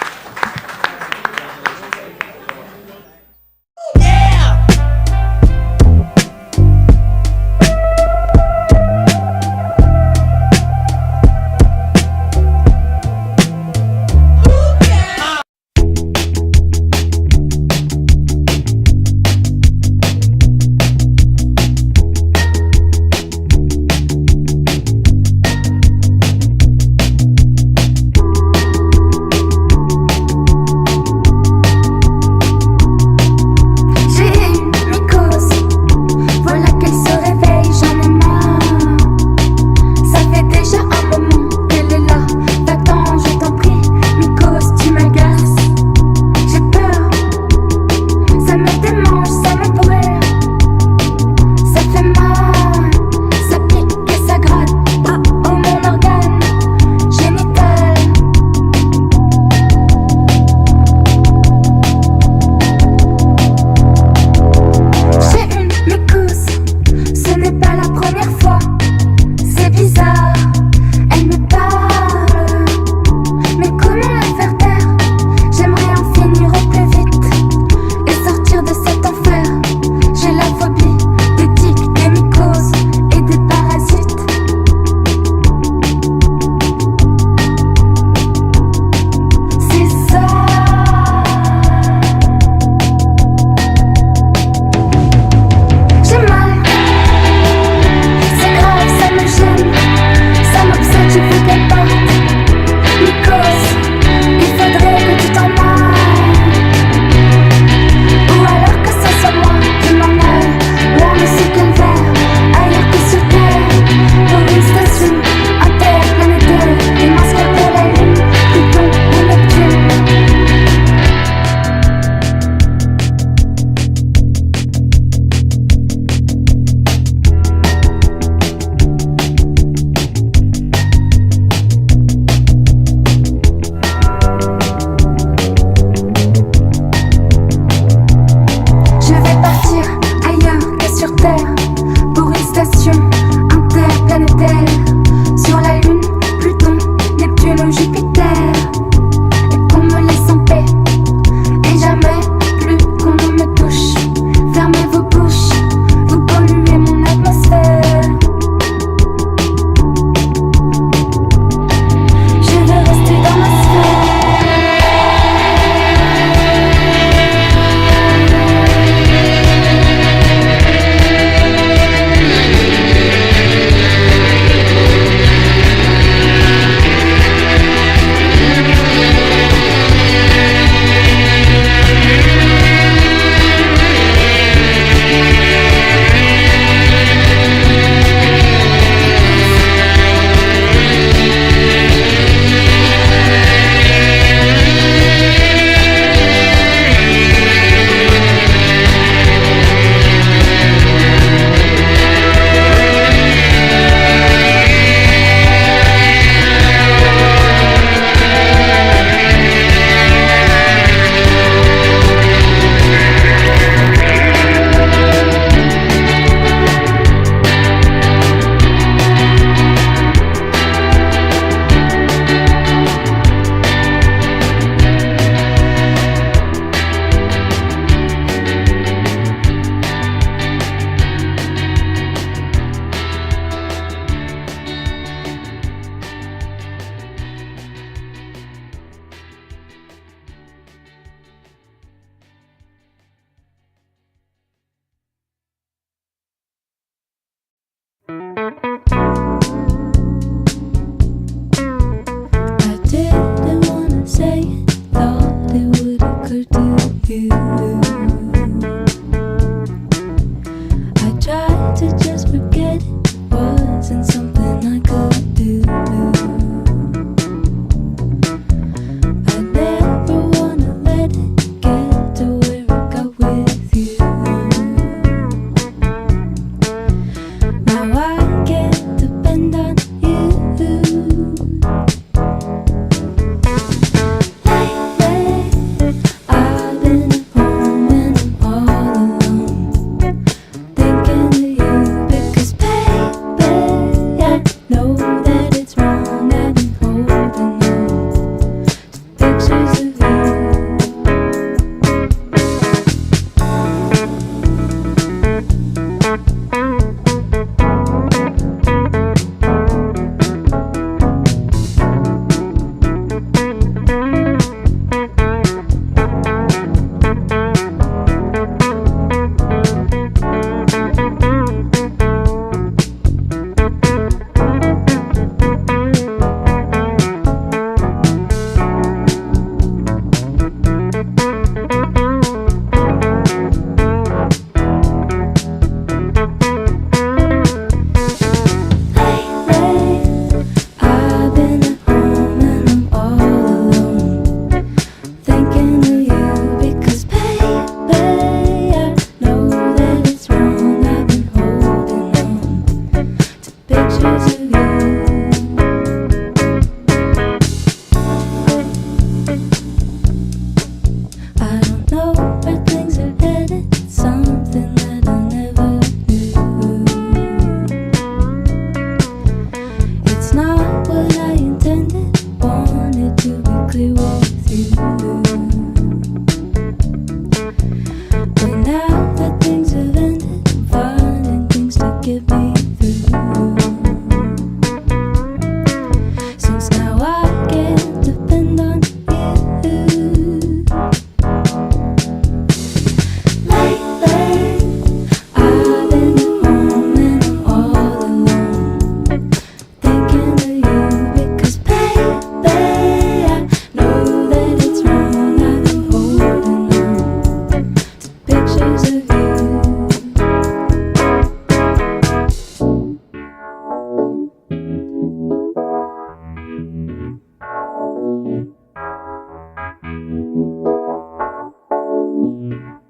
Bye.